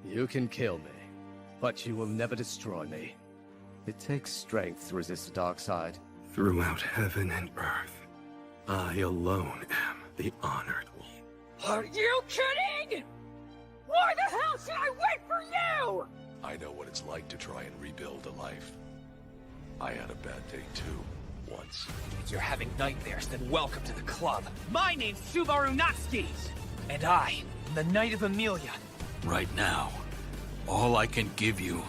You can kill me, but you will never destroy me. It takes strength to resist the dark side. Throughout heaven and earth, I alone am the honored one. Are you kidding? Why the hell should I wait for you? I know what it's like to try and rebuild a life. I had a bad day too, once. If you're having nightmares, then welcome to the club. My name's Subaru Natsuki, and I am the Knight of Amelia. Right now, all I can give you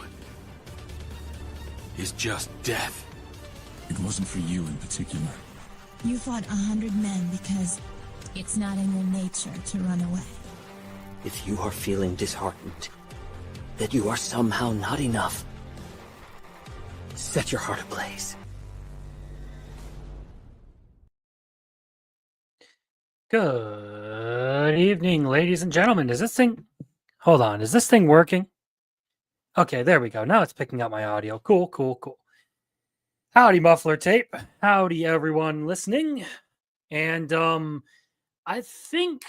is just death. It wasn't for you in particular. You fought 100 men because it's not in your nature to run away. If you are feeling disheartened, that you are somehow not enough, set your heart ablaze. Good evening, ladies and gentlemen. Is this thing... Hold on. Is this thing working? Okay, there we go. Now it's picking up my audio. Cool, cool, cool. Howdy, Muffler Tape. Howdy, everyone listening. And I think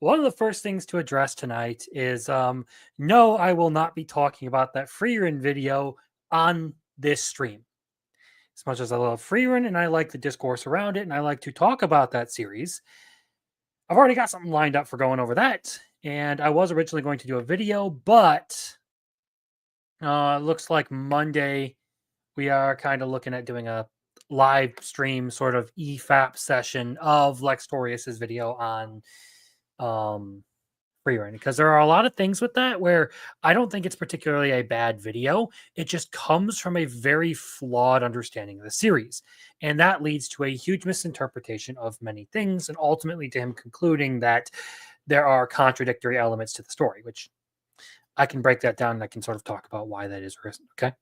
one of the first things to address tonight is no, I will not be talking about that Freerun video on this stream. As much as I love Freerun and I like the discourse around it and I like to talk about that series, I've already got something lined up for going over that. And I was originally going to do a video, but it looks like Monday we are kind of looking at doing a live stream sort of EFAP session of Lextorius's video on Freerun, because there are a lot of things with that where I don't think it's particularly a bad video. It just comes from a very flawed understanding of the series. And that leads to a huge misinterpretation of many things, and ultimately to him concluding that there are contradictory elements to the story, which I can break that down and I can sort of talk about why that is, okay?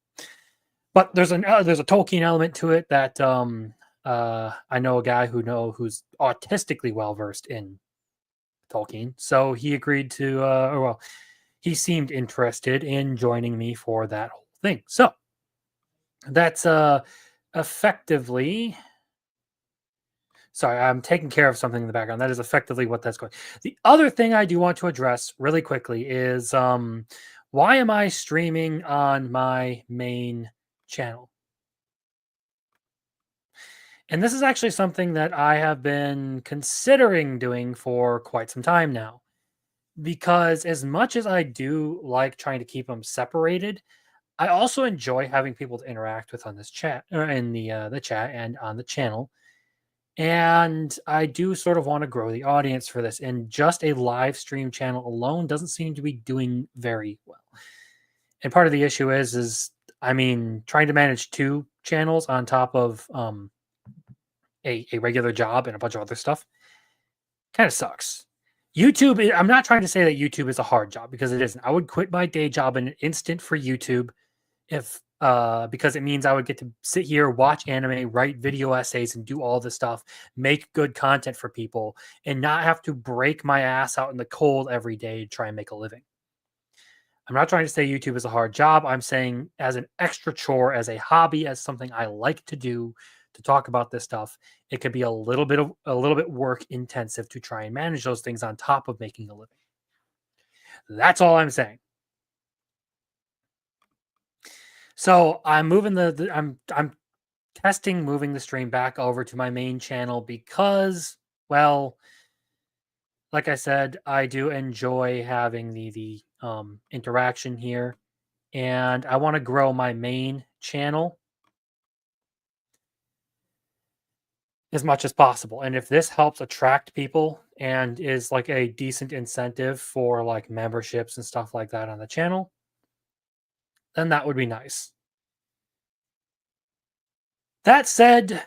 But there's a Tolkien element to it that I know a guy who's autistically well-versed in Tolkien. So he agreed to, he seemed interested in joining me for that whole thing. So that's effectively... Sorry, I'm taking care of something in the background. That is effectively what that's going. The other thing I do want to address really quickly is why am I streaming on my main channel? And this is actually something that I have been considering doing for quite some time now. Because as much as I do like trying to keep them separated, I also enjoy having people to interact with on this chat, or in the chat and on the channel. And I do sort of want to grow the audience for this. And just a live stream channel alone doesn't seem to be doing very well. And part of the issue is I mean, trying to manage 2 channels on top of a regular job and a bunch of other stuff kind of sucks. YouTube, I'm not trying to say that YouTube is a hard job, because it isn't. I would quit my day job in an instant for YouTube if because it means I would get to sit here, watch anime, write video essays, and do all this stuff, make good content for people, and not have to break my ass out in the cold every day to try and make a living. I'm not trying to say YouTube is a hard job. I'm saying as an extra chore, as a hobby, as something I like to do to talk about this stuff, it could be a little bit work intensive to try and manage those things on top of making a living. That's all I'm saying. So I'm moving I'm testing moving the stream back over to my main channel because, well, like I said, I do enjoy having the interaction here, and I want to grow my main channel as much as possible. And if this helps attract people and is like a decent incentive for like memberships and stuff like that on the channel, then that would be nice. That said,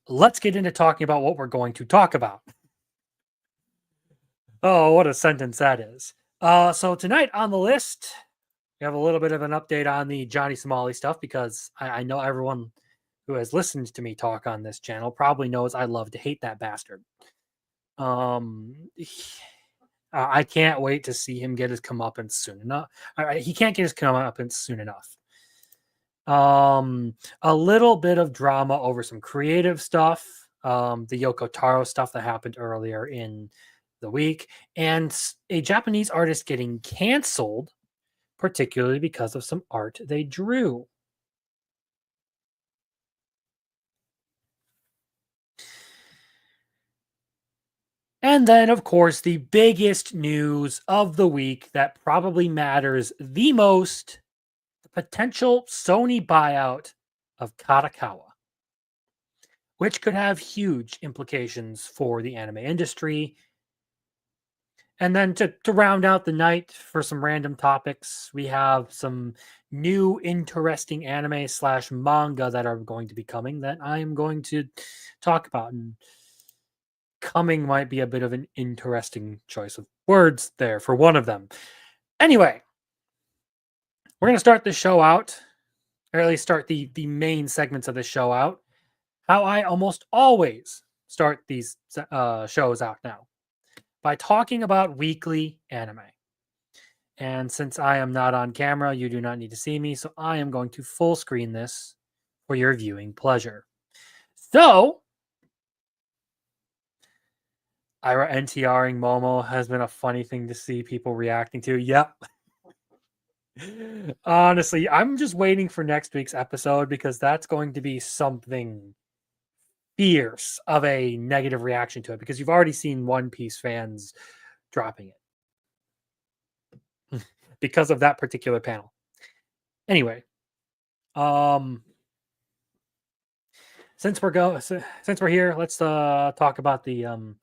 let's get into talking about what we're going to talk about. Oh, what a sentence that is. So tonight on the list, we have a little bit of an update on the Johnny Somali stuff, because I know everyone who has listened to me talk on this channel probably knows I love to hate that bastard. I can't wait to see him get his comeuppance soon enough. He can't get his comeuppance soon enough. A little bit of drama over some creative stuff. The Yoko Taro stuff that happened earlier in the week, and a Japanese artist getting canceled, particularly because of some art they drew. And then, of course, the biggest news of the week that probably matters the most, the potential Sony buyout of Katakawa, which could have huge implications for the anime industry. And then to round out the night for some random topics, we have some new interesting anime / manga that are going to be coming that I am going to talk about. And coming might be a bit of an interesting choice of words there for one of them. Anyway, we're going to start the show out, or at least start the main segments of the show out, how I almost always start these shows out now, by talking about weekly anime. And since I am not on camera, you do not need to see me, so I am going to full screen this for your viewing pleasure. So, Ira NTRing Momo has been a funny thing to see people reacting to. Yep. Honestly, I'm just waiting for next week's episode because that's going to be something fierce of a negative reaction to it, because you've already seen One Piece fans dropping it because of that particular panel. Anyway, since we're here, let's talk about the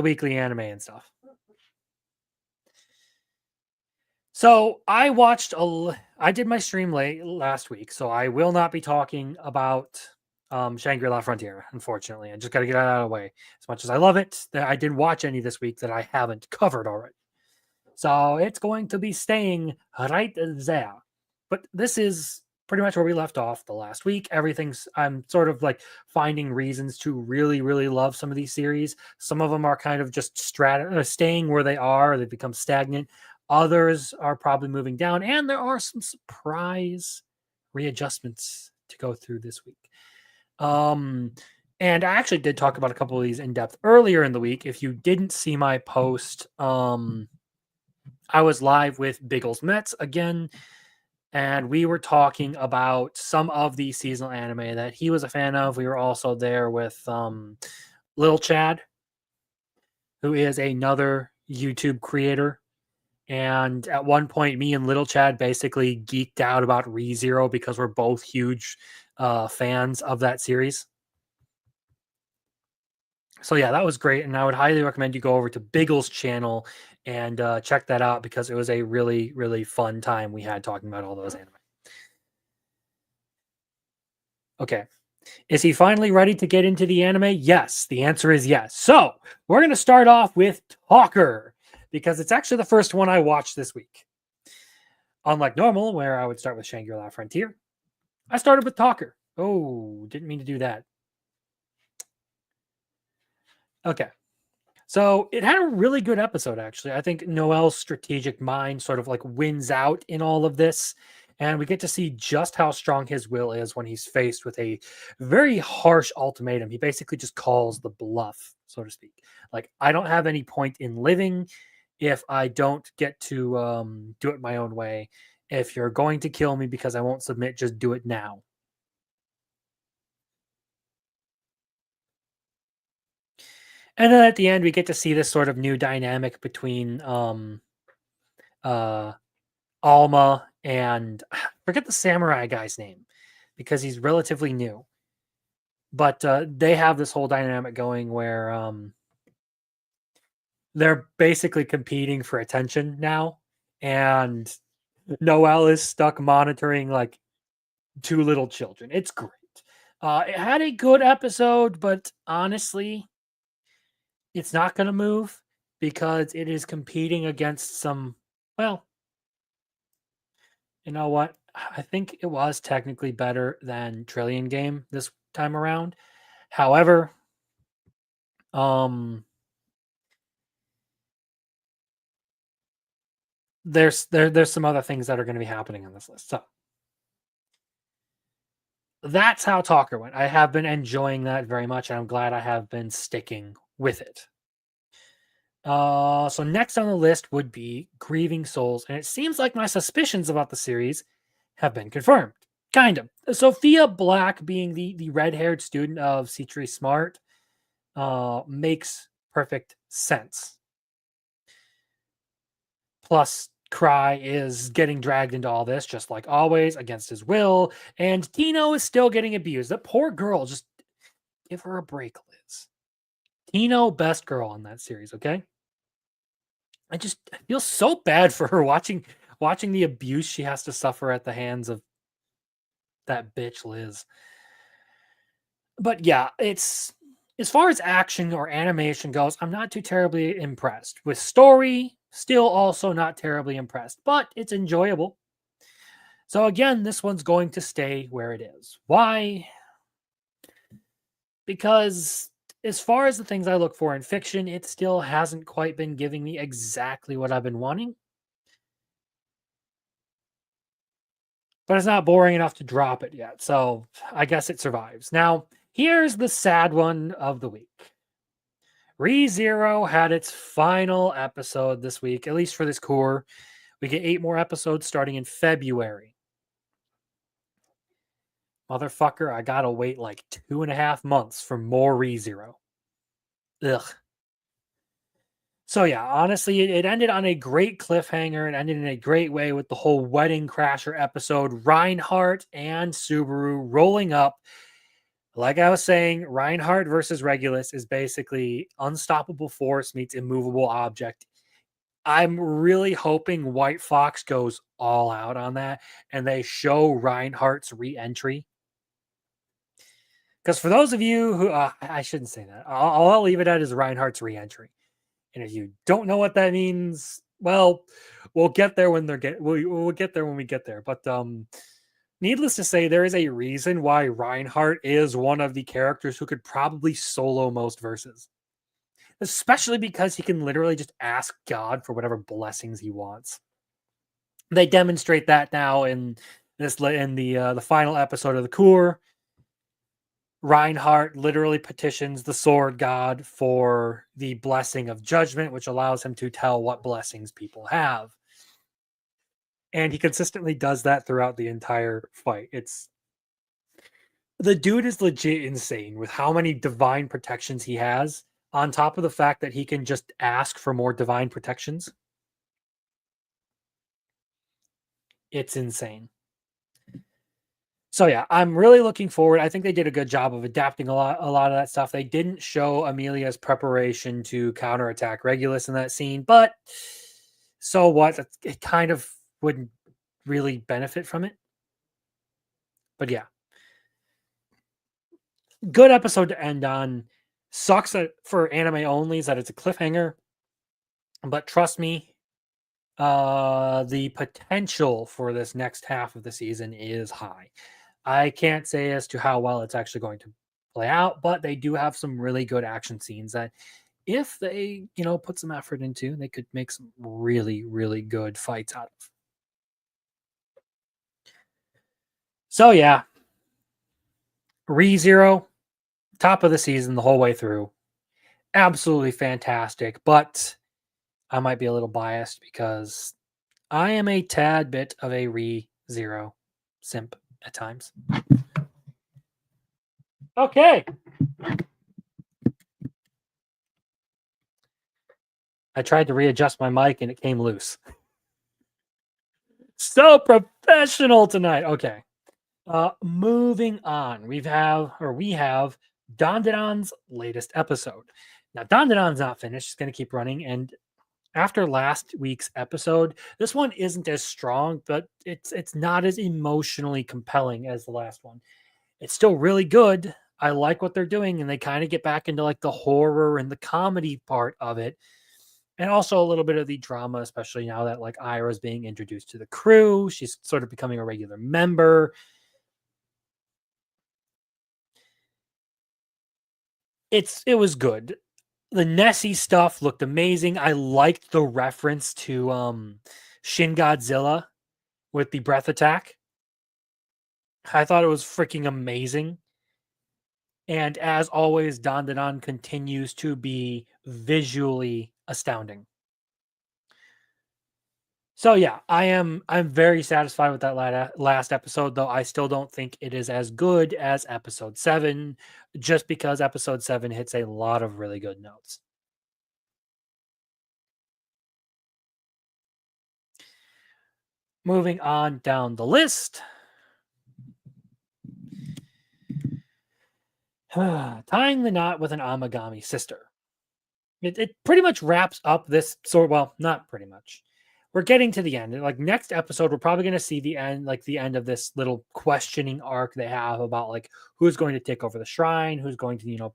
weekly anime and stuff. So I did my stream late last week, so I will not be talking about Shangri-La Frontier, unfortunately. I just got to get it out of the way. As much as I love it, I didn't watch any this week that I haven't covered already. So it's going to be staying right there. But this is pretty much where we left off the last week. I'm sort of like finding reasons to really, really love some of these series. Some of them are kind of just staying where they are. They've become stagnant. Others are probably moving down. And there are some surprise readjustments to go through this week. And I actually did talk about a couple of these in depth earlier in the week. If you didn't see my post, I was live with Biggles Mets again, and we were talking about some of the seasonal anime that he was a fan of. We were also there with Lil Chad, who is another YouTube creator. And at one point, me and Little Chad basically geeked out about ReZero because we're both huge fans of that series. So yeah, that was great. And I would highly recommend you go over to Biggles' channel and check that out, because it was a really, really fun time we had talking about all those anime. Okay. Is he finally ready to get into the anime? Yes. The answer is yes. So we're going to start off with Talker, because it's actually the first one I watched this week. Unlike normal, where I would start with Shangri-La Frontier, I started with Talker. Oh, didn't mean to do that. Okay. So it had a really good episode, actually. I think Noel's strategic mind sort of like wins out in all of this. And we get to see just how strong his will is when he's faced with a very harsh ultimatum. He basically just calls the bluff, so to speak. Like, I don't have any point in living if I don't get to do it my own way. If you're going to kill me because I won't submit, just do it now. And then at the end, we get to see this sort of new dynamic between Alma and I forget the samurai guy's name because he's relatively new. But they have this whole dynamic going where they're basically competing for attention now. And Noel is stuck monitoring like two little children. It's great. It had a good episode, but honestly, it's not going to move because it is competing against some, well, you know what? I think it was technically better than Trillion Game this time around. However, there's some other things that are going to be happening on this list. So that's how Talker went. I have been enjoying that very much, and I'm glad I have been sticking with it. So next on the list would be Grieving Souls, and it seems like my suspicions about the series have been confirmed. Kind of. Sophia Black being the red-haired student of Citri Smart makes perfect sense. Plus, Cry is getting dragged into all this, just like always, against his will, and Tino is still getting abused. That poor girl, just give her a break, Liz. Tino, best girl in that series, okay? I feel so bad for her watching the abuse she has to suffer at the hands of that bitch Liz. But yeah, it's as far as action or animation goes, I'm not too terribly impressed. With story, still also not terribly impressed, but it's enjoyable. So again, this one's going to stay where it is. Why? Because as far as the things I look for in fiction, it still hasn't quite been giving me exactly what I've been wanting. But it's not boring enough to drop it yet, so I guess it survives. Now, here's the sad one of the week. ReZero had its final episode this week, at least for this core. We get 8 more episodes starting in February. Motherfucker, I gotta wait like 2.5 months for more ReZero. Ugh. So yeah, honestly, it ended on a great cliffhanger. It ended in a great way with the whole Wedding Crasher episode. Reinhardt and Subaru rolling up. Like I was saying, Reinhardt versus Regulus is basically unstoppable force meets immovable object. I'm really hoping White Fox goes all out on that and they show Reinhardt's re-entry. Because for those of you who, I shouldn't say that. I'll leave it at as Reinhardt's re-entry. And if you don't know what that means, well, we'll get there when we'll get there when we get there. But needless to say, there is a reason why Reinhardt is one of the characters who could probably solo most verses. Especially because he can literally just ask God for whatever blessings he wants. They demonstrate that now in the final episode of the Cour. Reinhardt literally petitions the sword god for the blessing of judgment, which allows him to tell what blessings people have. And he consistently does that throughout the entire fight. The dude is legit insane with how many divine protections he has, on top of the fact that he can just ask for more divine protections. It's insane. So yeah, I'm really looking forward. I think they did a good job of adapting a lot of that stuff. They didn't show Amelia's preparation to counterattack Regulus in that scene, but so what? It kind of wouldn't really benefit from it. But yeah, good episode to end on. Sucks that for anime only is that it's a cliffhanger, but trust me, the potential for this next half of the season is high. I can't say as to how well it's actually going to play out, but they do have some really good action scenes that if they, put some effort into, they could make some really, really good fights out of. So yeah, ReZero, top of the season the whole way through. Absolutely fantastic, but I might be a little biased because I am a tad bit of a ReZero simp at times. Okay. I tried to readjust my mic and it came loose. So professional tonight. Okay. Moving on. We have Dandadan's latest episode. Now, Dandadan's not finished. It's going to keep running. And after last week's episode, this one isn't as strong, but it's not as emotionally compelling as the last one. It's still really good. I like what they're doing, and they kind of get back into like the horror and the comedy part of it. And also a little bit of the drama, especially now that like Ira's being introduced to the crew. She's sort of becoming a regular member. It was good. The Nessie stuff looked amazing. I liked the reference to Shin Godzilla with the breath attack. I thought it was freaking amazing. And as always, Dandadan continues to be visually astounding. So yeah, I'm very satisfied with that last episode, though I still don't think it is as good as episode 7, just because episode 7 hits a lot of really good notes. Moving on down the list. Tying the knot with an Amagami sister. It pretty much wraps up this sort. Well, not pretty much. We're getting to the end. Like next episode, we're probably going to see the end, like the end of this little questioning arc they have about like who's going to take over the shrine, who's going to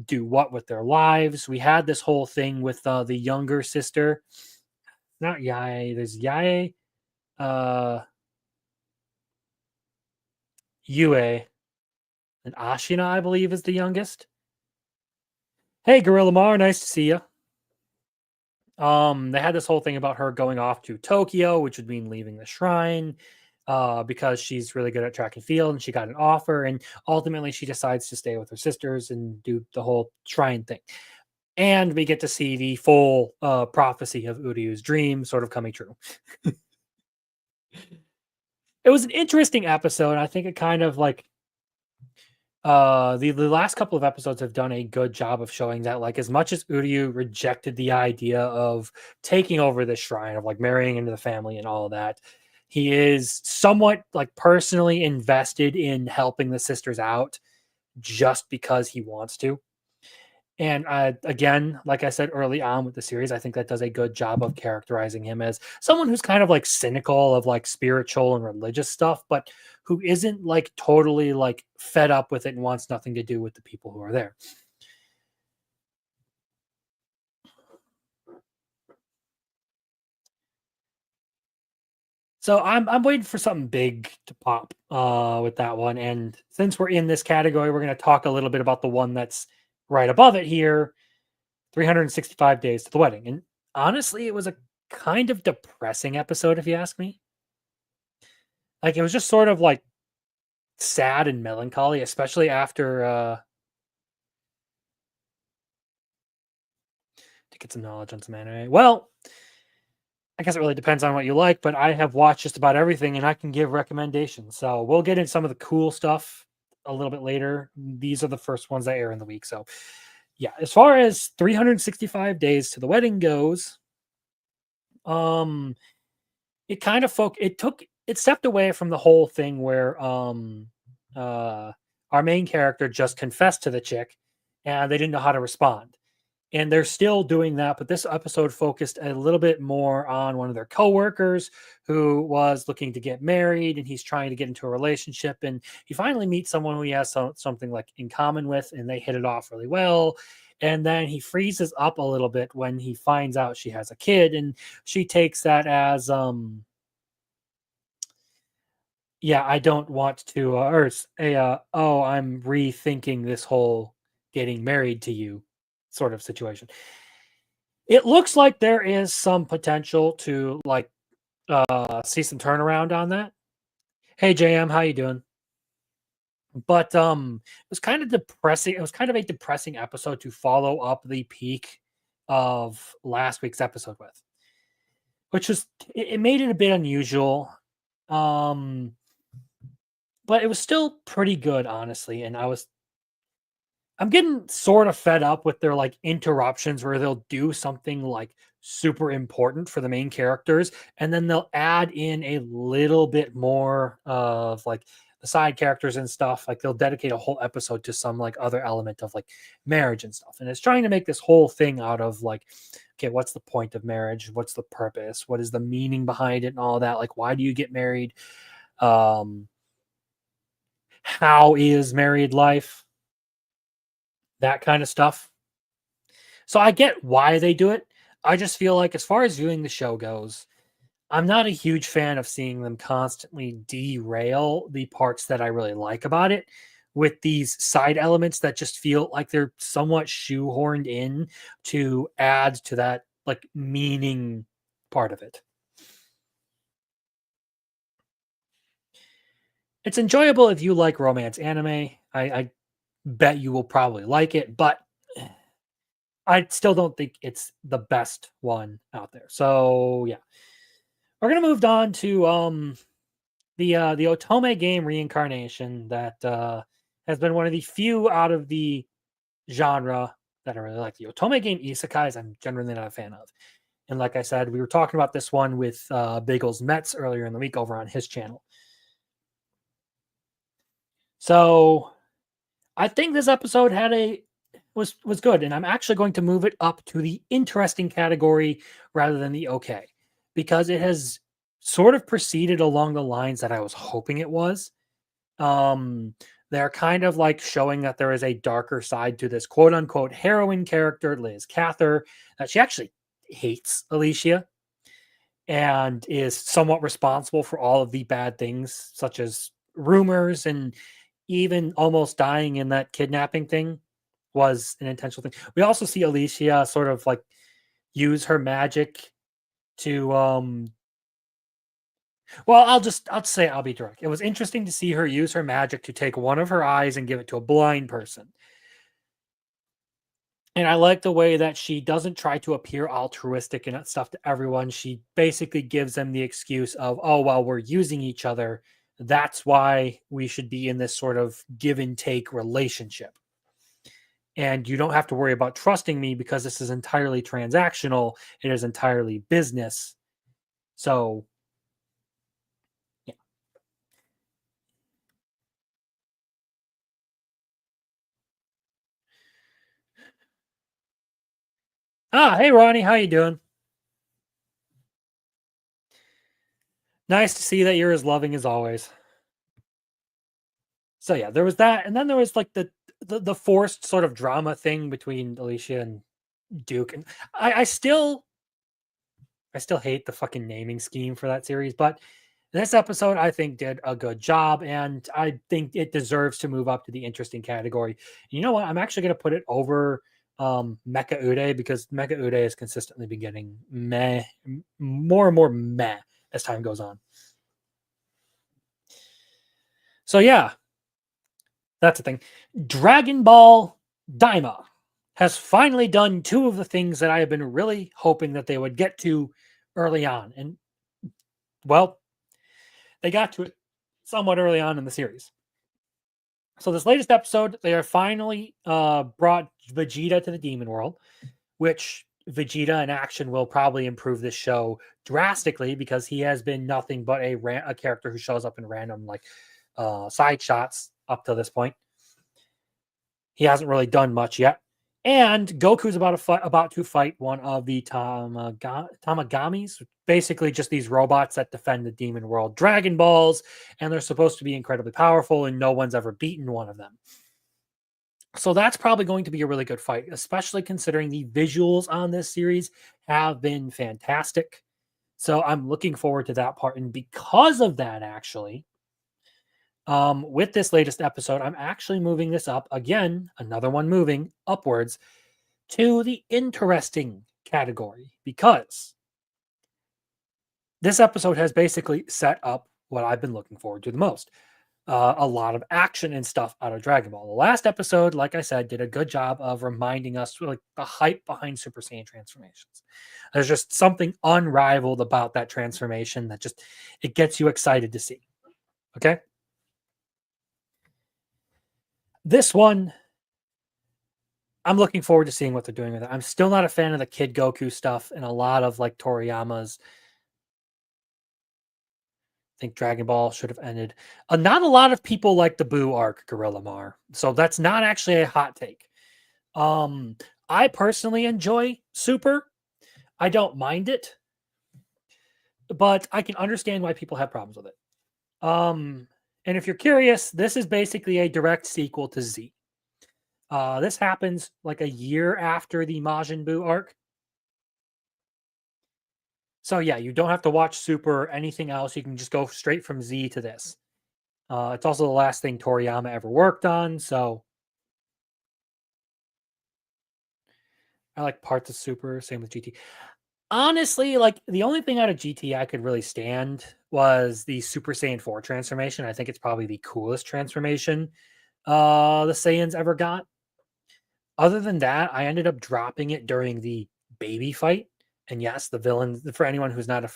do what with their lives. We had this whole thing with the younger sister, not Yae. There's Yae, Yue, and Ashina, I believe, is the youngest. Hey, Gorilla Mar, nice to see you. They had this whole thing about her going off to Tokyo, which would mean leaving the shrine, because she's really good at track and field, and she got an offer, and ultimately she decides to stay with her sisters and do the whole shrine thing. And we get to see the full prophecy of Uryu's dream sort of coming true. It was an interesting episode. I think it kind of like the last couple of episodes have done a good job of showing that, like, as much as Uryu rejected the idea of taking over the shrine, of like marrying into the family and all of that, he is somewhat like personally invested in helping the sisters out just because he wants to. And again, like I said early on with the series, I think that does a good job of characterizing him as someone who's kind of like cynical of like spiritual and religious stuff, but who isn't like totally like fed up with it and wants nothing to do with the people who are there. So I'm waiting for something big to pop with that one. And since we're in this category, we're going to talk a little bit about the one that's right above it here, 365 Days to the Wedding. And honestly, it was a kind of depressing episode, if you ask me. Like, it was just sort of like sad and melancholy, especially after to get some knowledge on some anime. Well, I guess it really depends on what you like, but I have watched just about everything and I can give recommendations. So we'll get into some of the cool stuff a little bit later. These are the first ones that air in the week. So yeah, as far as 365 Days to the Wedding goes, it kind of it stepped away from the whole thing where our main character just confessed to the chick and they didn't know how to respond. And they're still doing that, but this episode focused a little bit more on one of their coworkers who was looking to get married, and he's trying to get into a relationship, and he finally meets someone who he has something like in common with, and they hit it off really well. And then he freezes up a little bit when he finds out she has a kid, and she takes that as yeah, I don't want to oh, I'm rethinking this whole getting married to you sort of situation. It looks like there is some potential to like see some turnaround on that. Hey JM, how you doing? But it was kind of depressing. It was kind of a depressing episode to follow up the peak of last week's episode with, which was it made it a bit unusual. But it was still pretty good, honestly. And I'm getting sort of fed up with their like interruptions where they'll do something like super important for the main characters and then they'll add in a little bit more of like the side characters and stuff. Like they'll dedicate a whole episode to some like other element of like marriage and stuff. And it's trying to make this whole thing out of like, okay, what's the point of marriage? What's the purpose? What is the meaning behind it and all that? Like, why do you get married? How is married life? That kind of stuff. So I get why they do it. I just feel like, as far as viewing the show goes, I'm not a huge fan of seeing them constantly derail the parts that I really like about it with these side elements that just feel like they're somewhat shoehorned in to add to that like meaning part of it. It's enjoyable if you like romance anime. I bet you will probably like it, but I still don't think it's the best one out there. So yeah, we're gonna move on to the Otome game Reincarnation that has been one of the few out of the genre that I really like. The Otome game Isekais, I'm generally not a fan of. And like I said, we were talking about this one with Bagels Mets earlier in the week over on his channel. So I think this episode was good, and I'm actually going to move it up to the interesting category rather than the okay, because it has sort of proceeded along the lines that I was hoping it was. They're kind of like showing that there is a darker side to this quote unquote heroine character, Liz Cather, that she actually hates Alicia and is somewhat responsible for all of the bad things, such as rumors and even almost dying in that kidnapping thing was an intentional thing. We also see Alicia sort of like use her magic to well, I'll say I'll be direct. It was interesting to see her use her magic to take one of her eyes and give it to a blind person. And I like the way that she doesn't try to appear altruistic and stuff to everyone. She basically gives them the excuse of, oh, well, we're using each other. That's why we should be in this sort of give and take relationship. And you don't have to worry about trusting me because this is entirely transactional. It is entirely business. So, yeah. Hey, Ronnie, how you doing? Nice to see that you're as loving as always. So yeah, there was that, and then there was like the forced sort of drama thing between Alicia and Duke, and I still hate the fucking naming scheme for that series, but this episode I think did a good job, and I think it deserves to move up to the interesting category. You know what? I'm actually going to put it over Mecha Ude because Mecha Ude has consistently been getting more and more meh as time goes on. So yeah, that's the thing. Dragon Ball Daima has finally done two of the things that I have been really hoping that they would get to early on. And, well, they got to it somewhat early on in the series. So this latest episode, they are finally brought Vegeta to the Demon World, which Vegeta in action will probably improve this show drastically because he has been nothing but a character who shows up in random like side shots up to this point. He hasn't really done much yet. And Goku's about to fight one of the Tamagamis, basically just these robots that defend the Demon World Dragon Balls, and they're supposed to be incredibly powerful, and no one's ever beaten one of them. So that's probably going to be a really good fight, especially considering the visuals on this series have been fantastic. So I'm looking forward to that part. And because of that, actually, with this latest episode, I'm actually moving this up again, another one moving upwards to the interesting category because this episode has basically set up what I've been looking forward to the most. A lot of action and stuff out of Dragon Ball. The last episode, like I said, did a good job of reminding us like the hype behind Super Saiyan transformations. There's just something unrivaled about that transformation that just it gets you excited to see. Okay? This one, I'm looking forward to seeing what they're doing with it. I'm still not a fan of the Kid Goku stuff and a lot of like Toriyama's. I think Dragon Ball should have ended. Not a lot of people like the Boo arc, Gorilla Mar. So that's not actually a hot take. I personally enjoy Super. I don't mind it, but I can understand why people have problems with it. And if you're curious, this is basically a direct sequel to Z. This happens like a year after the Majin Buu arc. So yeah, you don't have to watch Super or anything else. You can just go straight from Z to this. It's also the last thing Toriyama ever worked on, so I like parts of Super, same with GT. Honestly, like the only thing out of GT I could really stand was the Super Saiyan 4 transformation. I think it's probably the coolest transformation the Saiyans ever got. Other than that, I ended up dropping it during the baby fight. And yes, the villain, for anyone who's not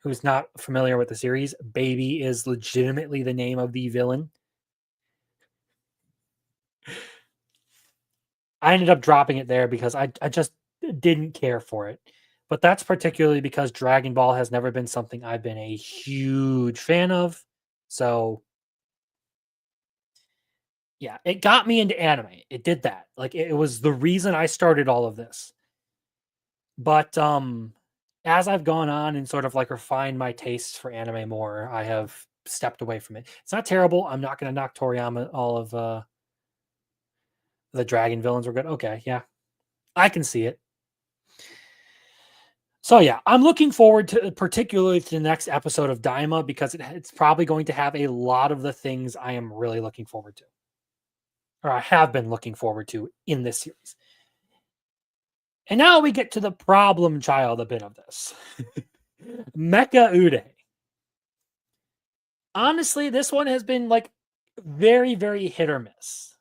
who's not familiar with the series, Baby is legitimately the name of the villain. I ended up dropping it there because I just didn't care for it. But that's particularly because Dragon Ball has never been something I've been a huge fan of. So yeah, it got me into anime. It did that. Like it was the reason I started all of this. But as I've gone on and sort of like refined my tastes for anime more, I have stepped away from it. It's not terrible. I'm not going to knock Toriyama. All of the dragon villains were good. Okay, yeah, I can see it. So yeah, I'm looking forward to particularly to the next episode of Daima because it's probably going to have a lot of the things I am really looking forward to, or I have been looking forward to in this series. And now we get to the problem child a bit of this. Mecha Ude. Honestly, this one has been like very, very hit or miss.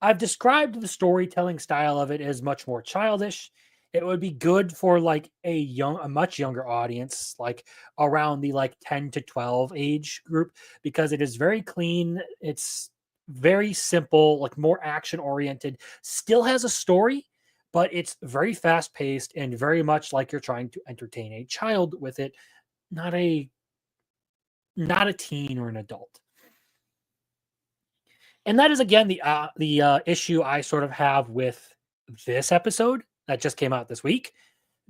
I've described the storytelling style of it as much more childish. It would be good for like a much younger audience, like around the like 10 to 12 age group, because it is very clean. It's very simple, like more action oriented, still has a story, but it's very fast paced and very much like you're trying to entertain a child with it, not a teen or an adult. And that is again the issue I sort of have with this episode that just came out this week,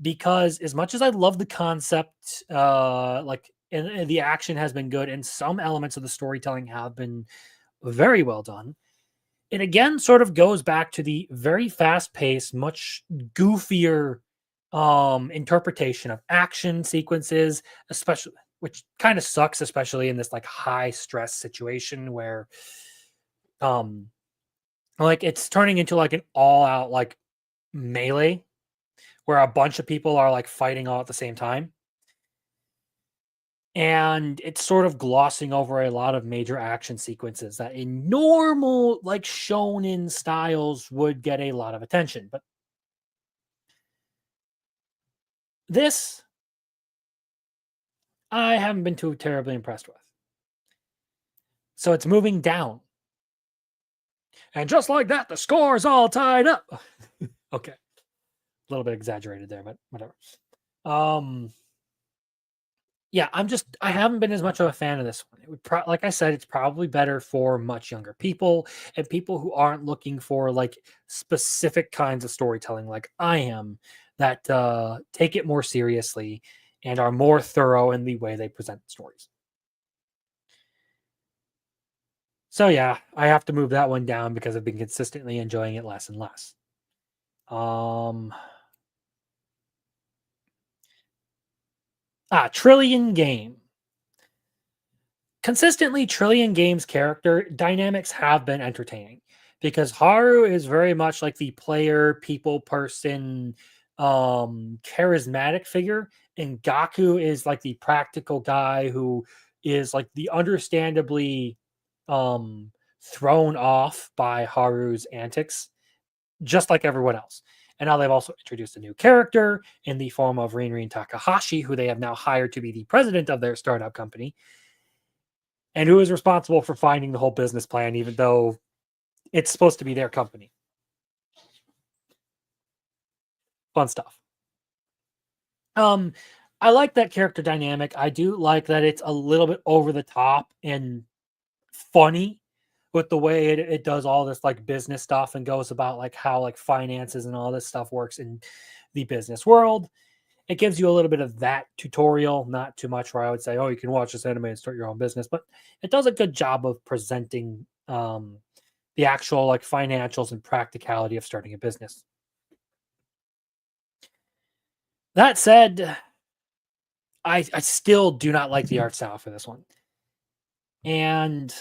because as much as I love the concept, and the action has been good, and some elements of the storytelling have been very well done, it again sort of goes back to the very fast-paced, much goofier interpretation of action sequences, especially, which kind of sucks, especially in this like high stress situation where like it's turning into like an all-out like melee where a bunch of people are like fighting all at the same time. And it's sort of glossing over a lot of major action sequences that in normal like shonen styles would get a lot of attention. But this I haven't been too terribly impressed with. So it's moving down. And just like that, the score is all tied up. Okay. A little bit exaggerated there, but whatever. Yeah, I haven't been as much of a fan of this one. It would like I said, it's probably better for much younger people and people who aren't looking for like specific kinds of storytelling like I am, that take it more seriously and are more thorough in the way they present stories. So yeah, I have to move that one down because I've been consistently enjoying it less and less. Trillion Game. Consistently, Trillion Game's character dynamics have been entertaining because Haru is very much like the player, people person, charismatic figure, and Gaku is like the practical guy who is like the understandably thrown off by Haru's antics, just like everyone else. And now they've also introduced a new character in the form of Rin Takahashi, who they have now hired to be the president of their startup company, and who is responsible for finding the whole business plan, even though it's supposed to be their company. Fun stuff. I like that character dynamic. I do like that it's a little bit over the top and funny with the way it does all this like business stuff and goes about like how like finances and all this stuff works in the business world. It gives you a little bit of that tutorial, not too much where I would say, oh, you can watch this anime and start your own business, but it does a good job of presenting the actual like financials and practicality of starting a business. That said, I still do not like the art style for this one. And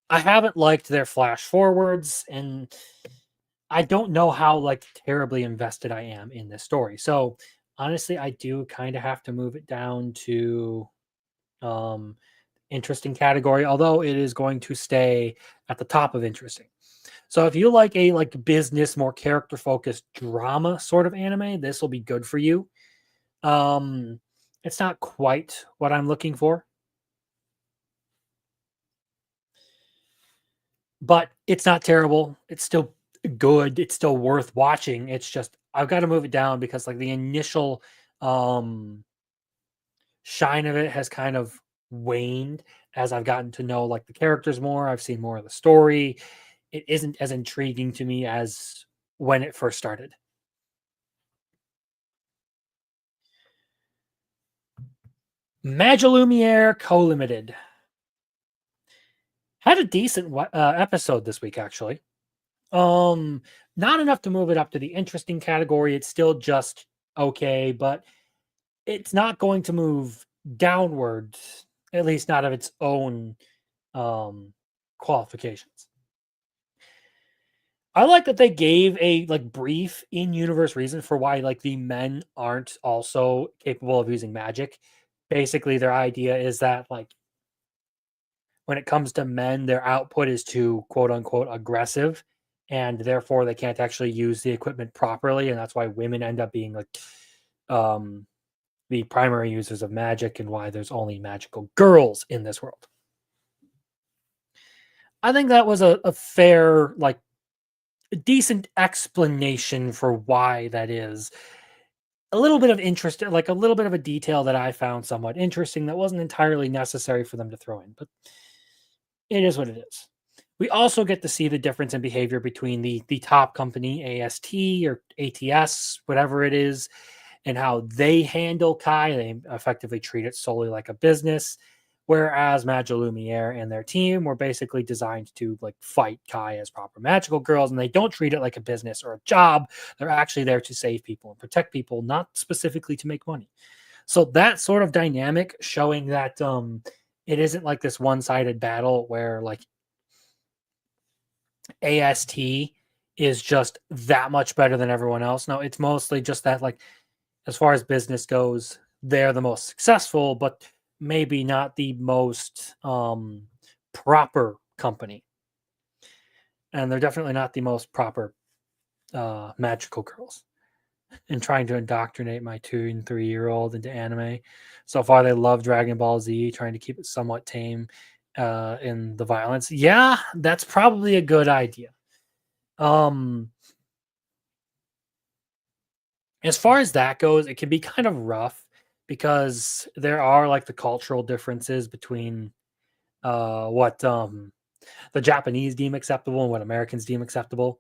I haven't liked their flash forwards, and I don't know how like terribly invested I am in this story. So honestly, I do kind of have to move it down to interesting category, although it is going to stay at the top of interesting. So if you like a business, more character focused drama sort of anime, this will be good for you. It's not quite what I'm looking for, but it's not terrible. It's still good. It's still worth watching. It's just I've got to move it down because like the initial um shine of it has kind of waned as I've gotten to know like the characters more. I've seen more of the story. It isn't as intriguing to me as when it first started. Magilumiere Co-Limited had a decent episode this week, actually. Not enough to move it up to the interesting category. It's still just okay, but it's not going to move downwards, at least not of its own qualifications. I like that they gave a like brief in-universe reason for why like the men aren't also capable of using magic. Basically, their idea is that like when it comes to men, their output is too quote unquote aggressive, and therefore they can't actually use the equipment properly, and that's why women end up being like um the primary users of magic and why there's only magical girls in this world. I think that was a fair, like, a decent explanation for why that is. A little bit of interest, like a little bit of a detail that I found somewhat interesting that wasn't entirely necessary for them to throw in, but it is what it is. We also get to see the difference in behavior between the top company, AST or ATS, whatever it is, and how they handle Kai. They effectively treat it solely like a business, whereas Magilumiere and their team were basically designed to like fight Kai as proper magical girls, and they don't treat it like a business or a job. They're actually there to save people and protect people, not specifically to make money. So that sort of dynamic showing that it isn't like this one-sided battle where like AST is just that much better than everyone else. No, it's mostly just that like as far as business goes, they're the most successful, but maybe not the most proper company. And they're definitely not the most proper magical girls. And trying to indoctrinate my 2 and 3-year-old into anime. So far, they love Dragon Ball Z, trying to keep it somewhat tame in the violence. Yeah, that's probably a good idea. As far as that goes, it can be kind of rough because there are like the cultural differences between what the Japanese deem acceptable and what Americans deem acceptable.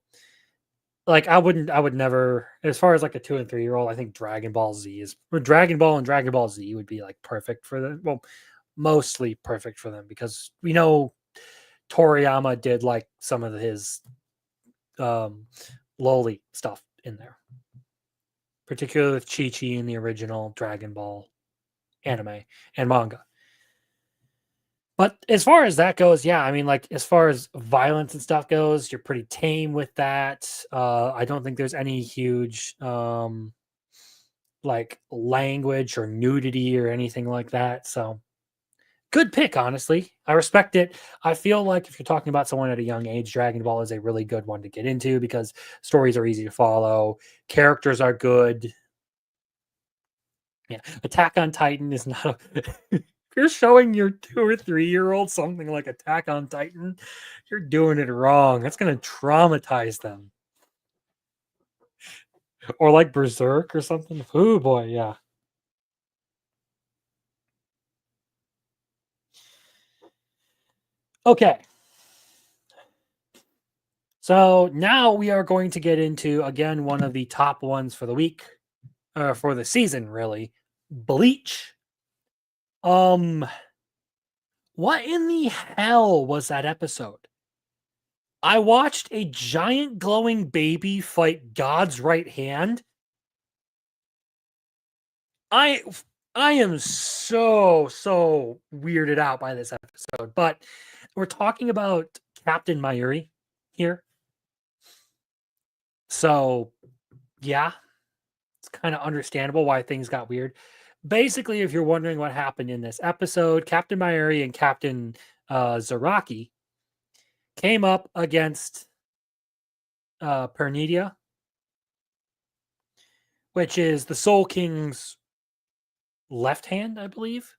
Like I would never, as far as like a 2 and 3-year-old, I think Dragon Ball Z is, or Dragon Ball and Dragon Ball Z would be like perfect for them. Well, mostly perfect for them because we know Toriyama did like some of his lowly stuff in there, particularly with Chi-Chi in the original Dragon Ball anime and manga. But as far as that goes, yeah, I mean, like as far as violence and stuff goes, you're pretty tame with that. I don't think there's any huge like language or nudity or anything like that. So good pick, honestly. I respect it. I feel like if you're talking about someone at a young age, Dragon Ball is a really good one to get into because stories are easy to follow, characters are good. Yeah, Attack on Titan is not a you're showing your 2 or 3-year-old something like Attack on Titan, you're doing it wrong. That's going to traumatize them. Or like Berserk or something. Oh boy, yeah. Okay. So now we are going to get into again one of the top ones for the week, for the season, really. Bleach. What in the hell was that episode? I watched a giant glowing baby fight God's right hand. I am so weirded out by this episode, but we're talking about Captain Mayuri here. So, yeah, it's kind of understandable why things got weird. Basically, if you're wondering what happened in this episode, Captain Mayuri and Captain Zaraki came up against Pernidia, which is the Soul King's left hand, I believe.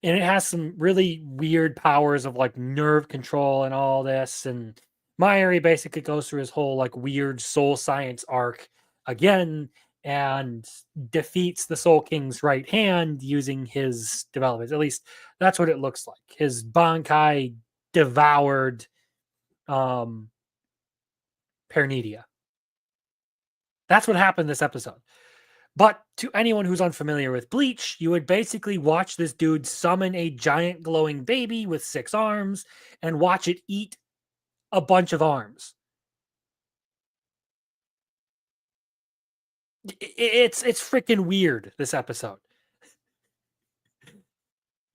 And it has some really weird powers of like nerve control and all this. And Myri basically goes through his whole like weird soul science arc again and defeats the Soul King's right hand using his developments. At least that's what it looks like. His Bankai devoured Pernidia. That's what happened this episode. But to anyone who's unfamiliar with Bleach, you would basically watch this dude summon a giant glowing baby with 6 arms and watch it eat a bunch of arms. It's freaking weird, this episode.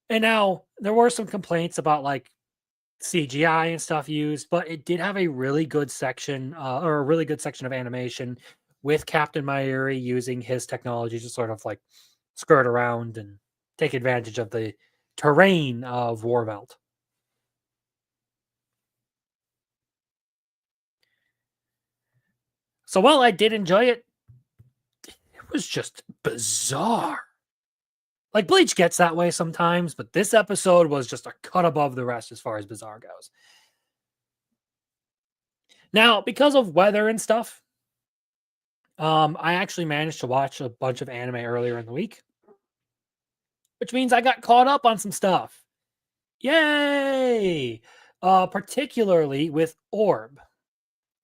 And now there were some complaints about like CGI and stuff used, but it did have a really good section or a really good section of animation with Captain Myri using his technology to sort of like skirt around and take advantage of the terrain of Warvelt. So while I did enjoy it, it was just bizarre. Like Bleach gets that way sometimes, but this episode was just a cut above the rest as far as bizarre goes. Now, because of weather and stuff, I actually managed to watch a bunch of anime earlier in the week, which means I got caught up on some stuff. Yay! Particularly with Orb.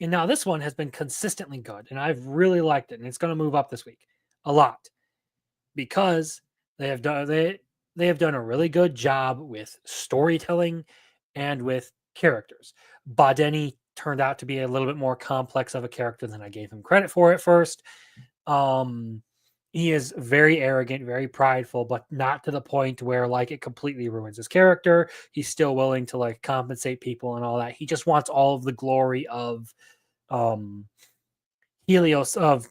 And now this one has been consistently good, and I've really liked it, and it's going to move up this week a lot because they have done a really good job with storytelling and with characters. Badeni turned out to be a little bit more complex of a character than I gave him credit for at first. He is very arrogant, very prideful, but not to the point where like it completely ruins his character. He's still willing to like compensate people and all that. He just wants all of the glory of Helios, of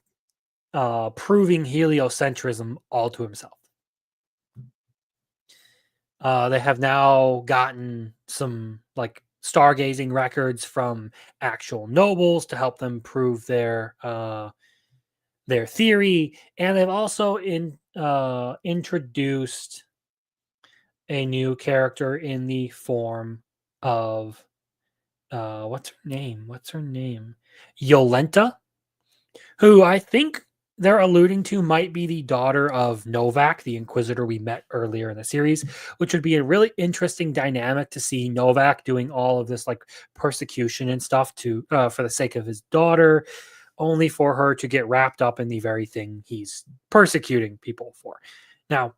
proving heliocentrism all to himself. They have now gotten some like stargazing records from actual nobles to help them prove their theory, and they've also introduced a new character in the form of what's her name? Yolenta, who I think they're alluding to might be the daughter of Novak, the Inquisitor we met earlier in the series, which would be a really interesting dynamic to see Novak doing all of this like persecution and stuff to for the sake of his daughter, only for her to get wrapped up in the very thing he's persecuting people for. Now,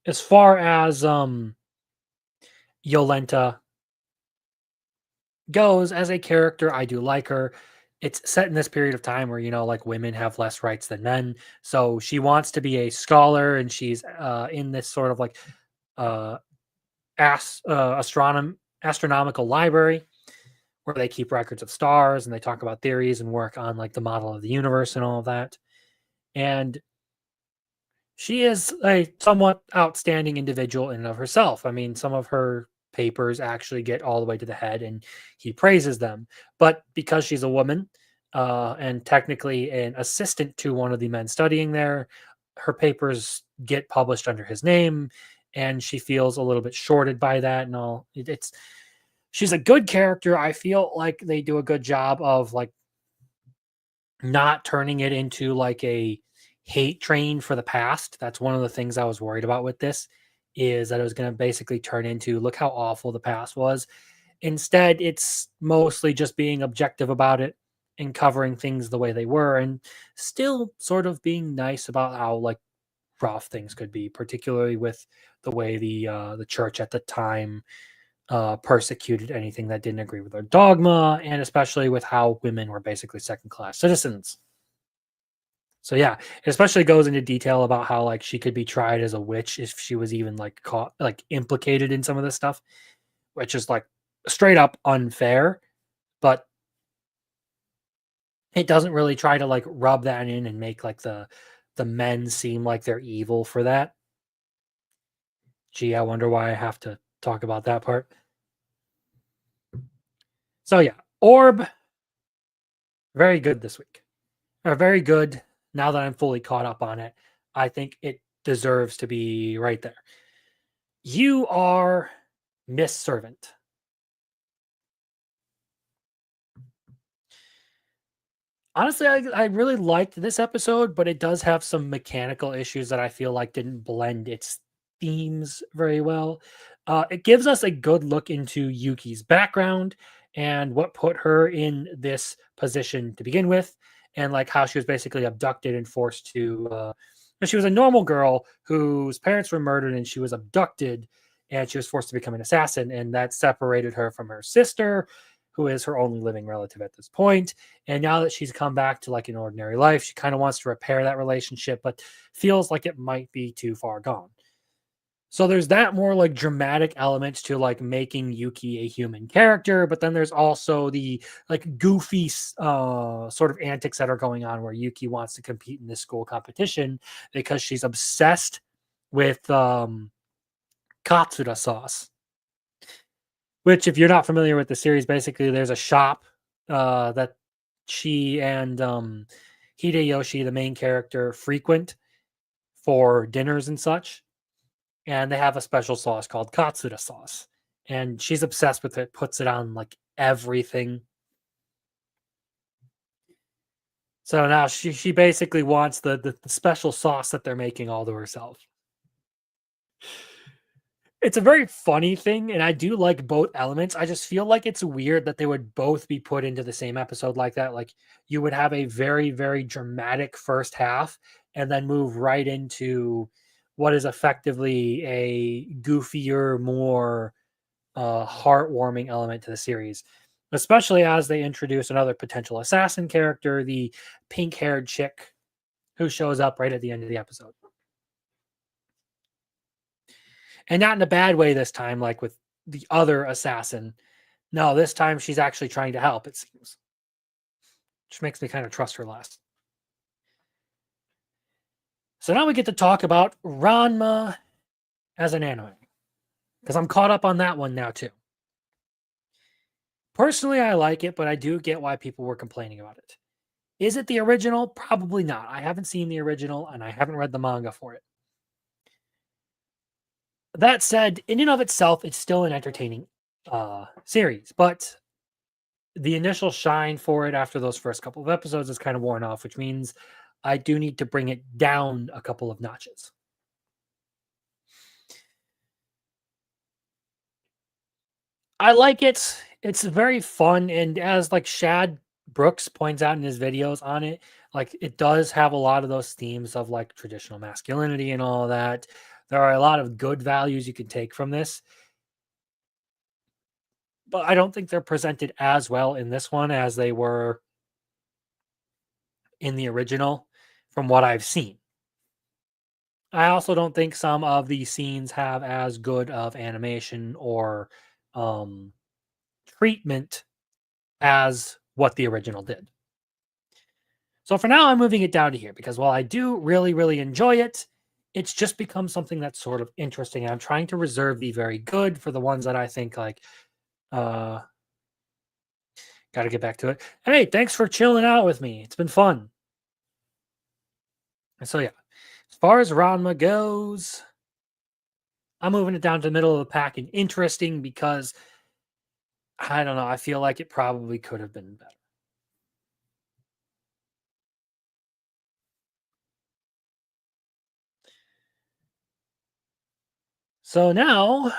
as far as Yolenta goes as a character, I do like her. It's set in this period of time where, you know, like women have less rights than men. So she wants to be a scholar, and she's in this sort of like astronomical library where they keep records of stars and they talk about theories and work on like the model of the universe and all of that. And she is a somewhat outstanding individual in and of herself. I mean, some of her papers actually get all the way to the head and he praises them. But because she's a woman and technically an assistant to one of the men studying there, her papers get published under his name, and she feels a little bit shorted by that and all. She's a good character. I feel like they do a good job of like not turning it into like a hate train for the past. That's one of the things I was worried about with this, is that it was going to basically turn into, look how awful the past was. Instead, it's mostly just being objective about it and covering things the way they were, and still sort of being nice about how like rough things could be, particularly with the way the church at the time persecuted anything that didn't agree with their dogma, and especially with how women were basically second-class citizens. So yeah, it especially goes into detail about how like she could be tried as a witch if she was even like caught, like implicated in some of this stuff, which is like straight up unfair, but it doesn't really try to like rub that in and make like the men seem like they're evil for that. Gee, I wonder why I have to talk about that part. So yeah, Orb, very good this week. Or very good now that I'm fully caught up on it. I think it deserves to be right there. You are Miss Servant. Honestly, I really liked this episode, but it does have some mechanical issues that I feel like didn't blend its themes very well. It gives us a good look into Yuki's background and what put her in this position to begin with, and like how she was basically abducted and forced to. She was a normal girl whose parents were murdered, and she was abducted, and she was forced to become an assassin, and that separated her from her sister, who is her only living relative at this point. And now that she's come back to like an ordinary life, she kind of wants to repair that relationship, but feels like it might be too far gone. So there's that more like dramatic element to like making Yuki a human character, but then there's also the like goofy sort of antics that are going on where Yuki wants to compete in this school competition because she's obsessed with Katsura sauce. Which, if you're not familiar with the series, basically there's a shop that she and Hideyoshi, the main character, frequent for dinners and such. And they have a special sauce called Katsura sauce. And she's obsessed with it, puts it on like everything. So now she basically wants the special sauce that they're making all to herself. It's a very funny thing, and I do like both elements. I just feel like it's weird that they would both be put into the same episode like that. Like you would have a very, very dramatic first half and then move right into what is effectively a goofier, more heartwarming element to the series, especially as they introduce another potential assassin character, the pink-haired chick who shows up right at the end of the episode. And not in a bad way this time, like with the other assassin. No, this time she's actually trying to help, it seems. Which makes me kind of trust her less. So now we get to talk about Ranma as an anime. Because I'm caught up on that one now too. Personally, I like it, but I do get why people were complaining about it. Is it the original? Probably not. I haven't seen the original, and I haven't read the manga for it. That said, in and of itself, it's still an entertaining series, but the initial shine for it after those first couple of episodes is kind of worn off, which means I do need to bring it down a couple of notches. I like it. It's very fun, and as like Shad Brooks points out in his videos on it, like it does have a lot of those themes of like traditional masculinity and all that. There are a lot of good values you can take from this, but I don't think they're presented as well in this one as they were in the original from what I've seen. I also don't think some of these scenes have as good of animation or treatment as what the original did. So for now, I'm moving it down to here because while I do really, really enjoy it, it's just become something that's sort of interesting. And I'm trying to reserve the very good for the ones that I think like, got to get back to it. Hey, thanks for chilling out with me. It's been fun. And so, yeah, as far as Ranma goes, I'm moving it down to the middle of the pack and interesting because I don't know. I feel like it probably could have been better. So now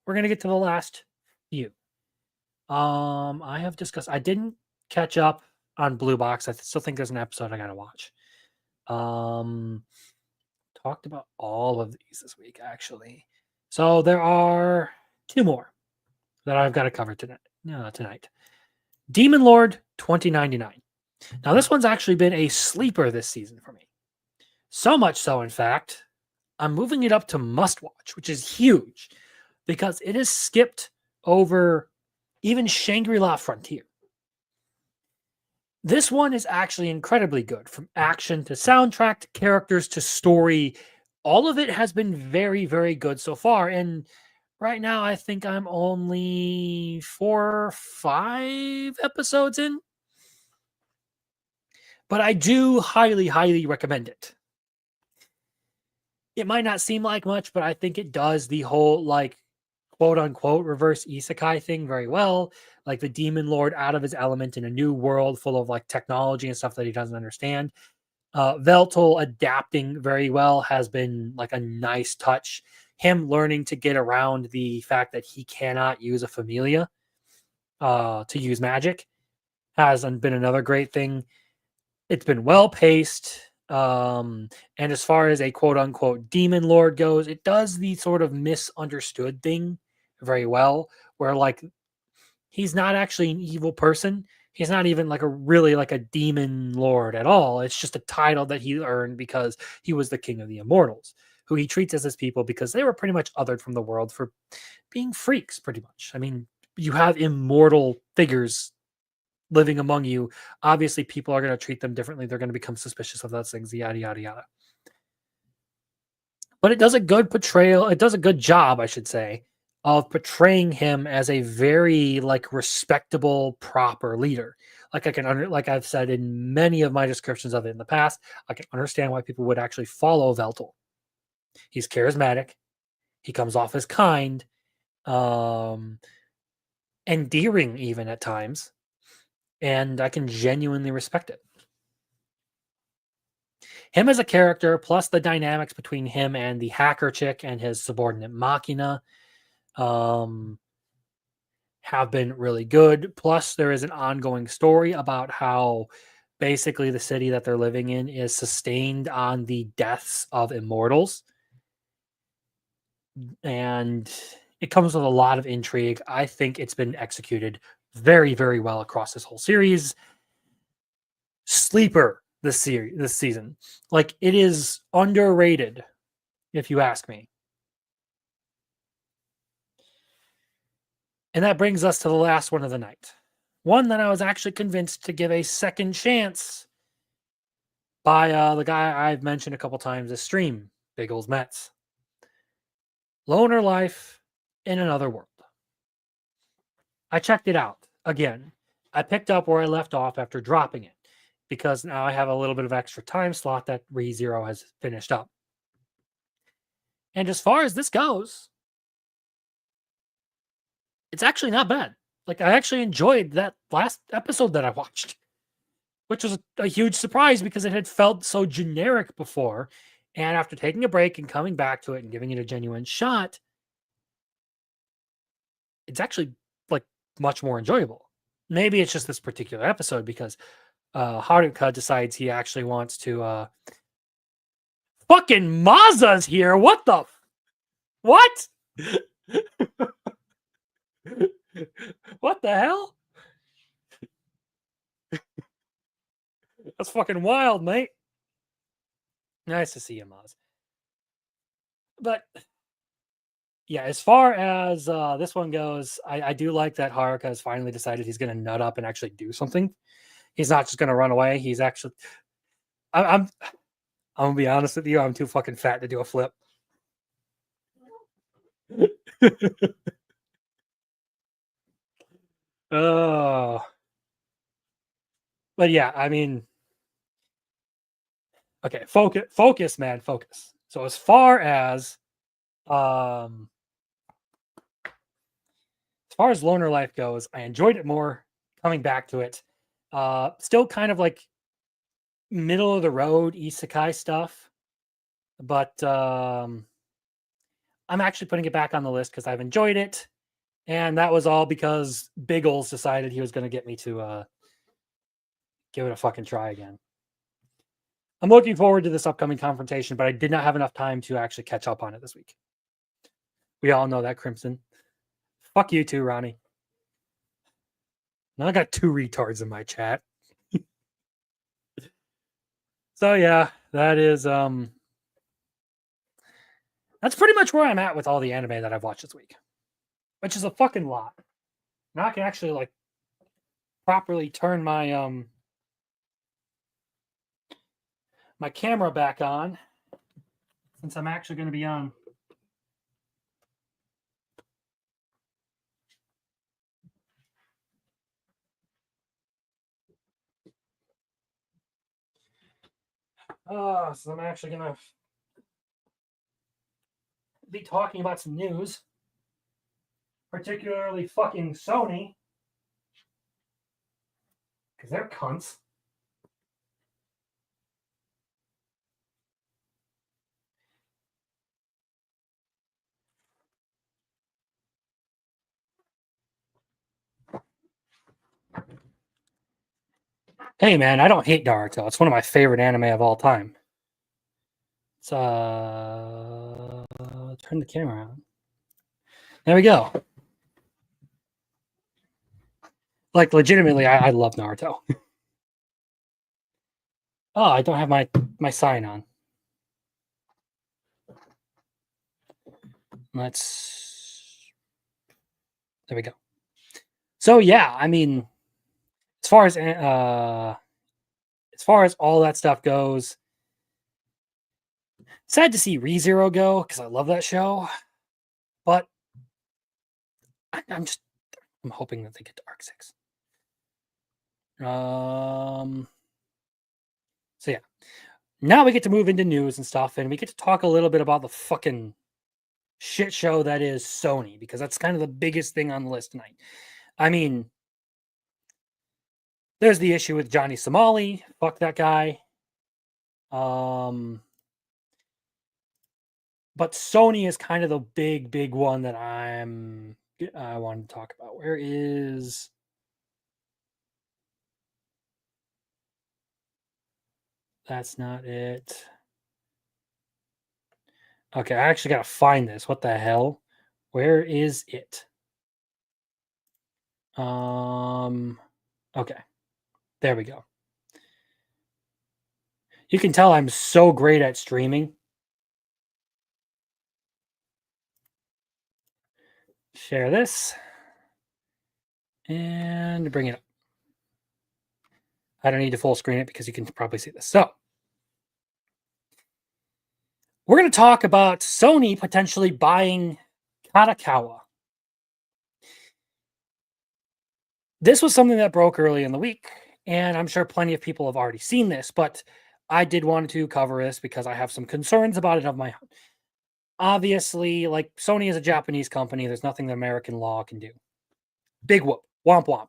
we're going to get to the last few. I have discussed, I didn't catch up on Blue Box. I still think there's an episode I got to watch. Talked about all of these this week, actually. So there are two more that I've got to cover tonight. Demon Lord 2099. Now, this one's actually been a sleeper this season for me. So much so, in fact, I'm moving it up to must watch, which is huge because it has skipped over even Shangri-La Frontier. This one is actually incredibly good, from action to soundtrack to characters to story. All of it has been very, very good so far. And Right now, I think I'm only 4 or 5 episodes in. But I do highly, highly recommend it. It might not seem like much, but I think it does the whole, like, quote unquote reverse isekai thing very well. Like the demon lord out of his element in a new world full of like technology and stuff that he doesn't understand. Veltal adapting very well has been like a nice touch. Him learning to get around the fact that he cannot use a familia to use magic has been another great thing. It's been well paced. And as far as a quote unquote demon lord goes, it does the sort of misunderstood thing very well, where like he's not actually an evil person. He's not even like a really like a demon lord at all. It's just a title that he earned because he was the king of the immortals, who he treats as his people because they were pretty much othered from the world for being freaks, pretty much. I mean, you have immortal figures living among you. Obviously, people are going to treat them differently. They're going to become suspicious of those things, yada, yada, yada. But it does a good portrayal. It does a good job, I should say, of portraying him as a very like respectable, proper leader. Like like I've said in many of my descriptions of it in the past, I can understand why people would actually follow Veltal. He's charismatic. He comes off as kind, endearing even at times, and I can genuinely respect it. Him as a character, plus the dynamics between him and the hacker chick and his subordinate Machina, have been really good. Plus, there is an ongoing story about how basically the city that they're living in is sustained on the deaths of immortals. And it comes with a lot of intrigue. I think it's been executed very, very well across this whole series. Sleeper this season. Like, it is underrated, if you ask me. And that brings us to the last one of the night. One that I was actually convinced to give a second chance by the guy I've mentioned a couple times this stream, Big Old Mets. Loner Life in Another World. I checked it out again. I picked up where I left off after dropping it because now I have a little bit of extra time slot that ReZero has finished up. And as far as this goes, it's actually not bad. Like, I actually enjoyed that last episode that I watched, which was a huge surprise because it had felt so generic before. And after taking a break and coming back to it and giving it a genuine shot, it's actually like much more enjoyable. Maybe it's just this particular episode because Haruka decides he actually wants to fucking Maza's here. What the what? What the hell? That's fucking wild, mate. Nice to see you, Maz. But yeah, as far as this one goes, I do like that Haruka has finally decided he's going to nut up and actually do something. He's not just going to run away. He's actually. I'm gonna be honest with you. I'm too fucking fat to do a flip. Oh, but yeah, I mean, okay, focus, man, focus. So as far as Loner Life goes, I enjoyed it more coming back to it. Still kind of like middle of the road isekai stuff, but I'm actually putting it back on the list because I've enjoyed it, and that was all because Biggles decided he was going to get me to give it a fucking try again. I'm looking forward to this upcoming confrontation, but I did not have enough time to actually catch up on it this week. We all know that, Crimson. Fuck you too, Ronnie. Now I got 2 retards in my chat. So yeah, that is that's pretty much where I'm at with all the anime that I've watched this week, which is a fucking lot. Now I can actually like properly turn my my camera back on since I'm actually going to be on So I'm actually gonna be talking about some news, particularly fucking Sony, because they're cunts. Hey man, I don't hate Naruto. It's one of my favorite anime of all time. Let's turn the camera on. There we go. Like legitimately, I love Naruto. Oh, I don't have my sign on. There we go. So yeah, I mean, as far as all that stuff goes, sad to see ReZero go because I love that show, but I'm hoping that they get to Arc 6. So yeah, now we get to move into news and stuff, and we get to talk a little bit about the fucking shit show that is Sony, because that's kind of the biggest thing on the list tonight. I mean, there's the issue with Johnny Somali. Fuck that guy. But Sony is kind of the big one that I wanted to talk about. Where is... That's not it. Okay, I actually got to find this. What the hell? Where is it? Okay. There we go. You can tell I'm so great at streaming. Share this. And bring it up. I don't need to full screen it because you can probably see this. So, we're going to talk about Sony potentially buying Katakawa. This was something that broke early in the week, and I'm sure plenty of people have already seen this, but I did want to cover this because I have some concerns about it of my own. Obviously, like, Sony is a Japanese company. There's nothing that American law can do. Big whoop. Womp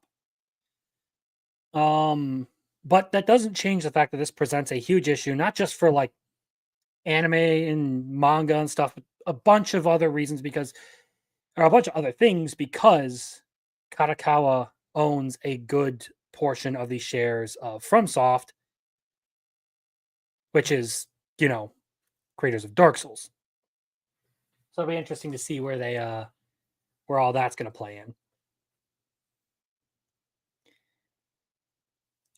womp. But that doesn't change the fact that this presents a huge issue, not just for, like, anime and manga and stuff, but a bunch of other reasons or a bunch of other things, because Katakawa owns a good portion of the shares of FromSoft, which is, creators of Dark Souls. So it'll be interesting to see where all that's going to play in.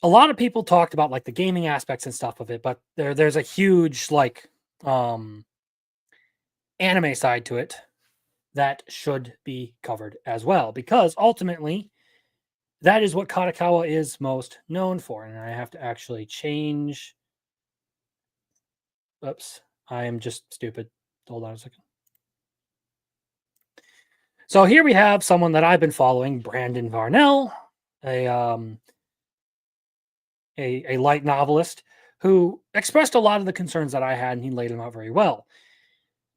A lot of people talked about like the gaming aspects and stuff of it, but there's a huge like anime side to it that should be covered as well, because ultimately that is what Katakawa is most known for. And I have to actually change. Oops, I am just stupid. Hold on a second. So here we have someone that I've been following, Brandon Varnell, a light novelist who expressed a lot of the concerns that I had, and he laid them out very well.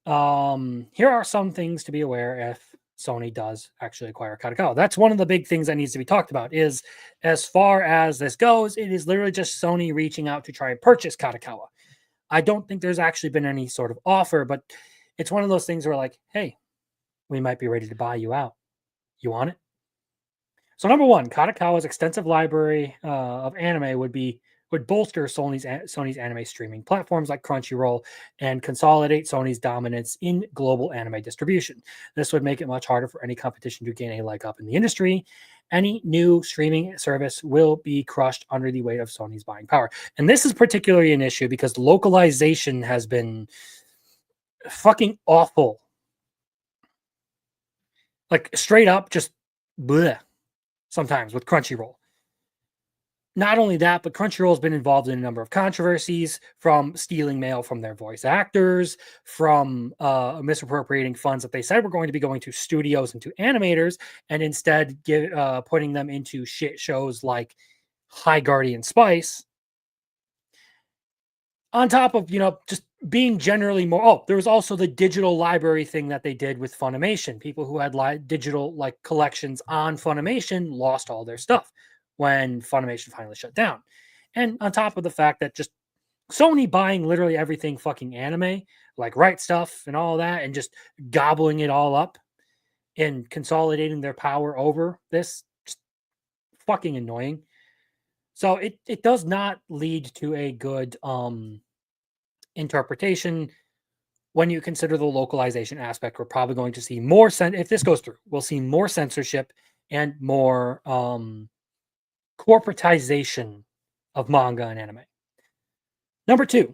Here are some things to be aware if Sony does actually acquire Katakawa. That's one of the big things that needs to be talked about. Is as far as this goes, it is literally just Sony reaching out to try and purchase Katakawa. I don't think there's actually been any sort of offer, but it's one of those things where like, hey, we might be ready to buy you out. You want it? So number one, Katakawa's extensive library of anime would bolster Sony's anime streaming platforms like Crunchyroll and consolidate Sony's dominance in global anime distribution. This would make it much harder for any competition to gain a leg up in the industry. Any new streaming service will be crushed under the weight of Sony's buying power. And this is particularly an issue because localization has been fucking awful. Like straight up just bleh, sometimes with Crunchyroll. Not only that, but Crunchyroll has been involved in a number of controversies, from stealing mail from their voice actors, from misappropriating funds that they said were going to be going to studios and to animators, and instead putting them into shit shows like High Guardian Spice. on top of, just being generally more. Oh, there was also the digital library thing that they did with Funimation. People who had digital like collections on Funimation lost all their stuff when Funimation finally shut down. And on top of the fact that just Sony buying literally everything fucking anime, like Right Stuff and all that, and just gobbling it all up and consolidating their power over this, just fucking annoying. So it does not lead to a good interpretation. When you consider the localization aspect, we're probably going to see more if this goes through, we'll see more censorship and more corporatization of manga and anime. Number 2,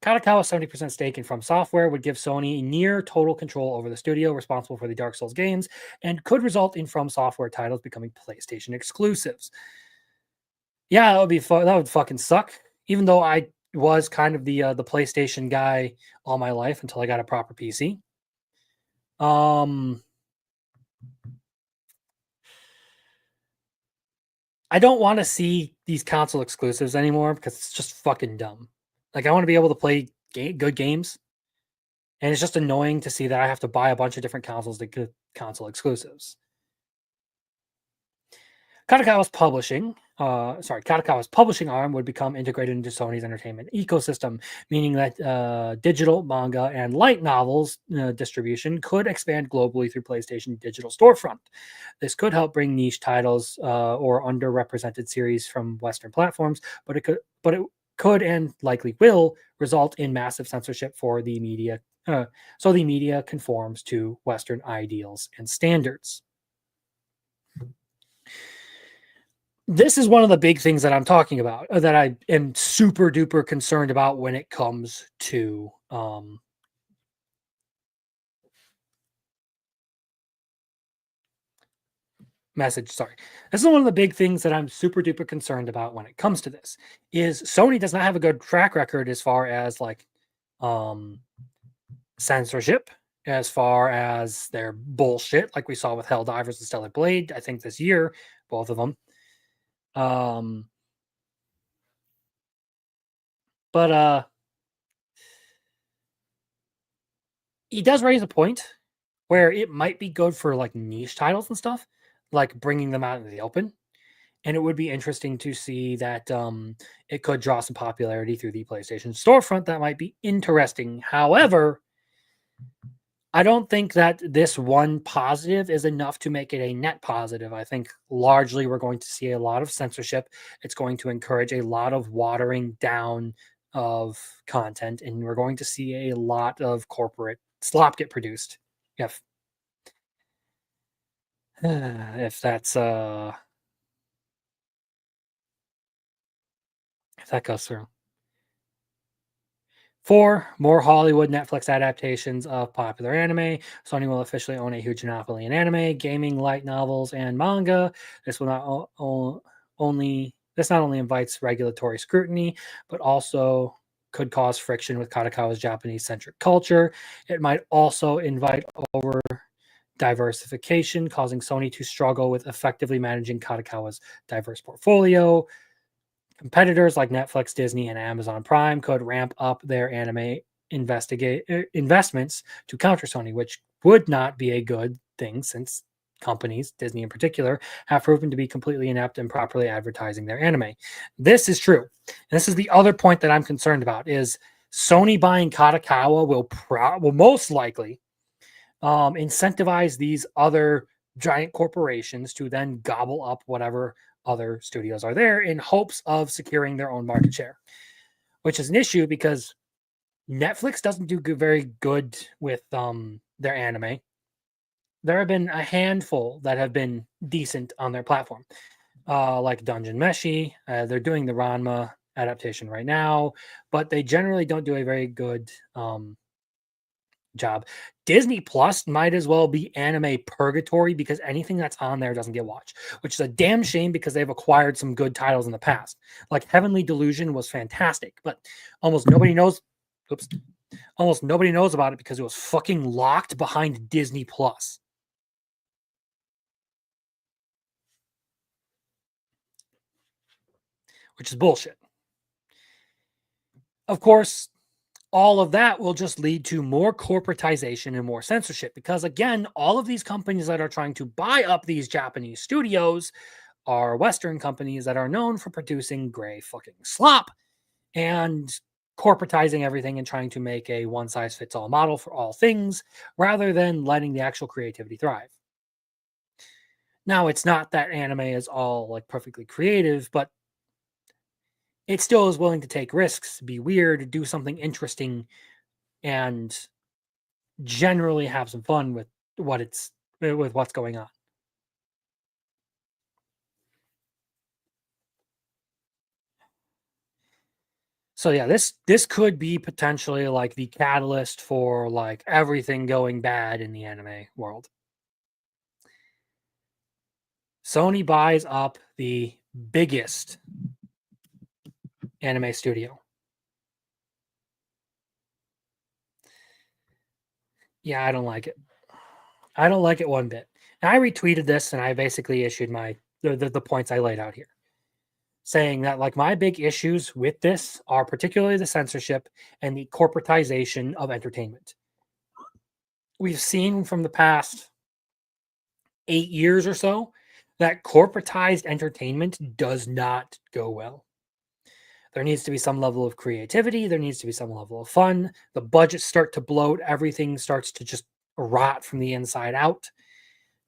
Kadokawa's 70% stake in From Software would give Sony near total control over the studio responsible for the Dark Souls games and could result in From Software titles becoming PlayStation exclusives. Yeah, that would be that would fucking suck. Even though I was kind of the PlayStation guy all my life until I got a proper PC. I don't want to see these console exclusives anymore because it's just fucking dumb. Like, I want to be able to play good games, and it's just annoying to see that I have to buy a bunch of different consoles to get console exclusives. Kadokawa's publishing arm would become integrated into Sony's entertainment ecosystem, meaning that digital, manga, and light novels distribution could expand globally through PlayStation Digital Storefront. This could help bring niche titles or underrepresented series from Western platforms, but it could and likely will result in massive censorship for the media. So the media conforms to Western ideals and standards. This is one of the big things that I'm talking about, that I am super duper concerned about when it comes to message. Sorry. This is one of the big things that I'm super duper concerned about when it comes to this, is Sony does not have a good track record as far as like censorship, as far as their bullshit, like we saw with Helldivers and Stellar Blade, I think this year, both of them. But he does raise a point where it might be good for like niche titles and stuff, like bringing them out in the open. And it would be interesting to see that it could draw some popularity through the PlayStation storefront. That might be interesting. However, I don't think that this one positive is enough to make it a net positive. I think largely we're going to see a lot of censorship. It's going to encourage a lot of watering down of content, and we're going to see a lot of corporate slop get produced. If that's if that goes through. 4, more Hollywood Netflix adaptations of popular anime. Sony will officially own a huge monopoly in anime, gaming, light novels, and manga. This will not this not only invites regulatory scrutiny, but also could cause friction with Kadokawa's Japanese-centric culture. It might also invite over diversification, causing Sony to struggle with effectively managing Kadokawa's diverse portfolio. Competitors like Netflix, Disney, and Amazon Prime could ramp up their anime investments to counter Sony, which would not be a good thing since companies, Disney in particular, have proven to be completely inept in properly advertising their anime. This is true. And this is the other point that I'm concerned about, is Sony buying Kadokawa will most likely incentivize these other giant corporations to then gobble up whatever other studios are there in hopes of securing their own market share, which is an issue because Netflix doesn't do very good with their anime. There have been a handful that have been decent on their platform, like Dungeon Meshi. They're doing the Ranma adaptation right now, but they generally don't do a very good job. Disney Plus might as well be anime purgatory because anything that's on there doesn't get watched, which is a damn shame because they've acquired some good titles in the past. Like Heavenly Delusion was fantastic, but almost nobody knows. Almost nobody knows about it because it was fucking locked behind Disney Plus. Which is bullshit. Of course, all of that will just lead to more corporatization and more censorship because, again, all of these companies that are trying to buy up these Japanese studios are Western companies that are known for producing gray fucking slop and corporatizing everything and trying to make a one size fits all model for all things rather than letting the actual creativity thrive. Now, it's not that anime is all like perfectly creative, but it still is willing to take risks, be weird, do something interesting, and generally have some fun with what's going on. So yeah, this could be potentially like the catalyst for like everything going bad in the anime world. Sony buys up the biggest anime studio. Yeah, I don't like it. I don't like it one bit. And I retweeted this and I basically issued the points I laid out here, saying that like my big issues with this are particularly the censorship and the corporatization of entertainment. We've seen from the past 8 years or so that corporatized entertainment does not go well. There needs to be some level of creativity. There needs to be some level of fun. The budgets start to bloat. Everything starts to just rot from the inside out.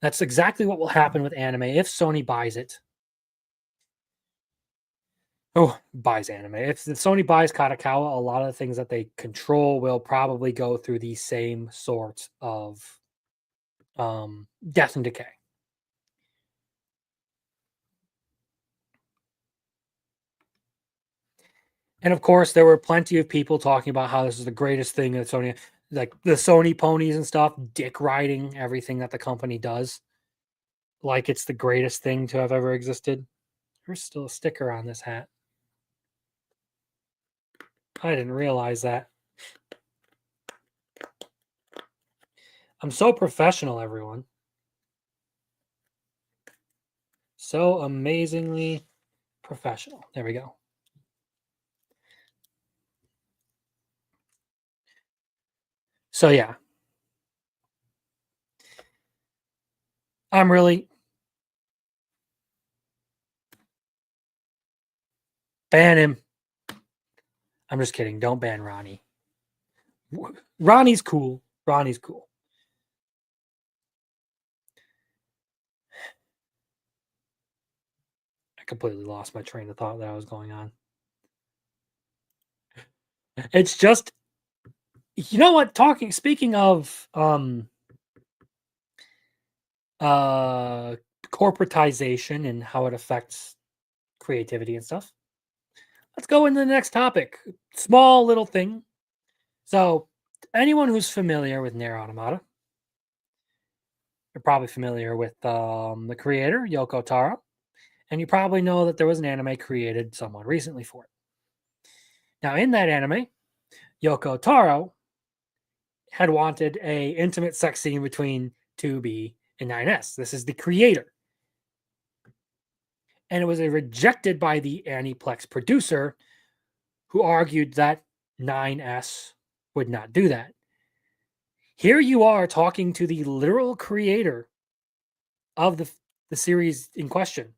That's exactly what will happen with anime if Sony buys it. Oh, buys anime. If Sony buys Katakawa, a lot of the things that they control will probably go through the same sort of death and decay. And of course, there were plenty of people talking about how this is the greatest thing that Sony, like the Sony ponies and stuff, dick riding everything that the company does. Like it's the greatest thing to have ever existed. There's still a sticker on this hat. I didn't realize that. I'm so professional, everyone. So amazingly professional. There we go. So yeah. I'm really ban him. I'm just kidding. Don't ban Ronnie. Ronnie's cool. Ronnie's cool. I completely lost my train of thought that I was going on. It's just, you know what? Speaking of corporatization and how it affects creativity and stuff. Let's go into the next topic. Small little thing. So, anyone who's familiar with Nier Automata, you're probably familiar with the creator, Yoko Taro, and you probably know that there was an anime created somewhat recently for it. Now, in that anime, Yoko Taro had wanted a intimate sex scene between 2B and 9S. This is the creator. And it was rejected by the Aniplex producer, who argued that 9S would not do that. Here you are talking to the literal creator of the series in question,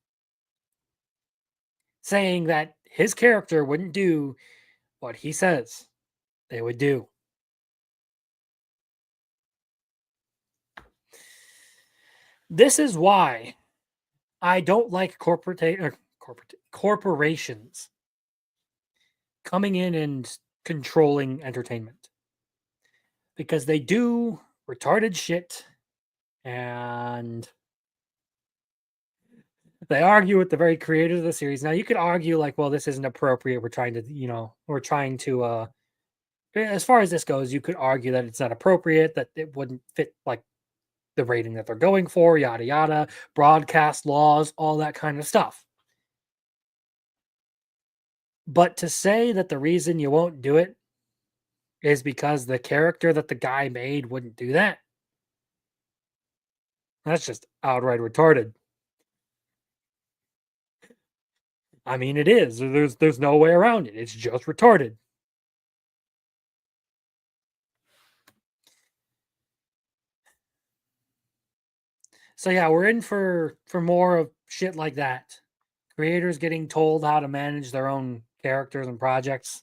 saying that his character wouldn't do what he says they would do. This is why I don't like corporations coming in and controlling entertainment, because they do retarded shit and they argue with the very creators of the series. Now you could argue like, well, this isn't appropriate. We're trying to, as far as this goes, you could argue that it's not appropriate, that it wouldn't fit like the rating that they're going for, yada yada, broadcast laws, all that kind of stuff. But to say that the reason you won't do it is because the character that the guy made wouldn't do that, that's just outright retarded. I mean, it is. There's no way around it. It's just retarded. So yeah, we're in for more of shit like that. Creators getting told how to manage their own characters and projects.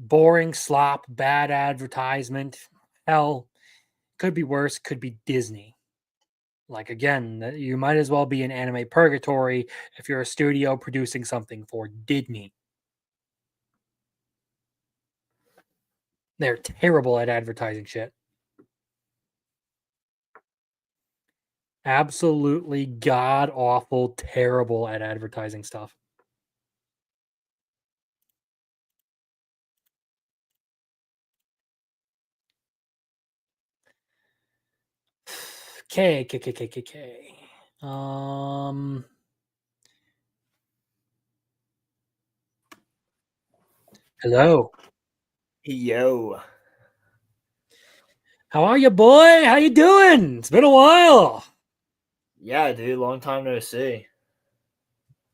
Boring slop, bad advertisement. Hell, could be worse, could be Disney. Like again, you might as well be in anime purgatory if you're a studio producing something for Disney. They're terrible at advertising shit. Absolutely god awful, terrible at advertising stuff. K. Hello. Yo. How are you, boy? How you doing? It's been a while. Yeah, dude. Long time no see.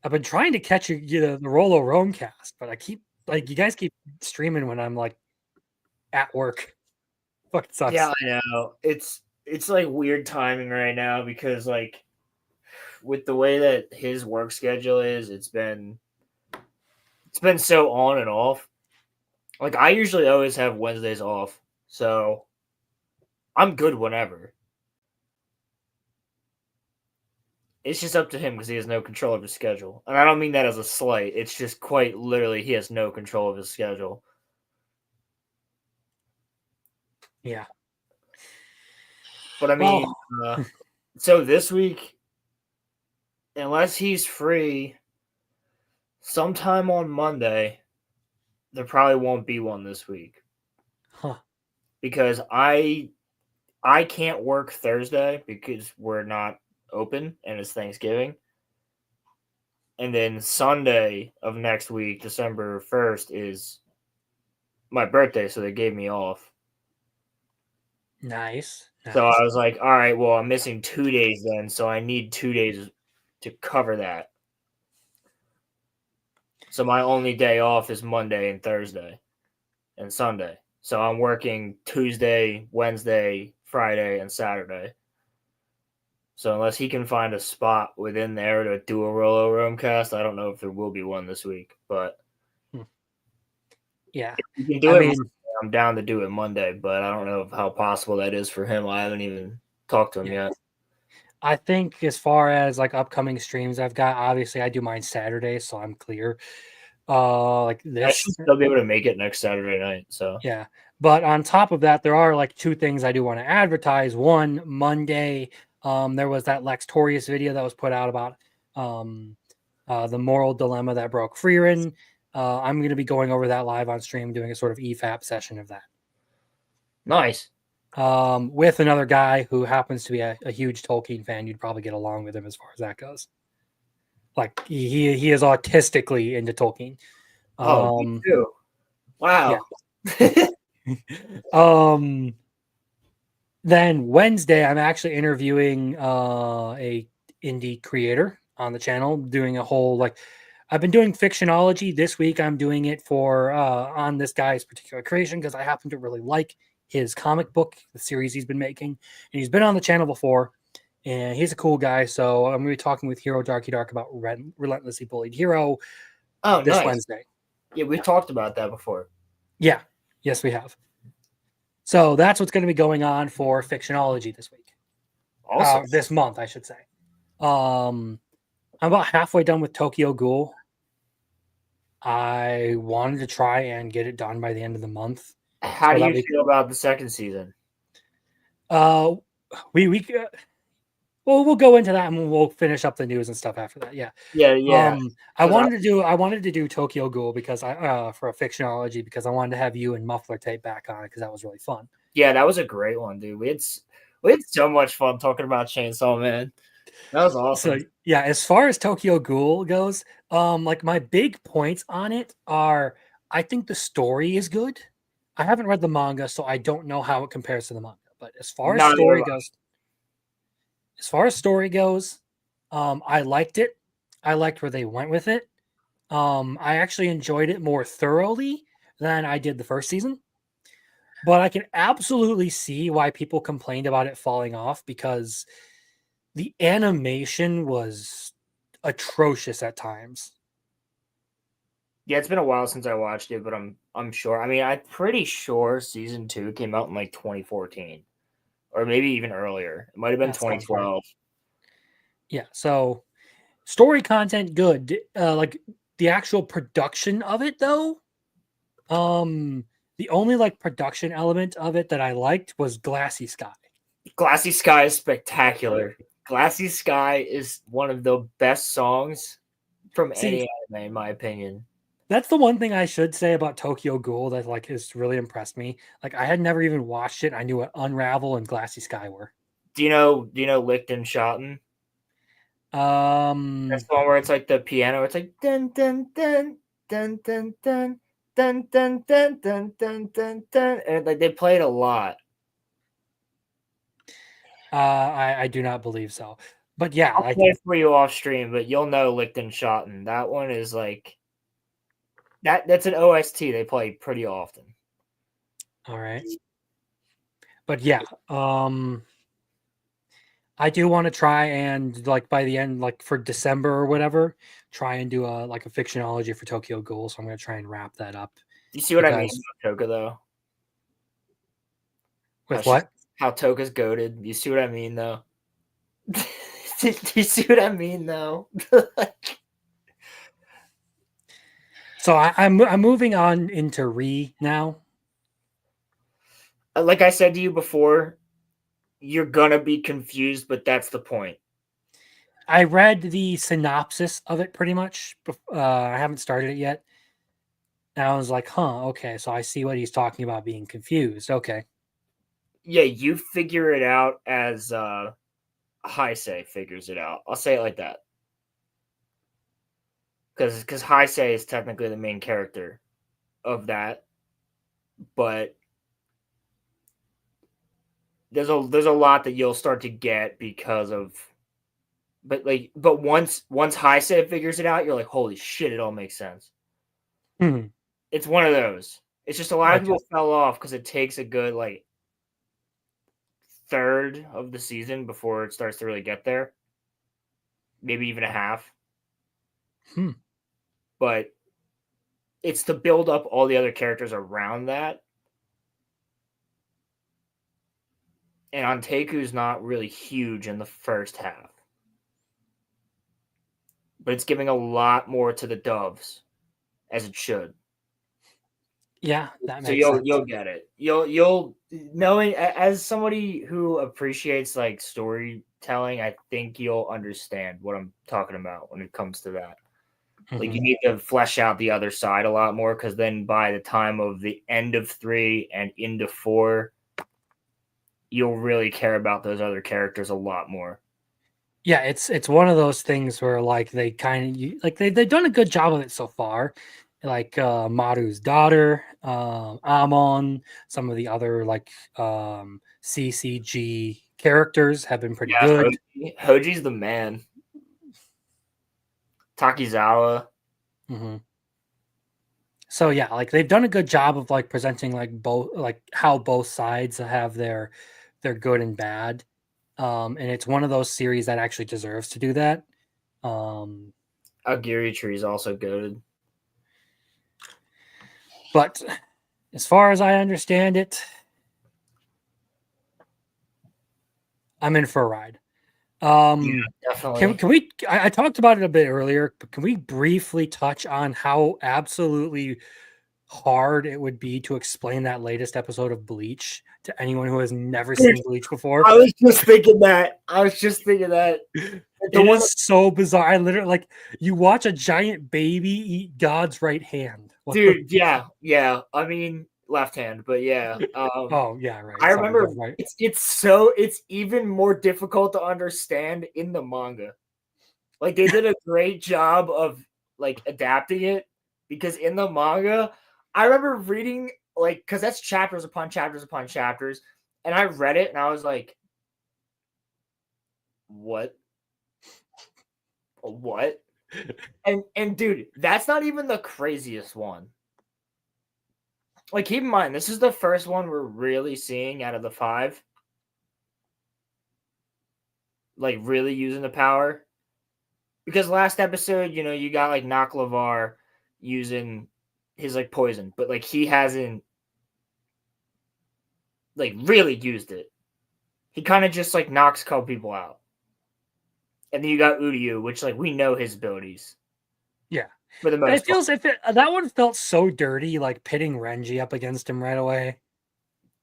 I've been trying to catch the Rolo Rome cast, but I keep you guys keep streaming when I'm like at work. Fucking sucks. Yeah, I know. It's like weird timing right now because like with the way that his work schedule is, it's been so on and off. Like I usually always have Wednesdays off, so I'm good whenever. It's just up to him because he has no control of his schedule. And I don't mean that as a slight. It's just quite literally he has no control of his schedule. Yeah. But I mean, so this week, unless he's free sometime on Monday, there probably won't be one this week. Huh. Because I can't work Thursday because we're not open and it's Thanksgiving. And then Sunday of next week, December 1st, is my birthday, so they gave me off. Nice. So I was like, all right, well, I'm missing 2 days then, so I need 2 days to cover that. So my only day off is Monday and Thursday and Sunday. So I'm working Tuesday, Wednesday, Friday, and Saturday. So unless he can find a spot within there to do a Rolo Rome cast, I don't know if there will be one this week. But yeah, if you can do it. Monday, I'm down to do it Monday, but I don't know how possible that is for him. I haven't even talked to him yet. I think as far as like upcoming streams I've got, obviously I do mine Saturday, so I'm clear. Like this, I should still be able to make it next Saturday night. So yeah, but on top of that, there are like two things I do want to advertise. One, Monday, there was that Lex Torius video that was put out about the moral dilemma that broke Freerin. I'm going to be going over that live on stream, doing a sort of EFAP session of that. Nice. With another guy who happens to be a huge Tolkien fan. You'd probably get along with him as far as that goes. Like he is autistically into Tolkien. Me too. Wow. Yeah. Then Wednesday, I'm actually interviewing a indie creator on the channel, doing a whole like I've been doing fictionology. This week I'm doing it for on this guy's particular creation because I happen to really like his comic book, the series he's been making, and he's been on the channel before, and he's a cool guy. So I'm going to be talking with Hero Darky Dark about Relentlessly Bullied Hero this nice. Wednesday. Yeah, we've talked about that before. Yeah. Yes, we have. So that's what's going to be going on for fictionology this week. Awesome. This month, I should say. I'm about halfway done with Tokyo Ghoul. I wanted to try and get it done by the end of the month. How do you feel about the second season? We'll go into that and we'll finish up the news and stuff after that. Yeah. I wanted to do Tokyo Ghoul because for a fictionology because I wanted to have you and Muffler Tape back on it because that was really fun. Yeah, that was a great one, dude. We had so much fun talking about Chainsaw Man. That was awesome. So yeah, as far as Tokyo Ghoul goes, like my big points on it are I think the story is good. I haven't read the manga, so I don't know how it compares to the manga. But as far as story goes, I liked it. I liked where they went with it. I actually enjoyed it more thoroughly than I did the first season. But I can absolutely see why people complained about it falling off because the animation was atrocious at times. Yeah, it's been a while since I watched it, but I'm sure. I mean, I'm pretty sure season 2 came out in like 2014, or maybe even earlier. It might have been That sounds right. 2012. Yeah, so story content good. Like the actual production of it though, the only like production element of it that I liked was Glassy Sky. Glassy Sky is spectacular. Glassy Sky is one of the best songs from See, any anime, in my opinion. that's the one thing I should say about Tokyo Ghoul that like has really impressed me. Like I had never even watched it. I knew what Unravel and Glassy Sky were. Do you know Lichten Schotten? That's the one where it's like the piano. It's like dun dun dun dun dun dun dun dun dun dun dun dun dun, and like they play it a lot. I do not believe so. But yeah, I'll like play it for you off stream, but you'll know Lichten Schotten. That one is like that's an OST they play pretty often. all right. But yeah, I do want to try and like by the end, like for December or whatever, try and do a like a fictionology for Tokyo Ghoul. So I'm gonna try and wrap that up. You see what I mean Because with Toka though? with what? How Toka's goaded. You see what I mean though? Do you see what I mean though? So I'm moving on into Re now. Like I said to you before, you're gonna be confused, but that's the point. I read the synopsis of it pretty much. I haven't started it yet. And I was like, huh, okay, so I see what he's talking about being confused. Okay. Yeah, you figure it out as Heisei figures it out. I'll say it like that. Because Heisei is technically the main character of that, but there's a lot that you'll start to get because of but once Heisei figures it out, you're like, holy shit, it all makes sense. Hmm. It's one of those. It's just a lot of Okay. people fell off because it takes a good like third of the season before it starts to really get there. Maybe even a half. Hmm. But it's to build up all the other characters around that. And Anteku's not really huge in the first half. But it's giving a lot more to the doves, as it should. Yeah, that So makes sense. you'll get it. You'll knowing as somebody who appreciates like storytelling, I think you'll understand what I'm talking about when it comes to that. Like you need to flesh out the other side a lot more because then by the time of the end of 3 and into 4, you'll really care about those other characters a lot more. Yeah, it's one of those things where like they kind of like they've done a good job of it so far. Like Maru's daughter, Amon, some of the other like CCG characters have been pretty good. Hoji's the man. Takizawa. So yeah, like they've done a good job of like presenting like both like how both sides have their good and bad. And it's one of those series that actually deserves to do that. Aogiri Tree is also good. But as far as I understand it, I'm in for a ride. Definitely. Can we? I talked about it a bit earlier, but can we briefly touch on how absolutely hard it would be to explain that latest episode of Bleach to anyone who has never seen Bleach before? I was just thinking that. It is so bizarre. I literally like you watch a giant baby eat God's right hand. Dude, yeah. I mean, left hand, but yeah. Oh yeah, right. I remember right. it's even more difficult to understand in the manga. Like they did a great job of like adapting it because in the manga, I remember reading like because that's chapters upon chapters upon chapters, and I read it and I was like, what? What? And dude, that's not even the craziest one. like, keep in mind, this is the first one we're really seeing out of the 5. Like, really using the power. Because last episode, you got, like, Naklavar using his, like, poison. But, like, he hasn't, like, really used it. He kind of just, like, knocks a couple people out. And then you got Uryu, which, like, we know his abilities. Yeah. For the most part. That one felt so dirty, like pitting Renji up against him right away.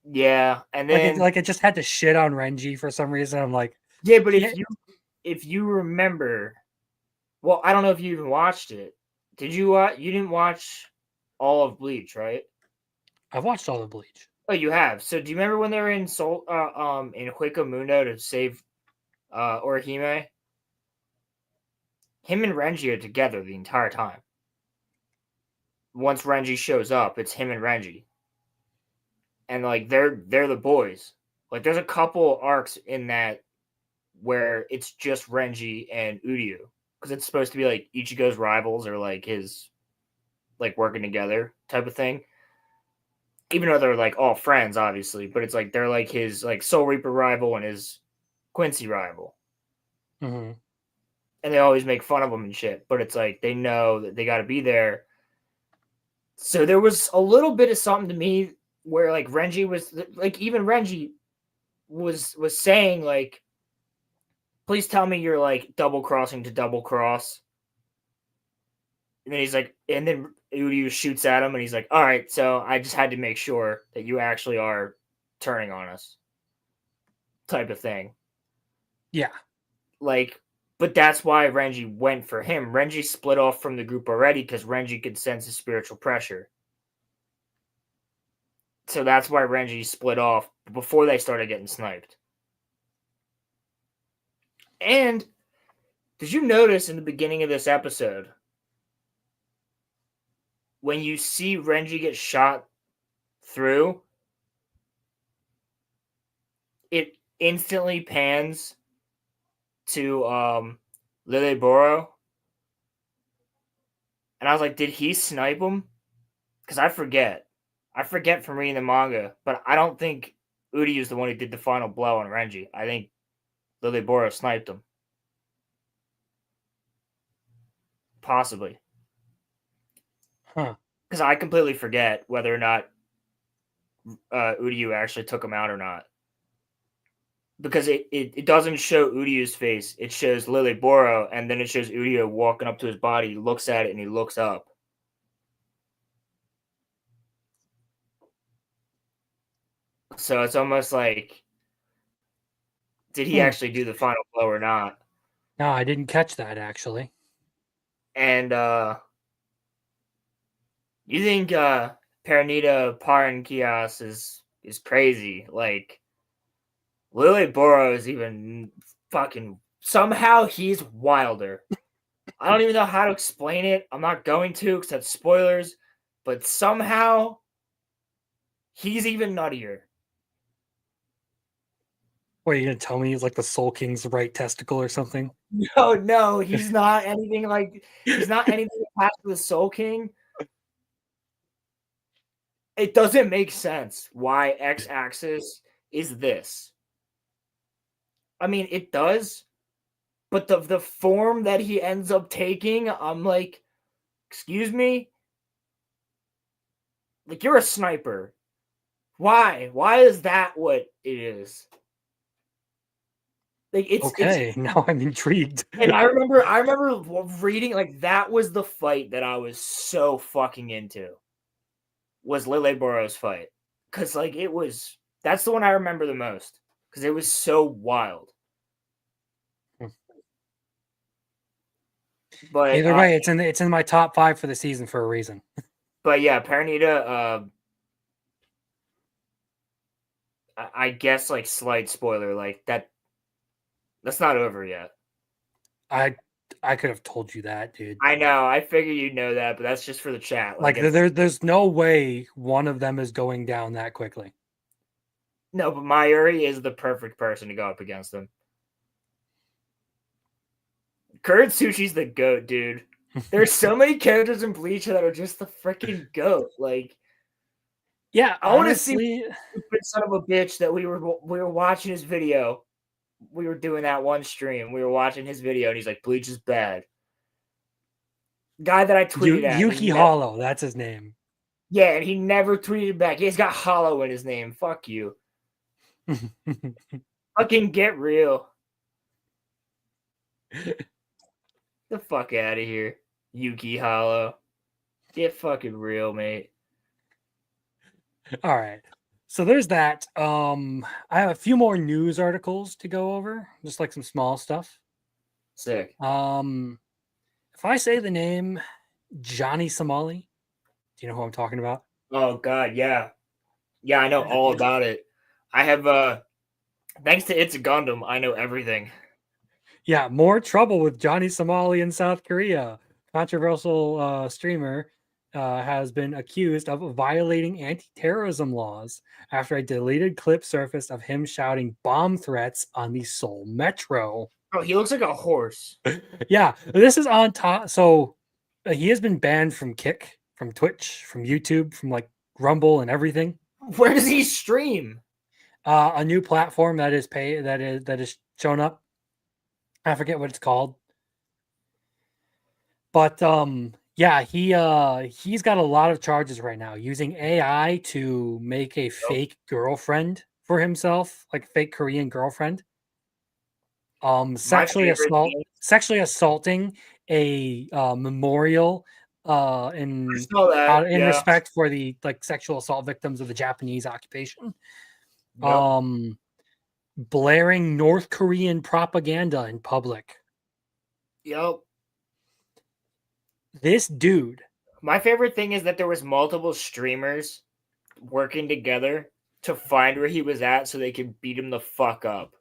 Yeah, and then it just had to shit on Renji for some reason. I'm like, yeah, but if you remember, well, I don't know if you even watched it. Did you? You didn't watch all of Bleach, right? I've watched all of Bleach. Oh, you have. So do you remember when they were in in Hueco to save Orihime? Him and Renji are together the entire time. Once Renji shows up, it's him and Renji. And like they're the boys. Like there's a couple arcs in that where it's just Renji and Uryu. Because it's supposed to be like Ichigo's rivals or like his like working together type of thing. Even though they're like all friends, obviously, but it's like they're like his like Soul Reaper rival and his Quincy rival. Mm-hmm. And they always make fun of him and shit. But it's like they know that they got to be there. So there was a little bit of something to me where like Renji was like, even Renji was saying like, please tell me you're like double crossing to double cross. And then he's like, and then Uryu shoots at him and he's like, all right, so I just had to make sure that you actually are turning on us. Type of thing. Yeah. Like, but that's why Renji went for him. Renji split off from the group already because Renji could sense the spiritual pressure. So that's why Renji split off before they started getting sniped. And did you notice in the beginning of this episode, when you see Renji get shot through, it instantly pans to Liliboro. And I was like, did he snipe him? Because I forget. I forget from reading the manga, but I don't think Udi is the one who did the final blow on Renji. I think Liliboro sniped him. Possibly. Huh. Because I completely forget whether or not Uryu actually took him out or not. Because it doesn't show Uryu's face. It shows Liliboro, and then it shows Uryu walking up to his body. He looks at it, and he looks up. So it's almost like, did he actually do the final blow or not? No, I didn't catch that, actually. And you think Pernita Parankias is crazy. Like, Liliboro is even fucking... Somehow he's wilder. I don't even know how to explain it. I'm not going to, because that's spoilers. But somehow he's even nuttier. What, are you going to tell me he's like the Soul King's right testicle or something? No, he's not anything like... He's not anything attached to the Soul King. It doesn't make sense why X-axis is this. I mean, it does, but the form that he ends up taking, I'm like, excuse me? Like, you're a sniper. Why? Why is that what it is? Like, it's now I'm intrigued. And I remember reading, like, that was the fight that I was so fucking into. Was Liliboro's fight. Because, like, that's the one I remember the most. Because it was so wild. But either way, it's in my top 5 for the season for a reason. But yeah, Pernita, I guess, like, slight spoiler, like, that's not over yet. I could have told you that, dude. I know, I figured you'd know that, but that's just for the chat. Like there's no way one of them is going down that quickly. No, but Mayuri is the perfect person to go up against him. Kuretsushi's the GOAT, dude. There's so many characters in Bleach that are just the freaking GOAT. Like, Yeah, I want to see honestly, stupid son of a bitch that we were watching his video. We were doing that one stream. We were watching his video, and he's like, "Bleach is bad." Guy that I tweeted at, and Yuki Hollow, that's his name. yeah, and he never tweeted back. He's got Hollow in his name. Fuck you. Fucking get real. The fuck out of here, Yuki Hollow. Get fucking real, mate. All right. So there's that. I have a few more news articles to go over, just like some small stuff. Sick. If I say the name Johnny Somali, do you know who I'm talking about? Oh god, yeah. Yeah, I know all about it. I have thanks to It's a Gundam, I know everything. Yeah, more trouble with Johnny Somali in South Korea. Controversial streamer has been accused of violating anti-terrorism laws after a deleted clip surfaced of him shouting bomb threats on the Seoul metro. Oh, he looks like a horse. Yeah, this is on top. So he has been banned from Kick, from Twitch, from YouTube, from like Rumble and everything. Where does he stream? A new platform that is shown up. I forget what it's called. But yeah, he's got a lot of charges right now using AI to make a fake girlfriend for himself, like fake Korean girlfriend. Sexually assaulting a memorial in respect for the like sexual assault victims of the Japanese occupation. Yep. Blaring North Korean propaganda in public. Yep. This dude. My favorite thing is that there was multiple streamers working together to find where he was at so they could beat him the fuck up.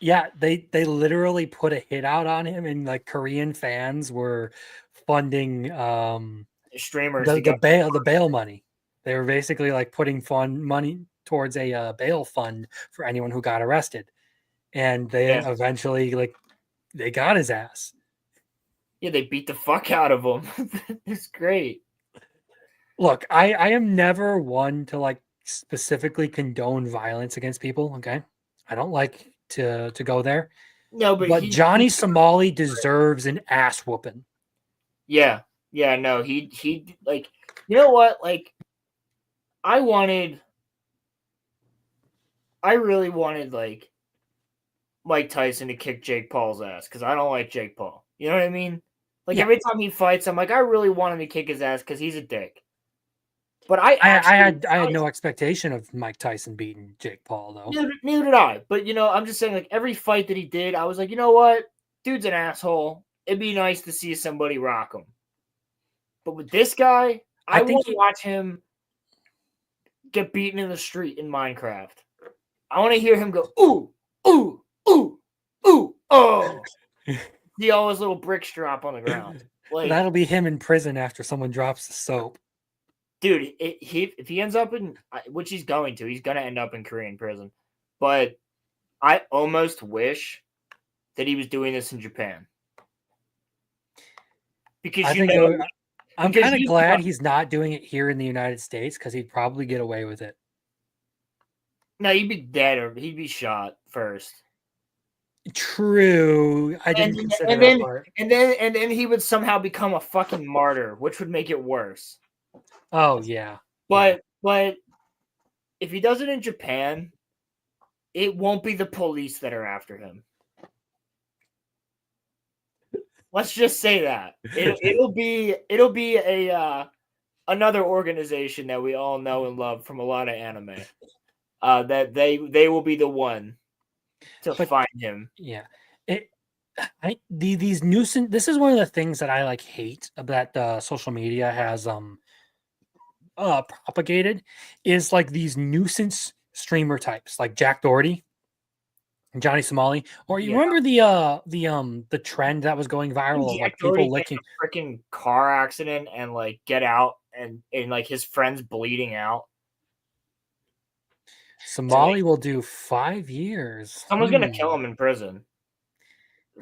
Yeah, they literally put a hit out on him, and like Korean fans were funding streamers the bail money. They were basically like putting money towards a bail fund for anyone who got arrested, and they eventually like they got his ass. Yeah, they beat the fuck out of him. It's great. Look, I am never one to like specifically condone violence against people. Okay, I don't like to go there. No, but Johnny Somali deserves an ass whooping. Yeah, no, he like, you know what? Like, I really wanted like Mike Tyson to kick Jake Paul's ass because I don't like Jake Paul. You know what I mean? Like every time he fights, I'm like, I really want him to kick his ass because he's a dick. But I had no expectation of Mike Tyson beating Jake Paul though. Neither did I. But you know, I'm just saying, like every fight that he did, I was like, you know what, dude's an asshole. It'd be nice to see somebody rock him. But with this guy, I want to watch him get beaten in the street in Minecraft. I want to hear him go, ooh, ooh, ooh, ooh, oh. See all his little bricks drop on the ground. Like, that'll be him in prison after someone drops the soap. Dude, if he ends up in, which he's going to end up in Korean prison. But I almost wish that he was doing this in Japan. Because I'm kind of glad he's not doing it here in the United States because he'd probably get away with it. No, he'd be dead or he'd be shot first. True. I didn't consider that part. And then he would somehow become a fucking martyr, which would make it worse. Oh yeah. But if he does it in Japan, it won't be the police that are after him. Let's just say that. It'll be a another organization that we all know and love from a lot of anime. That they will be the one to find him. Yeah. These nuisance. This is one of the things that I like hate that social media has propagated is like these nuisance streamer types like Jack Doherty and Johnny Somali. Or you remember the trend that was going viral of like people licking a freaking car accident and like get out and like his friends bleeding out. Somali will do 5 years. Someone's gonna kill him in prison.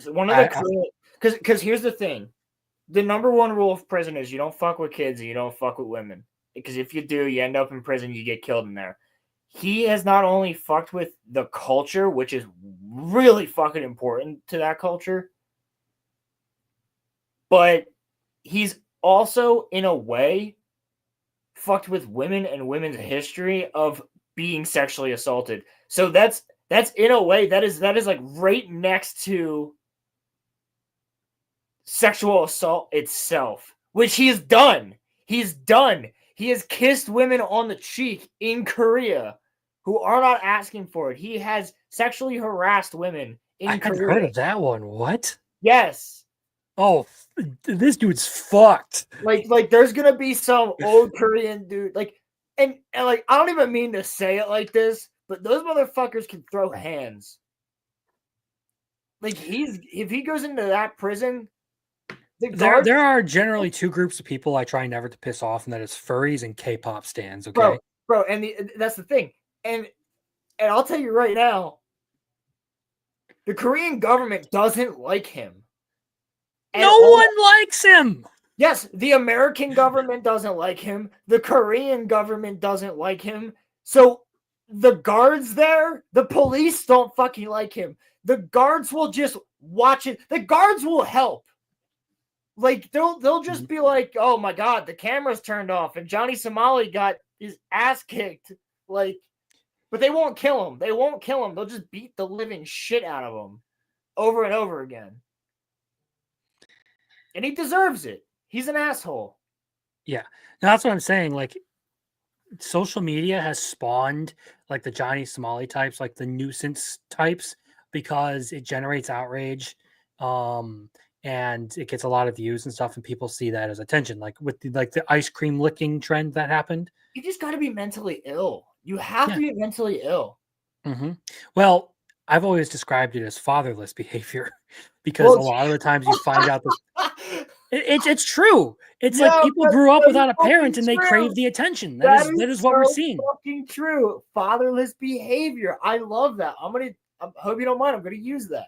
One of the because here's the thing: the number one rule of prison is you don't fuck with kids and you don't fuck with women. because if you do, you end up in prison, you get killed in there. He has not only fucked with the culture, which is really fucking important to that culture, but he's also, in a way, fucked with women and women's history of being sexually assaulted. So that's in a way that is like right next to sexual assault itself, which he has done. He's done. He has kissed women on the cheek in Korea who are not asking for it. He has sexually harassed women in I hadn't Korea. heard of that one. What? Yes. Oh, this dude's fucked. Like there's gonna be some old Korean dude, like, and like, I don't even mean to say it like this, but those motherfuckers can throw hands. Like, if he goes into that prison, There are generally two groups of people I try never to piss off, and that is furries and K-pop stans. Okay, bro, and that's the thing, and I'll tell you right now, the Korean government doesn't like him. No one likes him. Yes, the American government doesn't like him. The Korean government doesn't like him. So the guards there, the police don't fucking like him. The guards will just watch it. The guards will help. Like, they'll just be like, oh my God, the camera's turned off and Johnny Somali got his ass kicked. Like, but they won't kill him. They won't kill him. They'll just beat the living shit out of him over and over again. And he deserves it. He's an asshole. Yeah. Now, that's what I'm saying. Like, social media has spawned like the Johnny Somali types, like the nuisance types, because it generates outrage. And it gets a lot of views and stuff, and people see that as attention. Like with the ice cream licking trend that happened. You just got to be mentally ill. You have to be mentally ill. Mm-hmm. Well, I've always described it as fatherless behavior because a lot of the times you find out that it's true. It's like people grew up without a parent and they crave the attention. That is what we're seeing. Fucking true. Fatherless behavior. I love that. I hope you don't mind. I'm gonna use that.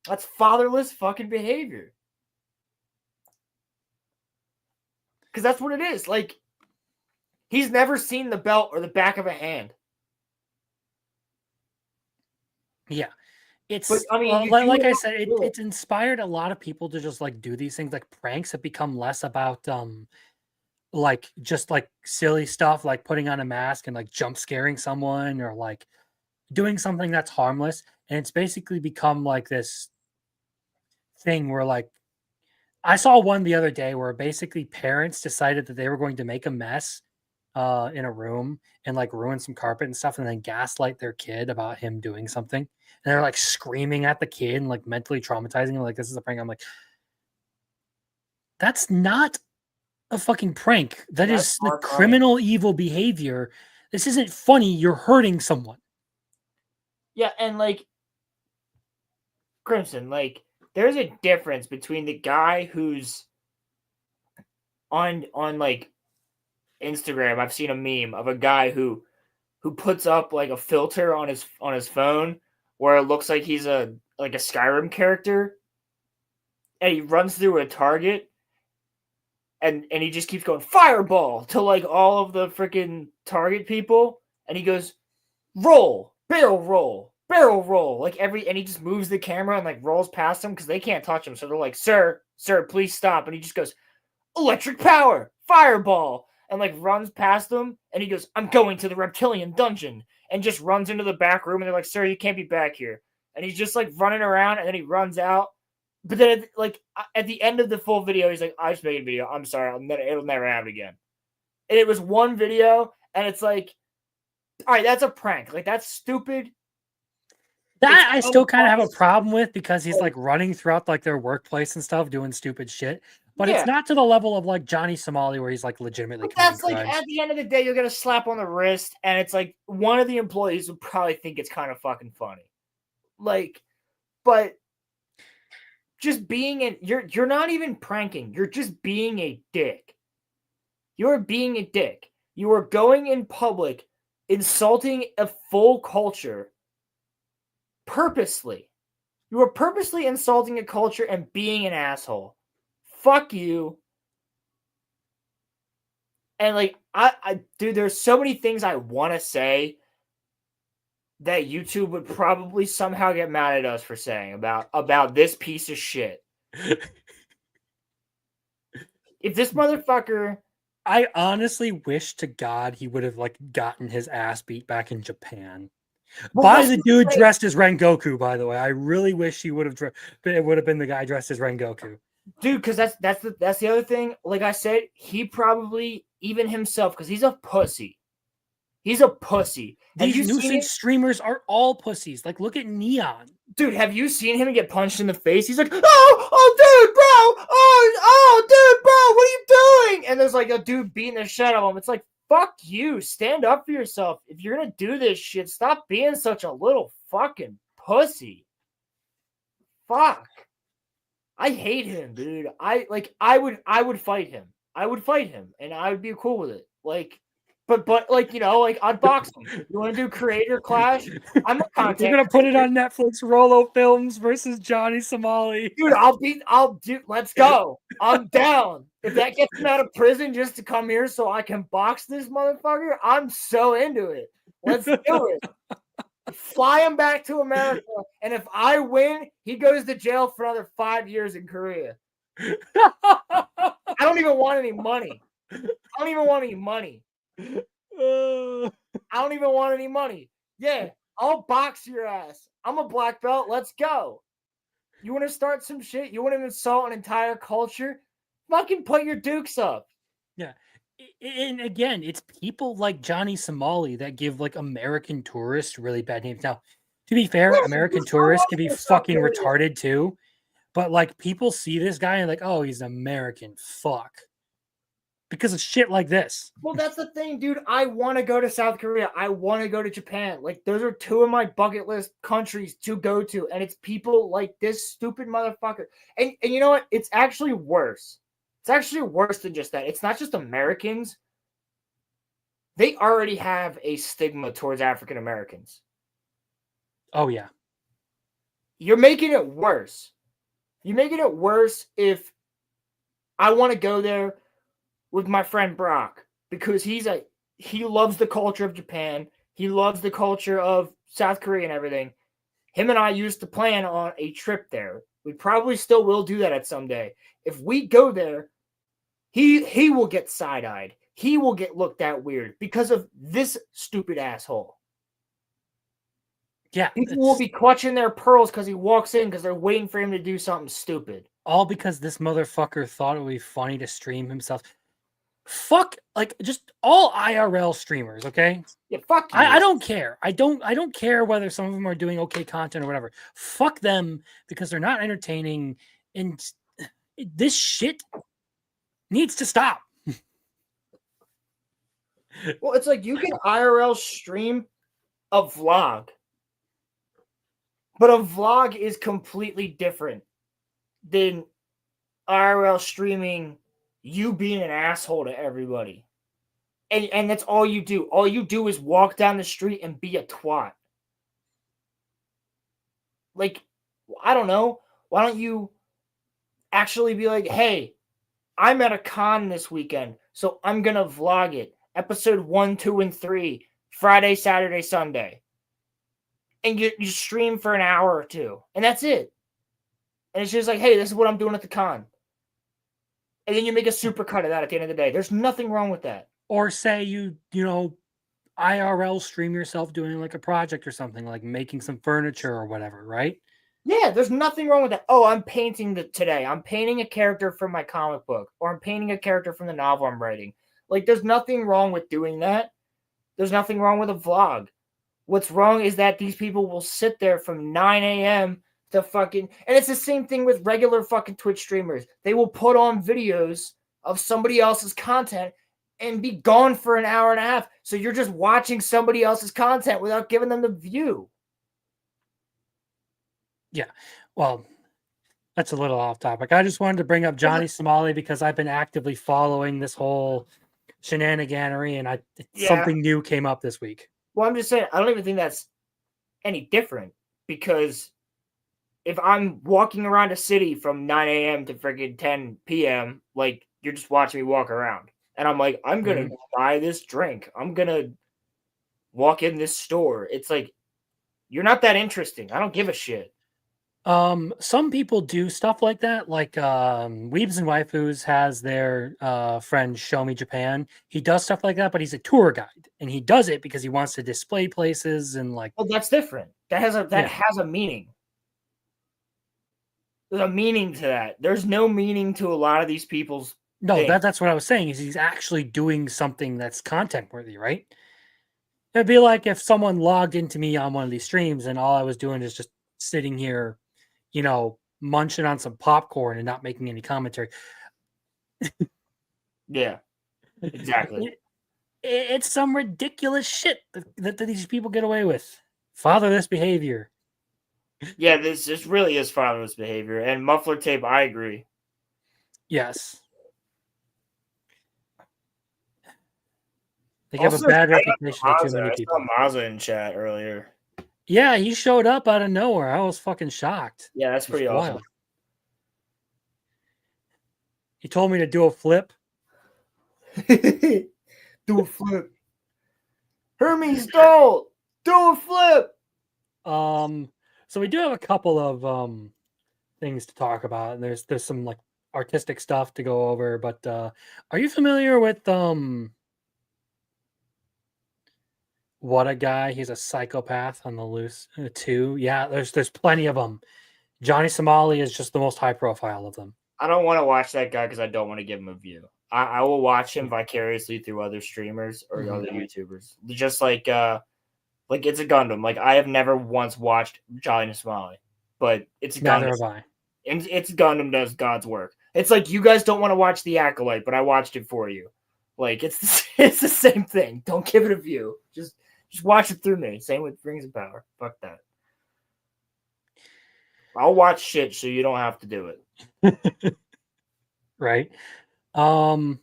That's fatherless fucking behavior. Because that's what it is. Like, he's never seen the belt or the back of a hand. Yeah. It's, but, I mean, like I said, it's inspired a lot of people to just like do these things. Like pranks have become less about like just like silly stuff, like putting on a mask and like jump scaring someone or like doing something that's harmless. And it's basically become like this thing where like I saw one the other day where basically parents decided that they were going to make a mess in a room and like ruin some carpet and stuff and then gaslight their kid about him doing something. And they're like screaming at the kid and like mentally traumatizing him. Like, this is a prank. I'm like, that's not a fucking prank. That's the criminal evil behavior. This isn't funny. You're hurting someone. Yeah, and like Crimson, like there's a difference between the guy who's on like Instagram. I've seen a meme of a guy who puts up like a filter on his phone where it looks like he's a Skyrim character, and he runs through a target, and he just keeps going fireball to like all of the freaking target people, and he goes roll, barrel roll, like and he just moves the camera and like rolls past them because they can't touch him, so they're like, sir, please stop, and he just goes electric power, fireball, and like runs past them, and he goes, I'm going to the reptilian dungeon, and just runs into the back room, and they're like, sir, you can't be back here, and he's just like running around, and then he runs out, but then like at the end of the full video, he's like, I just made a video, I'm sorry, it'll never happen again, and it was one video, and it's like, all right, that's a prank, like that's stupid. That I still kind of have a problem with because he's like running throughout like their workplace and stuff, doing stupid shit. But it's not to the level of like Johnny Somali where he's like legitimately. But that's like crimes. At the end of the day, you're gonna slap on the wrist, and it's like one of the employees would probably think it's kind of fucking funny. Like, but just being you're not even pranking. You're just being a dick. You're being a dick. You are going in public, insulting a full culture. Purposely. You are purposely insulting a culture and being an asshole. Fuck you. And like dude, there's so many things I want to say that YouTube would probably somehow get mad at us for saying about this piece of shit. If this motherfucker, I honestly wish to God he would have like gotten his ass beat back in Japan by the dude dressed as Rengoku. By the way, I really wish he would have. It would have been the guy dressed as Rengoku, dude. Because that's the other thing. Like I said, he probably even himself because he's a pussy. He's a pussy. These nuisance streamers are all pussies. Like, look at Neon. Dude, have you seen him get punched in the face? He's like, oh, dude, bro. Oh, dude, bro, what are you doing? And there's like a dude beating the shit out of him. It's like, fuck you. Stand up for yourself. If you're going to do this shit, stop being such a little fucking pussy. Fuck. I hate him, dude. I would fight him. I would fight him, and I would be cool with it. Like, But like, you know, like unbox them. You want to do creator clash? I'm a content. You're gonna put it on Netflix. Rolo Films versus Johnny Somali. Dude, let's go. I'm down. If that gets him out of prison just to come here so I can box this motherfucker, I'm so into it. Let's do it. Fly him back to America, and if I win, he goes to jail for another 5 years in Korea. I don't even want any money. I don't even want any money. Yeah, I'll box your ass. I'm a black belt. Let's go. You want to start some shit? You want to insult an entire culture? Fucking put your dukes up. Yeah. And again, it's people like Johnny Somali that give like American tourists really bad names. Now, to be fair, American tourists can be fucking retarded too. But like people see this guy and like, oh, he's an American. Fuck. Because of shit like this. Well, that's the thing, dude. I want to go to South Korea. I want to go to Japan. Like, those are two of my bucket list countries to go to. And it's people like this stupid motherfucker. And you know what? It's actually worse. It's actually worse than just that. It's not just Americans. They already have a stigma towards African Americans. Oh, yeah. You're making it worse. You're making it worse if I want to go there with my friend Brock, because he loves the culture of Japan. He loves the culture of South Korea and everything. Him and I used to plan on a trip there. We probably still will do that at some day. If we go there, he will get side-eyed. He will get looked at weird because of this stupid asshole. Yeah. People will be clutching their pearls because he walks in because they're waiting for him to do something stupid. All because this motherfucker thought it would be funny to stream himself. Fuck, like just all IRL streamers, okay? Yeah, fuck you. I don't care. I don't care whether some of them are doing okay content or whatever. Fuck them because they're not entertaining, and this shit needs to stop. Well, it's like you can IRL stream a vlog, but a vlog is completely different than IRL streaming you being an asshole to everybody. And that's all you do. All you do is walk down the street and be a twat. Like, I don't know. Why don't you actually be like, hey, I'm at a con this weekend, so I'm going to vlog it. Episode 1, 2, and 3, Friday, Saturday, Sunday. And you stream for an hour or two. And that's it. And it's just like, hey, this is what I'm doing at the con. And then you make a supercut of that at the end of the day. There's nothing wrong with that. Or say you know, IRL stream yourself doing like a project or something, like making some furniture or whatever, right? Yeah, there's nothing wrong with that. Oh, I'm painting today. I'm painting a character from my comic book, or I'm painting a character from the novel I'm writing. Like, there's nothing wrong with doing that. There's nothing wrong with a vlog. What's wrong is that these people will sit there from 9 a.m. to fucking... And it's the same thing with regular fucking Twitch streamers. They will put on videos of somebody else's content and be gone for an hour and a half. So you're just watching somebody else's content without giving them the view. Yeah. Well, that's a little off topic. I just wanted to bring up Johnny Somali because I've been actively following this whole shenaniganery, and something new came up this week. Well, I'm just saying, I don't even think that's any different, because if I'm walking around a city from 9 a.m. to freaking 10 p.m., like, you're just watching me walk around. and I'm like, I'm gonna buy this drink. I'm gonna walk in this store. It's like, you're not that interesting. I don't give a shit. Some people do stuff like that. Like Weebs and Waifus has their friend Show Me Japan. He does stuff like that, but he's a tour guide, and he does it because he wants to display places and like. Well, that's different. That has a meaning. There's a meaning to that. There's no meaning to a lot of these people's. No, that's what I was saying. Is he's actually doing something that's content worthy, right? It'd be like if someone logged into me on one of these streams and all I was doing is just sitting here, munching on some popcorn and not making any commentary. Yeah, exactly. It's some ridiculous shit that these people get away with. Fatherless behavior. Yeah, this really is fatherless behavior. And muffler tape, I agree. Yes. They have a bad reputation to too many people. I saw Mazza in chat earlier. Yeah, he showed up out of nowhere. I was fucking shocked. Yeah, that's pretty awesome. Wild. He told me to do a flip. Do a flip. Hermes, don't do a flip. So we do have a couple of things to talk about, and there's some like artistic stuff to go over. But are you familiar with What a Guy? He's a psychopath on the loose too. Yeah, there's plenty of them. Johnny Somali is just the most high profile of them. I don't want to watch that guy because I don't want to give him a view. I will watch him vicariously through other streamers or other YouTubers. Just like it's a Gundam. Like I have never once watched Johnny Somali, but it's a Gundam. Neither have I. And it's Gundam does God's work. It's like you guys don't want to watch The Acolyte, but I watched it for you. Like it's the same thing. Don't give it a view. Just watch it through me. Same with Rings of Power. Fuck that. I'll watch shit so you don't have to do it. Right. Oh,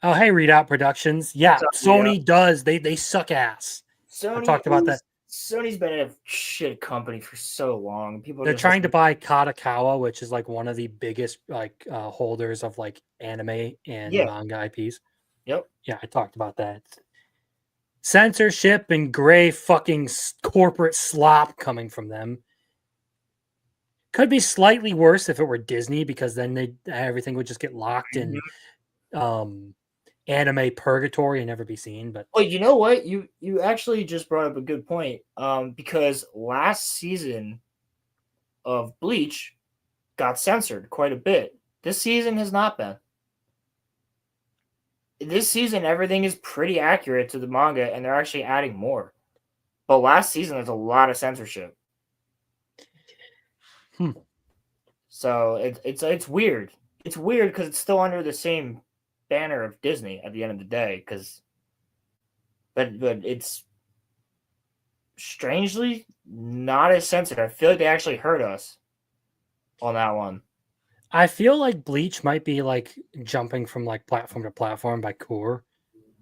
hey, Readout Productions. Yeah, Sony does. They suck ass. I talked about that. Sony's been in a shit company for so long. They're trying to buy Katakawa, which is like one of the biggest like holders of like anime and manga IPs. Yep. Yeah, I talked about that. Censorship and gray fucking corporate slop coming from them. Could be slightly worse if it were Disney, because then everything would just get locked in anime purgatory and never be seen. But well, you know what? You actually just brought up a good point. Because last season of Bleach got censored quite a bit. This season has not been. This season, everything is pretty accurate to the manga, and they're actually adding more. But last season, there's a lot of censorship. So it's weird. It's weird because it's still under the same banner of Disney at the end of the day. But it's strangely not as censored. I feel like they actually heard us on that one. I feel like Bleach might be like jumping from like platform to platform by core,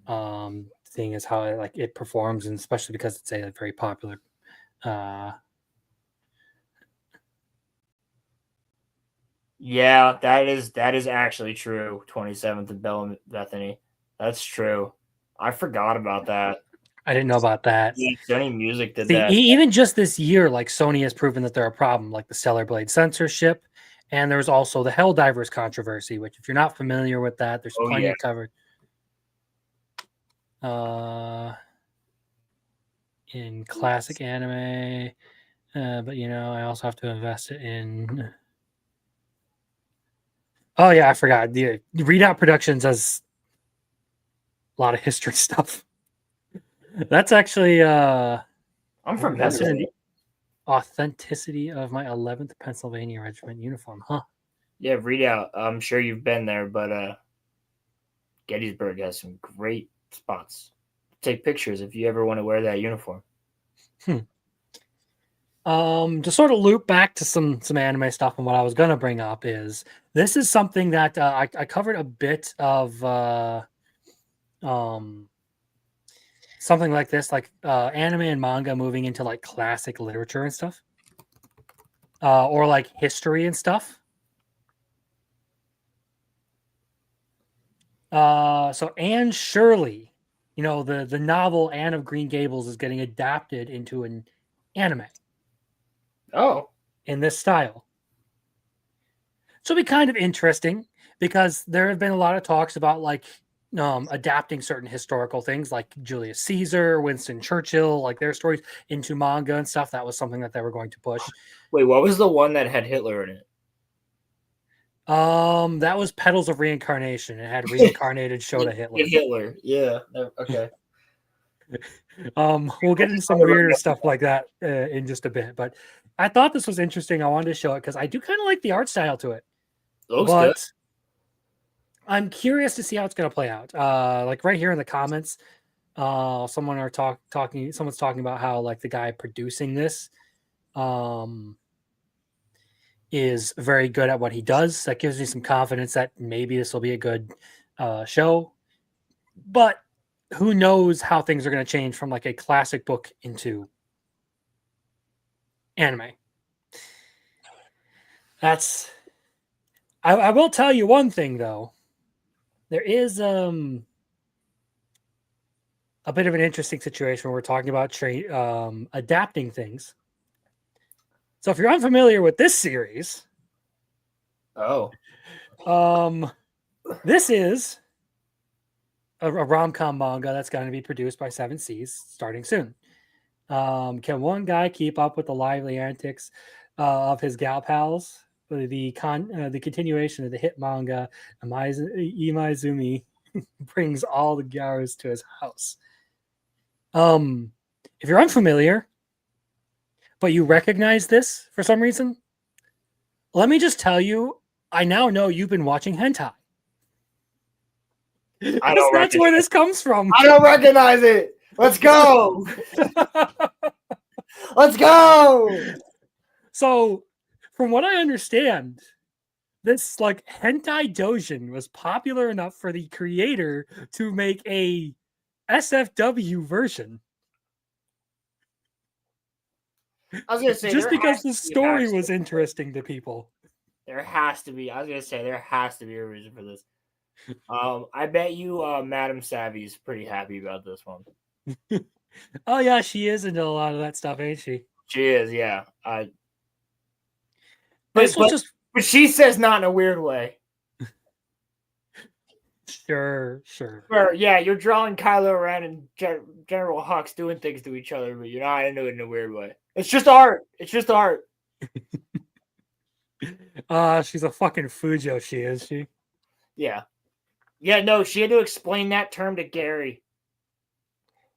seeing as how it performs, and especially because it's a very popular. Yeah, that is actually true. 27th and Bell and Bethany. That's true. I forgot about that. I didn't know about that. Yeah, Sony Music did that. Even just this year, like Sony has proven that they're a problem, like the Stellar Blade censorship. And there's also the Helldivers controversy, which if you're not familiar with that, there's plenty covered. In classic anime. But, I also have to invest it in... Oh, yeah, I forgot. The Readout Productions has a lot of history stuff. That's actually... I'm from Pennsylvania. Authenticity of my 11th Pennsylvania Regiment uniform, huh? Yeah, Readout. I'm sure you've been there, but Gettysburg has some great spots. Take pictures if you ever want to wear that uniform. To sort of loop back to some anime stuff, and what I was going to bring up is this is something that I covered a bit of something like this, like anime and manga moving into like classic literature and stuff, or like history and stuff. So Anne Shirley, the novel Anne of Green Gables is getting adapted into an anime Oh, in this style. So it'll be kind of interesting because there have been a lot of talks about like adapting certain historical things like Julius Caesar, Winston Churchill, like their stories into manga and stuff. That was something that they were going to push. wait, what was the one that had Hitler in it? That was Petals of Reincarnation. It had reincarnated Shota Hitler. Hitler, yeah. Okay. We'll get into some weirder stuff like that in just a bit, but I thought this was interesting. I wanted to show it because I do kind of like the art style to it. Looks But good. I'm curious to see how it's going to play out. Like right here in the comments, someone's talking about how like the guy producing this is very good at what he does. That gives me some confidence that maybe this will be a good show. But who knows how things are going to change from like a classic book into anime. I will tell you one thing though. There is a bit of an interesting situation where we're talking about adapting things. So if you're unfamiliar with this series, this is a rom-com manga that's going to be produced by Seven Seas starting soon. Can one guy keep up with the lively antics of his gal pals? The continuation of the hit manga Imaizumi brings all the gals to his house. If you're unfamiliar, but you recognize this for some reason, let me just tell you, I now know you've been watching hentai. That's where this comes from. I don't recognize it. Let's go. Let's go. So, from what I understand, this like hentai doujin was popular enough for the creator to make a SFW version. I was gonna say just because the story was interesting to people. There has to be. I was gonna say there has to be a reason for this. I bet you, Madam Savvy's pretty happy about this one. Oh yeah, she is into a lot of that stuff, ain't she? She is, yeah. But she says not in a weird way. Sure. Yeah, you're drawing Kylo Ren and General Hux doing things to each other, but you're not into it in a weird way. It's just art. She's a fucking Fujo, she? Yeah. Yeah, no, she had to explain that term to Gary.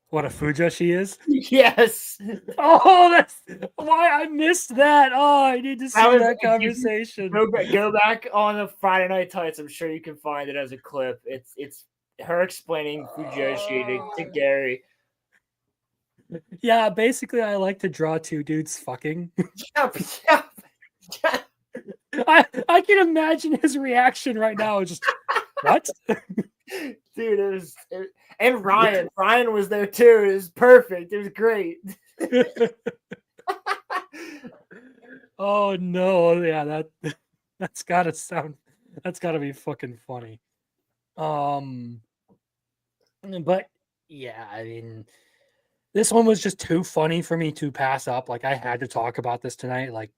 What a Fujo she is? Yes. Oh, that's why I missed that. Oh, I need to see that conversation. Go back on the Friday Night Tights. I'm sure you can find it as a clip. It's her explaining Fujoshi to Gary. Yeah, basically, I like to draw two dudes fucking. Yeah. I can imagine his reaction right now. Just what? Dude, and Ryan. Ryan was there too. It was perfect. It was great. Oh no, yeah, that's gotta be fucking funny. But yeah, I mean, this one was just too funny for me to pass up. Like, I had to talk about this tonight. Like,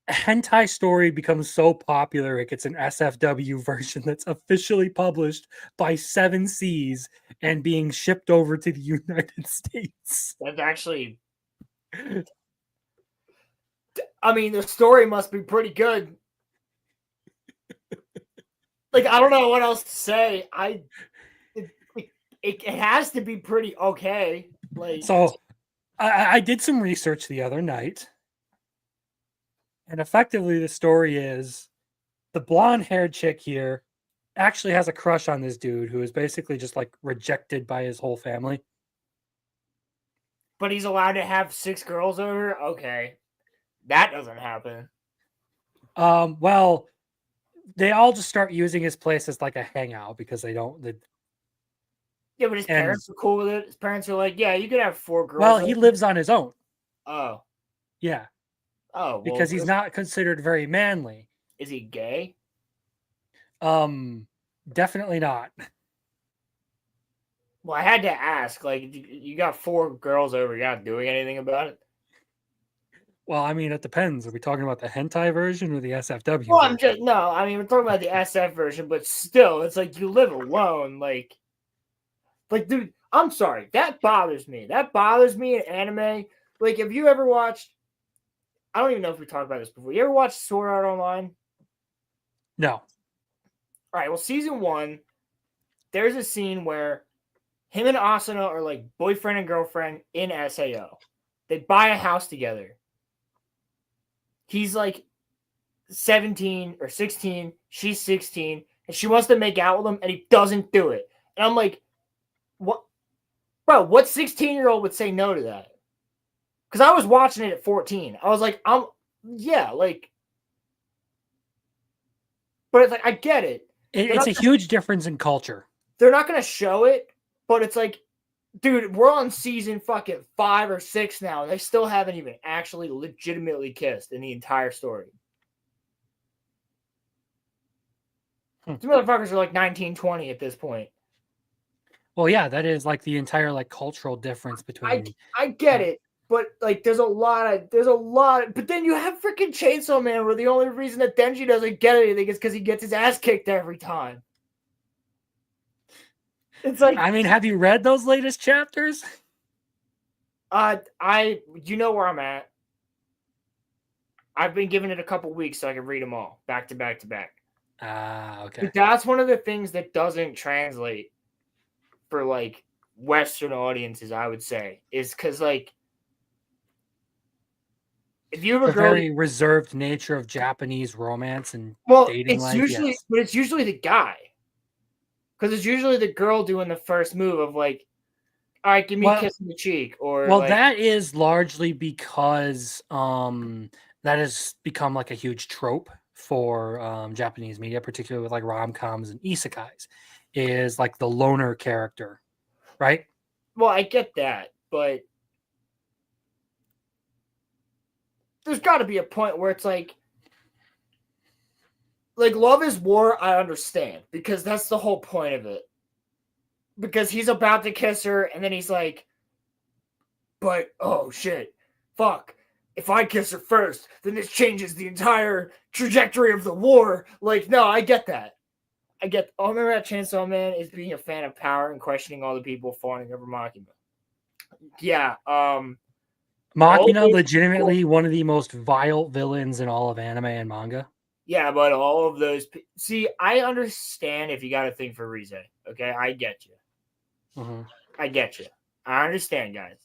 a hentai story becomes so popular, it gets an SFW version that's officially published by Seven Seas and being shipped over to the United States. That's actually, I mean, the story must be pretty good. Like, I don't know what else to say. It has to be pretty okay. Like, so I did some research the other night. And effectively, the story is the blonde-haired chick here actually has a crush on this dude who is basically just like rejected by his whole family. But he's allowed to have 6 girls over? Okay. That doesn't happen. Well, they all just start using his place as like a hangout because they don't. Yeah, but his parents are cool with it. His parents are like, yeah, you could have 4 girls. Well, he lives on his own. Oh. Yeah. Oh, well, because he's not considered very manly. Is he gay? Definitely not. Well, I had to ask. Like, you got 4 girls over. You're not doing anything about it. Well, I mean, it depends. Are we talking about the hentai version or the SFW Well, I'm version? just no. I mean, we're talking about the SF version, but still, it's like you live alone. Like, dude, I'm sorry. That bothers me. That bothers me in anime. Like, have you ever watched? I don't even know if we talked about this before. You ever watched Sword Art Online? No. All right. Well, season 1, there's a scene where him and Asuna are like boyfriend and girlfriend in SAO. They buy a house together. He's like 17 or 16. She's 16. And she wants to make out with him, and he doesn't do it. And I'm like, what? Bro, what 16-year-old would say no to that? Because I was watching it at 14. I was like, yeah, like. But it's like, I get it. It's a huge difference in culture. They're not going to show it, but it's like, dude, we're on season fucking 5 or 6 now, and they still haven't even actually legitimately kissed in the entire story. These motherfuckers are like 19, 20 at this point. Well, yeah, that is like the entire like cultural difference between. I get it, but like there's a lot. But then you have freaking Chainsaw Man, where the only reason that Denji doesn't get anything is because he gets his ass kicked every time. It's like, I mean, have you read those latest chapters? you know where I'm at. I've been giving it a couple weeks so I can read them all back to back to back. Okay. But that's one of the things that doesn't translate for like Western audiences, I would say, is because like if you have a girl, very reserved nature of Japanese romance and dating it's life. usually, yes. but it's usually the guy, because it's usually the girl doing the first move of like, all right, give me a kiss on the cheek, or well, like, that is largely because that has become like a huge trope for Japanese media, particularly with like rom-coms and isekais, is like the loner character, right? Well, I get that, but there's got to be a point where it's like Love is War, I understand, because that's the whole point of it. Because he's about to kiss her, and then he's like, but, oh shit, fuck. If I kiss her first, then this changes the entire trajectory of the war. Like, no, I get that. I remember that Chainsaw Man is being a fan of power and questioning all the people fawning over Makima. Yeah, Makina, legitimately one of the most vile villains in all of anime and manga. Yeah, but all of those... See, I understand if you got a thing for Rize. Okay, I get you. Mm-hmm. I get you. I understand, guys.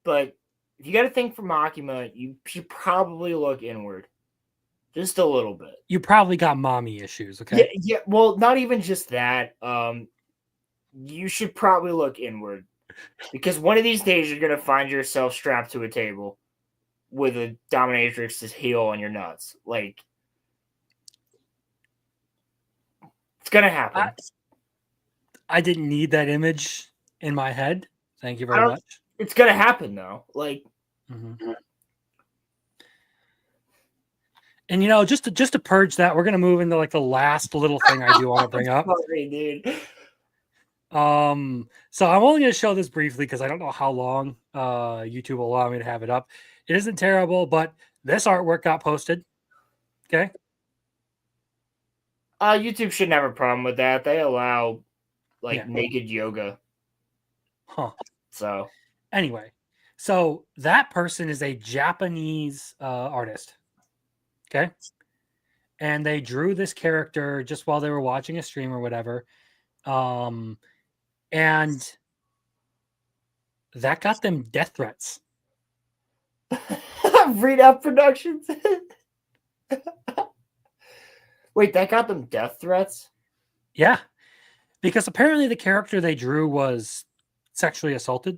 But if you got a thing for Makima, you should probably look inward. Just a little bit. You probably got mommy issues, okay? Yeah, well, not even just that. You should probably look inward. Because one of these days you're going to find yourself strapped to a table with a dominatrix's heel on your nuts. Like, it's going to happen. I didn't need that image in my head. Thank you very much. It's going to happen, though. Like, and you know, just to purge that, we're going to move into like the last little thing I do want to bring up. Sorry, dude. So I'm only going to show this briefly because I don't know how long YouTube will allow me to have it up. It isn't terrible, but this artwork got posted. Okay. YouTube shouldn't have a problem with that. They allow naked yoga. Huh. So anyway, so that person is a Japanese artist. Okay. And they drew this character just while they were watching a stream or whatever. And that got them death threats. Read out Productions. Wait, that got them death threats? Yeah. Because apparently the character they drew was sexually assaulted.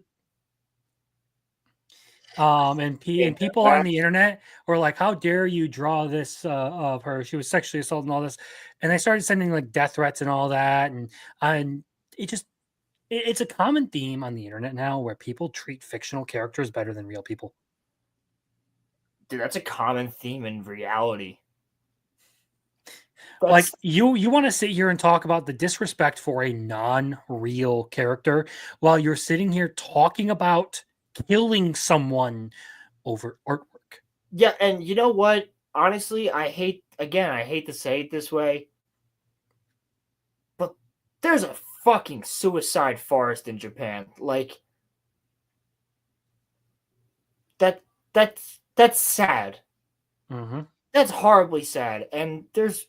And people on the internet were like, how dare you draw this of her? She was sexually assaulted and all this. And they started sending like death threats and all that. And it's a common theme on the internet now where people treat fictional characters better than real people. Dude, that's a common theme in reality. Like That's you want to sit here and talk about the disrespect for a non-real character while you're sitting here talking about killing someone over artwork. yeah, and you know what? Honestly, I hate to say it this way, but there's a fucking suicide forest in Japan. Like that's sad. Mm-hmm. That's horribly sad, and there's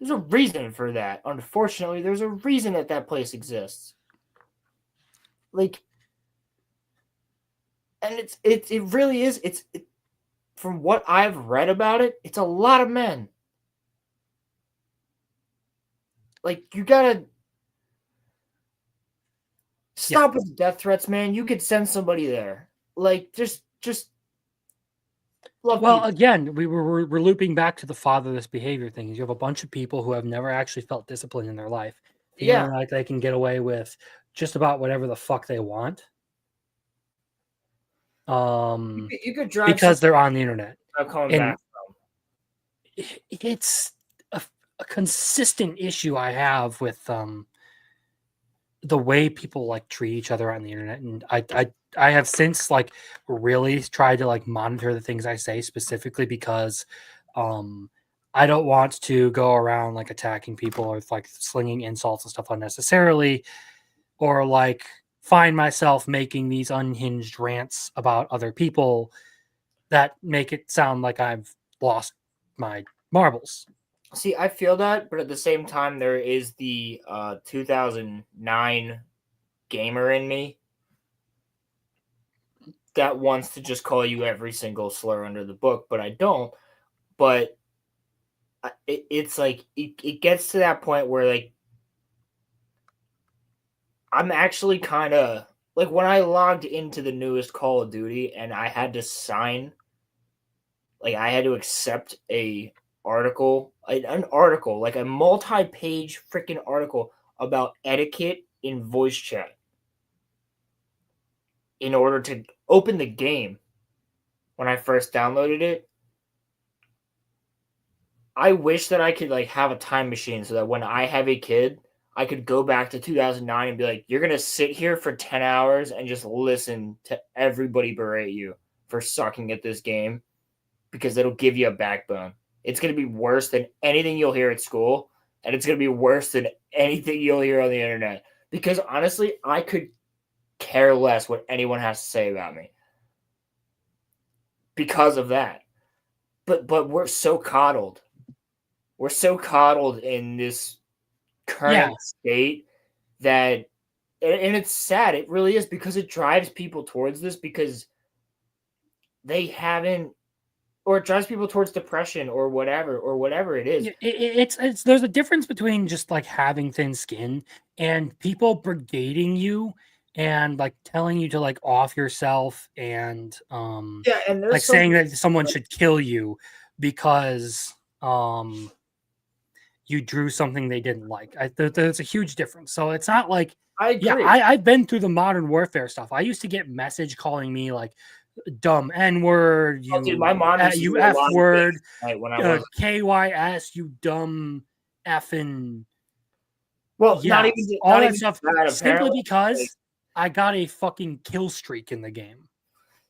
a reason for that. Unfortunately, there's a reason that that place exists. Like, and it really is. From what I've read about it, it's a lot of men. Like, you gotta stop with the death threats, man. You could send somebody there. Like, just love Well, people. again, we're looping back to the fatherless behavior thing. You have a bunch of people who have never actually felt discipline in their life, Yeah, feeling like they can get away with just about whatever the fuck they want. you could drive Because they're on the internet. I'm coming And back it's a consistent issue I have with the way people like treat each other on the internet. And I have since like really tried to like monitor the things I say, specifically because I don't want to go around like attacking people or like slinging insults and stuff unnecessarily, or like find myself making these unhinged rants about other people that make it sound like I've lost my marbles. See, I feel that, but at the same time, there is the 2009 gamer in me that wants to just call you every single slur under the book, but I don't. But it's like it gets to that point where like I'm actually kind of like when I logged into the newest Call of Duty and I had to sign, like I had to accept an article, like a multi-page freaking article about etiquette in voice chat in order to open the game. When I first downloaded it, I wish that I could like have a time machine so that when I have a kid, I could go back to 2009 and be like, you're going to sit here for 10 hours and just listen to everybody berate you for sucking at this game because it'll give you a backbone. It's going to be worse than anything you'll hear at school, and it's going to be worse than anything you'll hear on the internet. Because honestly, I could care less what anyone has to say about me because of that. But we're so coddled. We're so coddled in this current state that, and it's sad. It really is, because it drives people towards this because they haven't, or it drives people towards depression or whatever it is. It's there's a difference between just like having thin skin and people brigading you and like telling you to like off yourself and Yeah, and there's like saying that someone should kill you because you drew something they didn't like. There's a huge difference. So it's not like I agree. I've been through the modern warfare stuff. I used to get message calling me like dumb N-word, you, dude, my mom used to you do a lot of F-word, things, when I was KYS, you dumb effing. well, Yeah, not even all not that even stuff that, simply apparently, because like, I got a fucking kill streak in the game.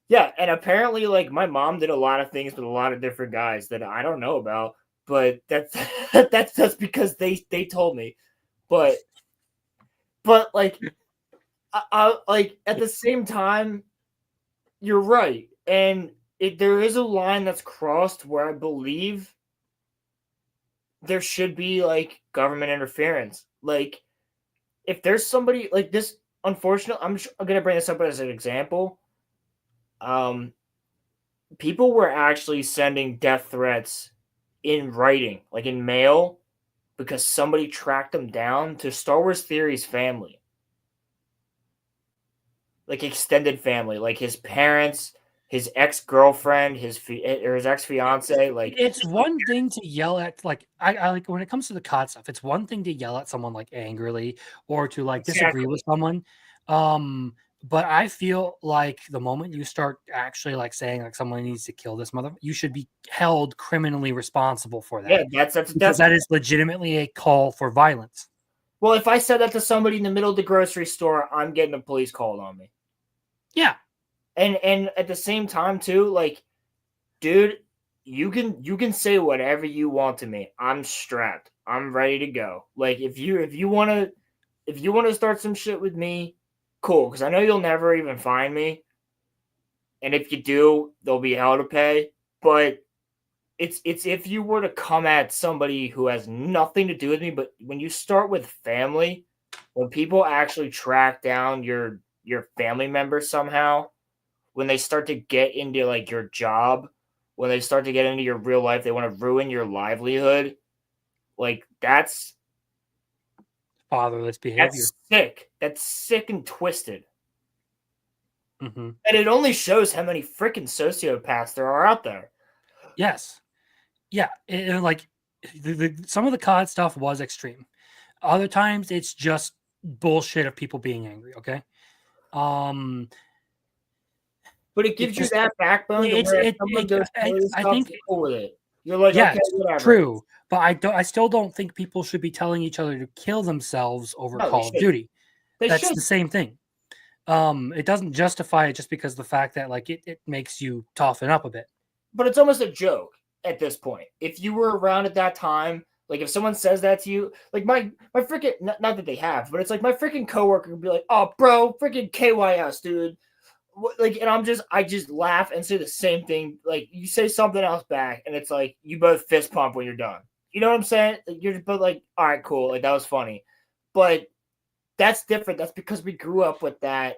yeah, and apparently, like my mom did a lot of things with a lot of different guys that I don't know about, but that's that's just because they told me, but like I like at the same time, you're right, and there is a line that's crossed where I believe there should be like government interference. Like if there's somebody like this, unfortunately, I'm gonna bring this up as an example. People were actually sending death threats in writing, like in mail, because somebody tracked them down to Star Wars Theory's family, like extended family, like his parents, his ex-girlfriend, his ex-fiance. Like It's one thing to yell at, like I like when it comes to the COD stuff. It's one thing to yell at someone like angrily or to like disagree exactly. with someone. But I feel like the moment you start actually like saying like someone needs to kill this mother, you should be held criminally responsible for that. Yeah, because that is legitimately a call for violence. Well, if I said that to somebody in the middle of the grocery store, I'm getting a police called on me. Yeah. And at the same time too, like, dude, you can say whatever you want to me. I'm strapped. I'm ready to go. Like, if you want to start some shit with me, cool, because I know you'll never even find me. And if you do, there'll be hell to pay. But it's if you were to come at somebody who has nothing to do with me, but when you start with family, when people actually track down your family members somehow, when they start to get into like your job, when they start to get into your real life, they want to ruin your livelihood. Like, that's fatherless behavior. That's sick. That's sick and twisted. Mm-hmm. And it only shows how many freaking sociopaths there are out there. Yes. Yeah. Like some of the COD stuff was extreme. Other times it's just bullshit of people being angry. Okay. But it gives you that backbone to where if someone goes I think you're cool with it. You're like, yes, okay, whatever. True. But I still don't think people should be telling each other to kill themselves over Call of Duty. That's the same thing. It doesn't justify it just because of the fact that like it makes you toughen up a bit. But it's almost a joke at this point. If you were around at that time, like if someone says that to you, like my freaking, not that they have, but it's like my freaking coworker would be like, "Oh, bro, freaking KYS, dude." Like, and I just laugh and say the same thing. Like, you say something else back, and it's like you both fist pump when you're done. You know what I'm saying? Like, you're both like, "All right, cool." Like, that was funny, but that's different. That's because we grew up with that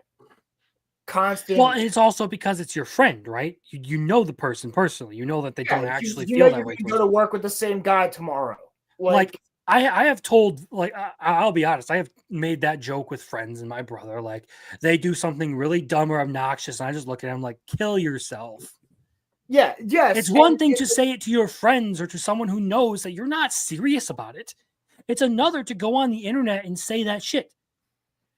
constant. Well, and it's also because it's your friend, right? You know the person personally. You know that they don't actually you feel know that you're way. going to go to work with the same guy tomorrow. Like I have told, like, I'll be honest, I have made that joke with friends and my brother. Like, they do something really dumb or obnoxious, and I just look at them like, kill yourself. Yeah, yes. It's one thing to say it to your friends or to someone who knows that you're not serious about it. It's another to go on the internet and say that shit.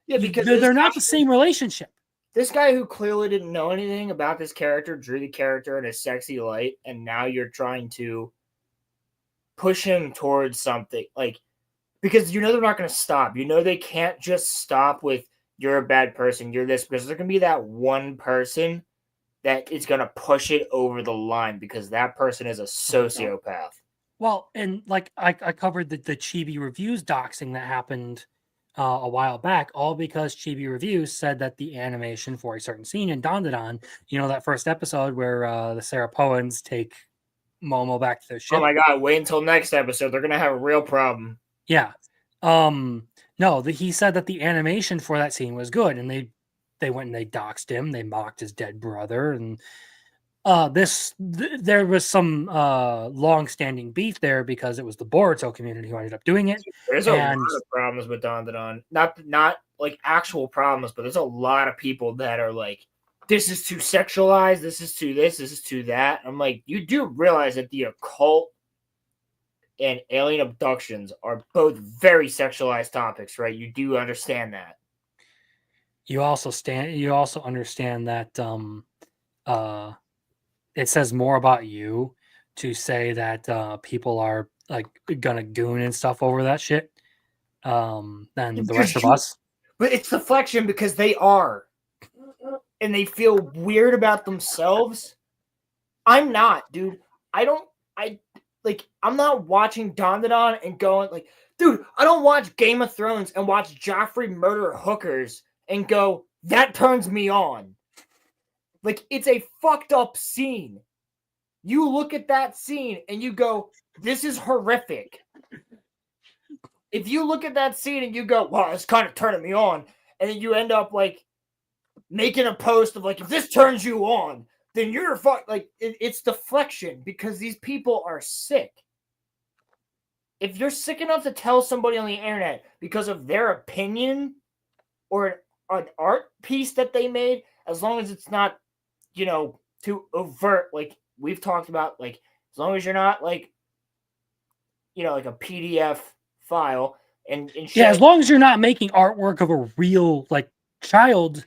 Yeah, because they're not the same relationship. This guy who clearly didn't know anything about this character drew the character in a sexy light, and now you're trying to push him towards something, like, because you know they're not going to stop. You know they can't just stop with you're a bad person, you're this, because there's going to be that one person that is going to push it over the line because that person is a sociopath. Well, and like I covered the Chibi Reviews doxing that happened a while back, all because Chibi Reviews said that the animation for a certain scene in Dandadan, you know, that first episode where the Sarapoans take Momo back to their ship. Oh my god, wait until next episode. They're going to have a real problem. Yeah. No, he said that the animation for that scene was good, and they went and they doxed him. They mocked his dead brother, and there was some long-standing beef there because it was the Boruto community who ended up doing it. There's a lot of problems with Dandadan. Not like actual problems, but there's a lot of people that are like, this is too sexualized, this is too this is too that. I'm like, you do realize that the occult and alien abductions are both very sexualized topics, right? You do understand that. You also understand that it says more about you to say that people are like gonna goon and stuff over that shit than the rest of us. But it's deflection because they are. And they feel weird about themselves. I'm not, dude. I'm not watching Dandadan and going like, dude, I don't watch Game of Thrones and watch Joffrey murder hookers and go, that turns me on. Like, it's a fucked up scene. You look at that scene and you go, this is horrific. If you look at that scene and you go, wow, it's kind of turning me on, and then you end up like making a post of like, if this turns you on, then you're it's deflection because these people are sick. If you're sick enough to tell somebody on the internet because of their opinion or an art piece that they made, as long as it's not, you know, too overt, like we've talked about, like as long as you're not like, you know, like a PDF file and yeah, as long as you're not making artwork of a real like child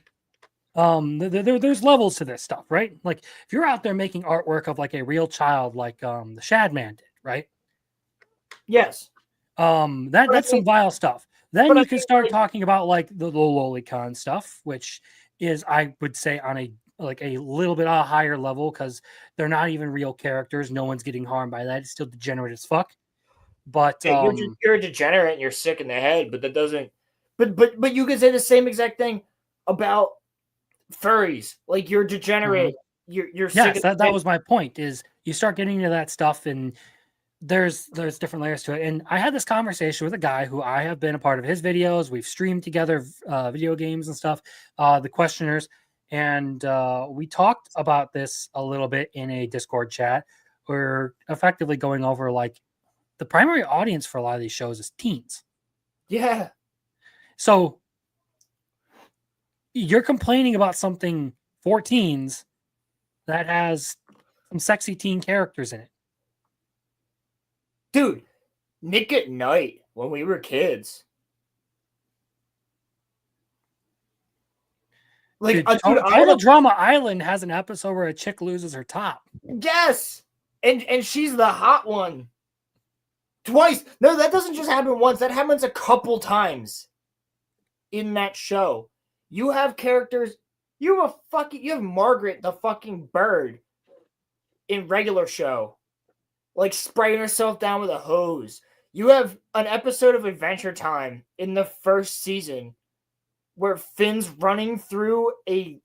There's levels to this stuff, right? Like if you're out there making artwork of like a real child, like the Shadman did, right? Yes. That's some vile stuff. Then but I you can mean, start like- talking about like the lolicon stuff, which is, I would say, on a little bit a higher level because they're not even real characters. No one's getting harmed by that. It's still degenerate as fuck. But Yeah, you're a degenerate and you're sick in the head, but that doesn't. But you can say the same exact thing about furries. Like you're degenerate. You're sick. yes, that was my point. Is you start getting into that stuff, and there's different layers to it. And I had this conversation with a guy who I have been a part of his videos. We've streamed together video games and stuff. The questioners, and we talked about this a little bit in a Discord chat. We're effectively going over like the primary audience for a lot of these shows is teens. Yeah. So you're complaining about something for teens that has some sexy teen characters in it. Dude, Nick at Night when we were kids. Like Dude, dude, Total Drama Island has an episode where a chick loses her top. Yes. And she's the hot one. Twice. No, that doesn't just happen once. That happens a couple times in that show. You have characters. You have Margaret the fucking bird in regular show. Like spraying herself down with a hose. You have an episode of Adventure Time in the first season where Finn's running through a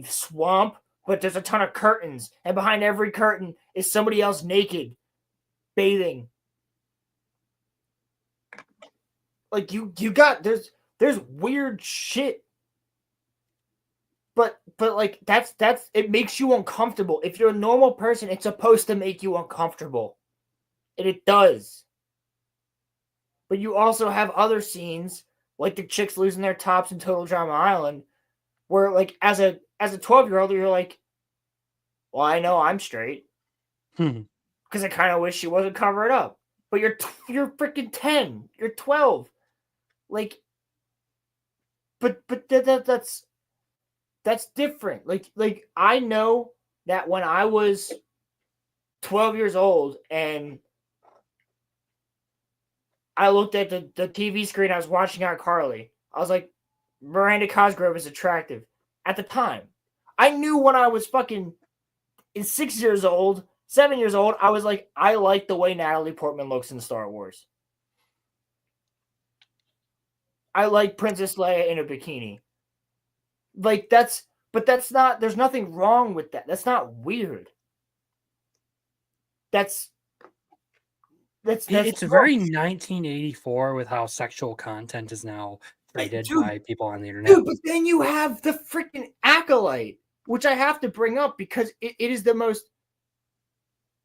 swamp, but there's a ton of curtains, and behind every curtain is somebody else naked, bathing. Like you got there's weird shit. But like that's it makes you uncomfortable. If you're a normal person, it's supposed to make you uncomfortable. And it does. But you also have other scenes, like the chicks losing their tops in Total Drama Island, where like as a 12-year-old, you're like, well, I know I'm straight. Because I kind of wish she wasn't covering up. But you're freaking 10. You're 12. Like, but that's different. Like I know that when I was 12 years old and I looked at the TV screen, I was watching iCarly. I was like, Miranda Cosgrove is attractive. At the time, I knew when I was fucking 6 years old, 7 years old, I was like, I like the way Natalie Portman looks in Star Wars. I like Princess Leia in a bikini. Like that's not, there's nothing wrong with that. That's not weird. That's it's very 1984 with how sexual content is now treated by people on the internet. Dude, but then you have the freaking Acolyte, which I have to bring up because it is the most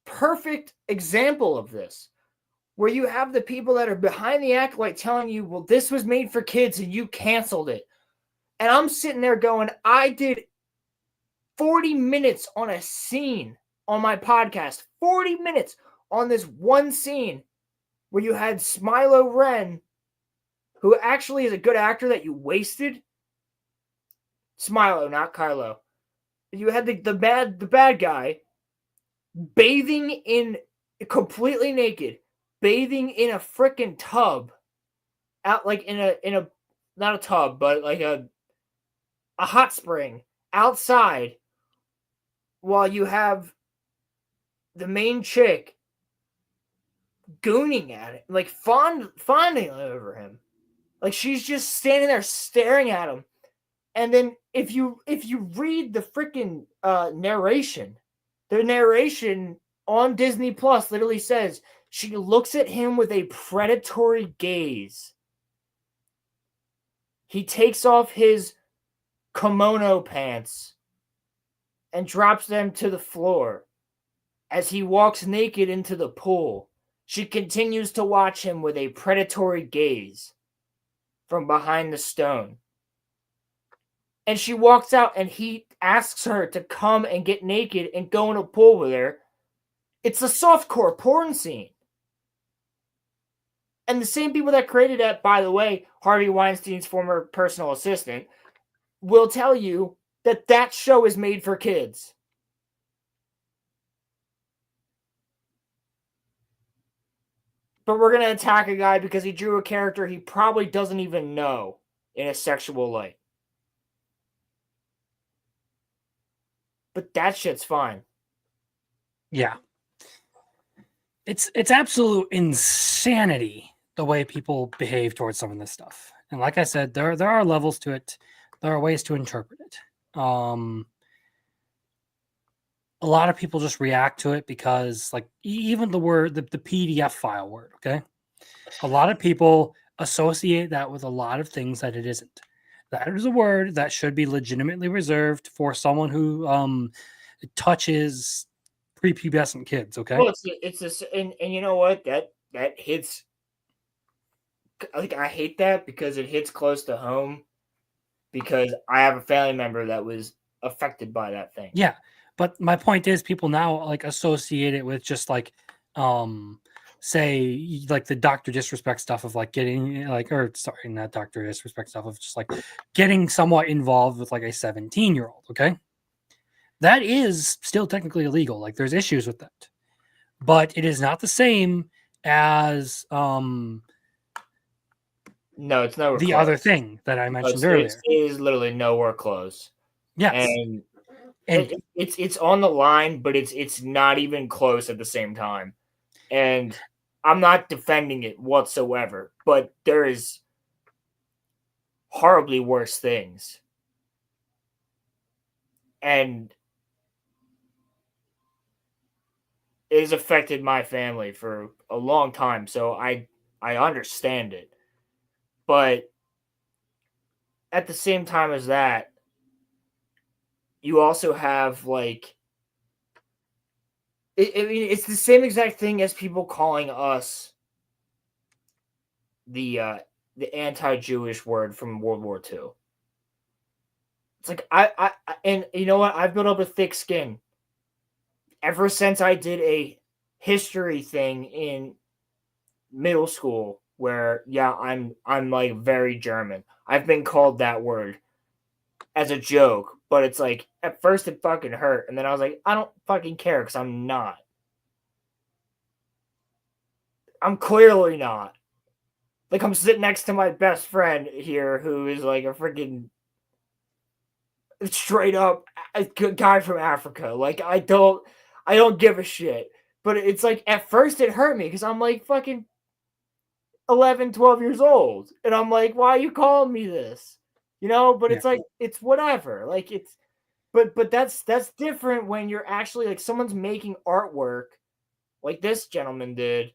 perfect example of this. Where you have the people that are behind the Acolyte telling you, well, this was made for kids and you canceled it. And I'm sitting there going, I did 40 minutes on a scene on my podcast. 40 minutes on this one scene where you had Smilo Ren, who actually is a good actor that you wasted. Smilo, not Kylo. You had the bad guy bathing in completely naked, bathing in a freaking tub, out like in a not a tub, but like a hot spring outside, while you have the main chick gooning at it, like fawning over him, like she's just standing there staring at him. And then if you read the freaking narration, the narration on Disney Plus literally says she looks at him with a predatory gaze. He takes off his kimono pants and drops them to the floor. As he walks naked into the pool, she continues to watch him with a predatory gaze from behind the stone. And she walks out and he asks her to come and get naked and go in a pool with her. It's a softcore porn scene. And the same people that created that, by the way, Harvey Weinstein's former personal assistant, will tell you that show is made for kids. But we're going to attack a guy because he drew a character he probably doesn't even know in a sexual light. But that shit's fine. Yeah. It's absolute insanity the way people behave towards some of this stuff. And like I said, there are levels to it. There are ways to interpret it. A lot of people just react to it because, like, even the word, the PDF file word, okay? A lot of people associate that with a lot of things that it isn't. That is a word that should be legitimately reserved for someone who touches prepubescent kids, okay? Well, and you know what? That hits. Like, I hate that because it hits close to home because I have a family member that was affected by that thing. Yeah, but my point is people now like associate it with just like say like the Dr. Disrespect stuff of like getting like, or sorry, not Dr. Disrespect stuff of just like getting somewhat involved with like a 17-year-old, okay? That is still technically illegal. Like there's issues with that. But it is not the same as no, it's nowhere the close. other thing that I mentioned earlier. It is literally nowhere close. Yes. And it's on the line, but it's not even close at the same time. And I'm not defending it whatsoever, but there is horribly worse things. And it has affected my family for a long time, so I understand it. But at the same time as that, you also have like I mean, it's the same exact thing as people calling us the anti-Jewish word from World War II. It's like and you know what? I've built up a thick skin ever since I did a history thing in middle school where I'm like very German. I've been called that word as a joke, but it's like at first it fucking hurt, and then I was like, I don't fucking care because I'm not. I'm clearly not. Like, I'm sitting next to my best friend here who is like a freaking straight up guy from Africa. Like, I don't give a shit. But it's like at first it hurt me because I'm like fucking 11, 12 years old. And I'm like, why are you calling me this? You know, but it's like, it's whatever. Like, it's, but that's different when you're actually like someone's making artwork like this gentleman did.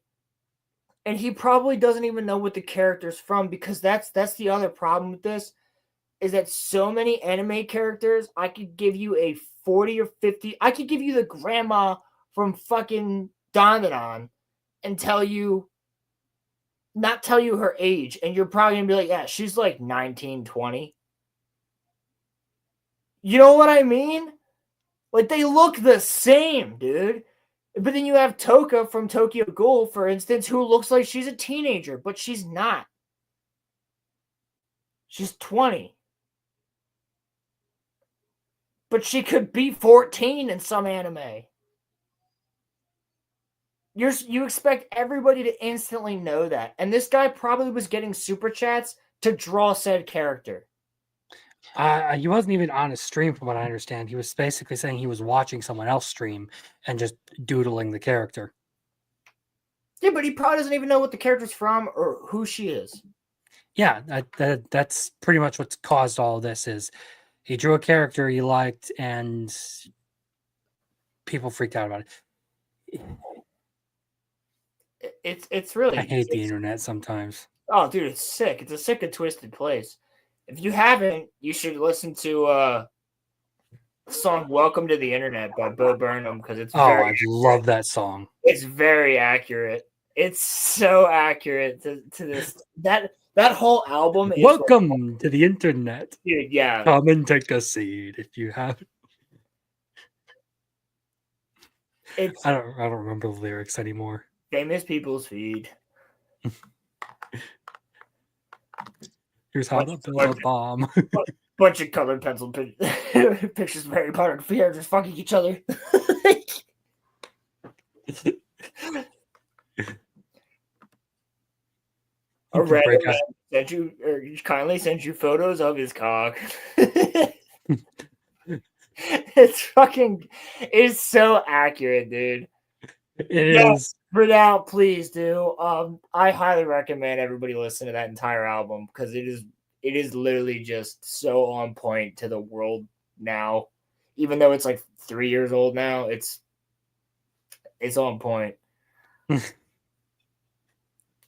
And he probably doesn't even know what the character's from because that's the other problem with this is that so many anime characters, I could give you a 40 or 50. I could give you the grandma from fucking Dandadan and not tell you her age. And you're probably going to be like, yeah, she's like 19, 20. You know what I mean? Like, they look the same, dude. But then you have Toka from Tokyo Ghoul, for instance, who looks like she's a teenager, but she's not. She's 20. But she could be 14 in some anime. You expect everybody to instantly know that. And this guy probably was getting super chats to draw said character. He wasn't even on a stream, from what I understand. He was basically saying he was watching someone else stream and just doodling the character. Yeah, but he probably doesn't even know what the character's from or who she is. Yeah, that's pretty much what's caused all of this. Is he drew a character he liked and people freaked out about it. It's really. I hate the internet sometimes. Oh, dude, it's sick. It's a sick and twisted place. If you haven't, you should listen to the song "Welcome to the Internet" by Bo Burnham because it's. I love that song. It's very accurate. It's so accurate to this. That whole album is Welcome to the internet. Dude, yeah. Come and take a seat if you have. I don't remember the lyrics anymore. Famous people's feed. Here's how to build a bomb. bunch of colored pencil pictures of Harry Potter and Fear just fucking each other. A random man sent you, or kindly sent you photos of his cock. It's so accurate, dude. It is. For now, please do. I highly recommend everybody listen to that entire album because it is literally just so on point to the world now. Even though it's like 3 years old now, it's on point.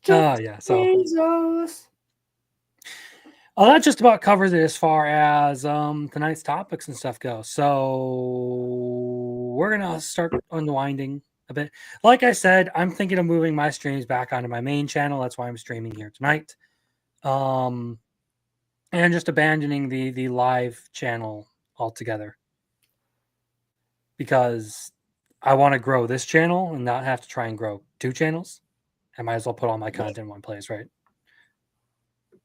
Yeah. So Jesus. that just about covers it as far as tonight's topics and stuff go. So we're gonna start unwinding a bit. Like I said, I'm thinking of moving my streams back onto my main channel. That's why I'm streaming here tonight. And just abandoning the live channel altogether. Because I want to grow this channel and not have to try and grow 2 channels. I might as well put all my content in one place, right?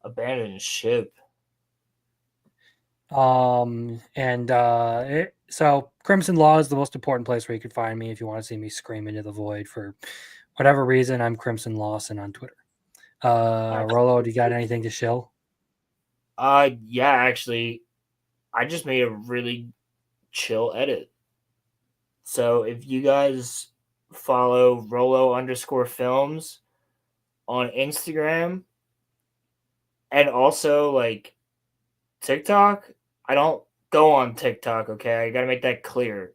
Abandon ship. So Crimson Law is the most important place where you can find me if you want to see me scream into the void for whatever reason. I'm Crimson Lawson on Twitter. Rolo, do you got anything to shill? Yeah, actually, I just made a really chill edit. So if you guys follow Rolo_films on Instagram and also like TikTok, I don't go on TikTok, okay? I gotta make that clear.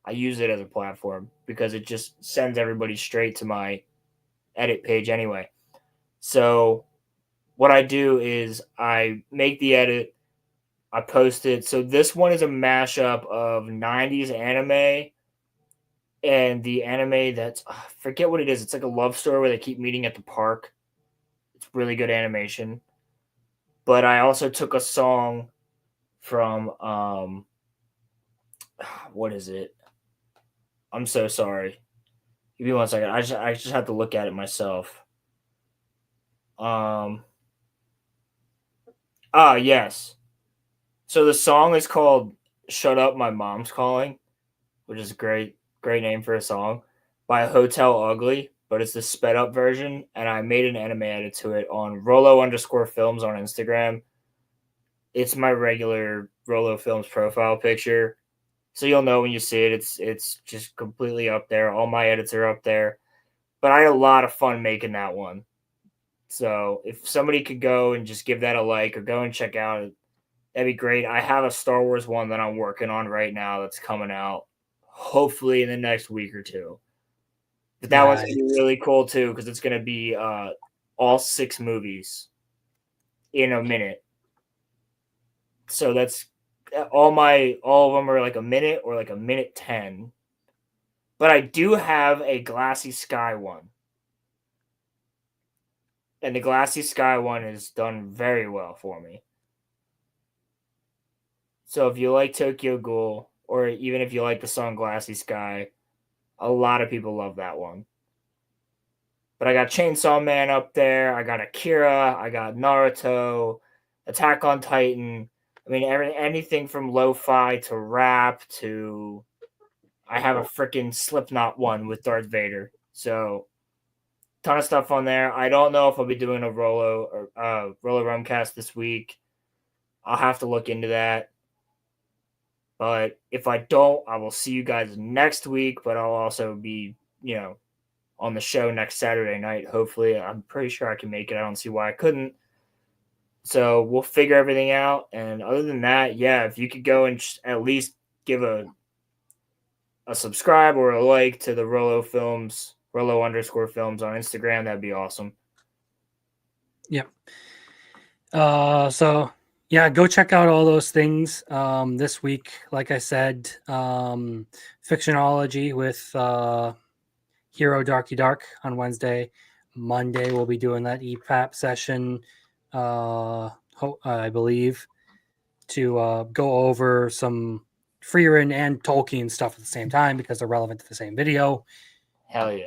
I use it as a platform because it just sends everybody straight to my edit page anyway. So what I do is I make the edit, I post it. So this one is a mashup of 90s anime and the anime that's I forget what it is. It's like a love story where they keep meeting at the park. It's really good animation. But I also took a song from what is it? I'm so sorry. Give me 1 second. I just have to look at it myself. Yes. So the song is called Shut Up My Mom's Calling, which is a great name for a song, by Hotel Ugly, but it's the sped up version, and I made an anime edit to it on Rolo_films on Instagram. It's my regular Rolo Films profile picture. So you'll know when you see it, it's just completely up there. All my edits are up there. But I had a lot of fun making that one. So if somebody could go and just give that a like or go and check out, that'd be great. I have a Star Wars one that I'm working on right now that's coming out hopefully in the next week or 2. But that one's going to be really cool too because it's going to be all 6 movies in a minute. So that's all of them are like a minute or like a minute 10. But I do have a Glassy Sky one. And the Glassy Sky one is done very well for me. So if you like Tokyo Ghoul, or even if you like the song Glassy Sky, a lot of people love that one. But I got Chainsaw Man up there. I got Akira. I got Naruto, Attack on Titan. I mean, anything from lo-fi to rap to... I have a freaking Slipknot one with Darth Vader. So, ton of stuff on there. I don't know if I'll be doing a Rolo Rumcast this week. I'll have to look into that. But if I don't, I will see you guys next week. But I'll also be, on the show next Saturday night. Hopefully, I'm pretty sure I can make it. I don't see why I couldn't. So we'll figure everything out. And other than that, yeah, if you could go and at least give a subscribe or a like to the Rolo_films on Instagram, that'd be awesome. Yeah. So yeah, go check out all those things this week. Like I said, Fictionology with Hero Darky Dark on Wednesday. Monday we'll be doing that EPAP session, I believe, to go over some Freerin and Tolkien stuff at the same time because they're relevant to the same video. Hell yeah.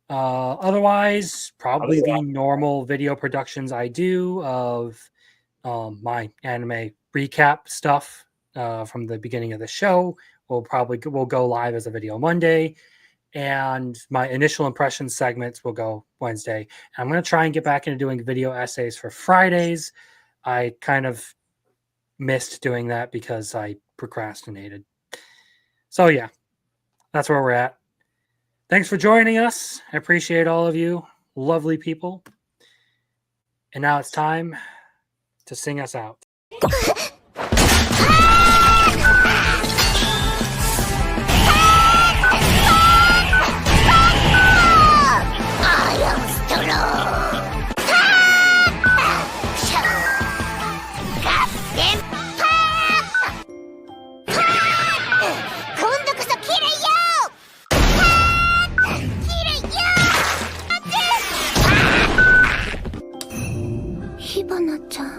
Otherwise, probably the normal video productions I do of my anime recap stuff from the beginning of the show. We'll go live as a video Monday, and my initial impressions segments will go Wednesday. And I'm going to try and get back into doing video essays for Fridays. I kind of missed doing that because I procrastinated. So yeah, that's where we're at. Thanks for joining us. I appreciate all of you, lovely people. And now it's time to sing us out. Hibana-chan.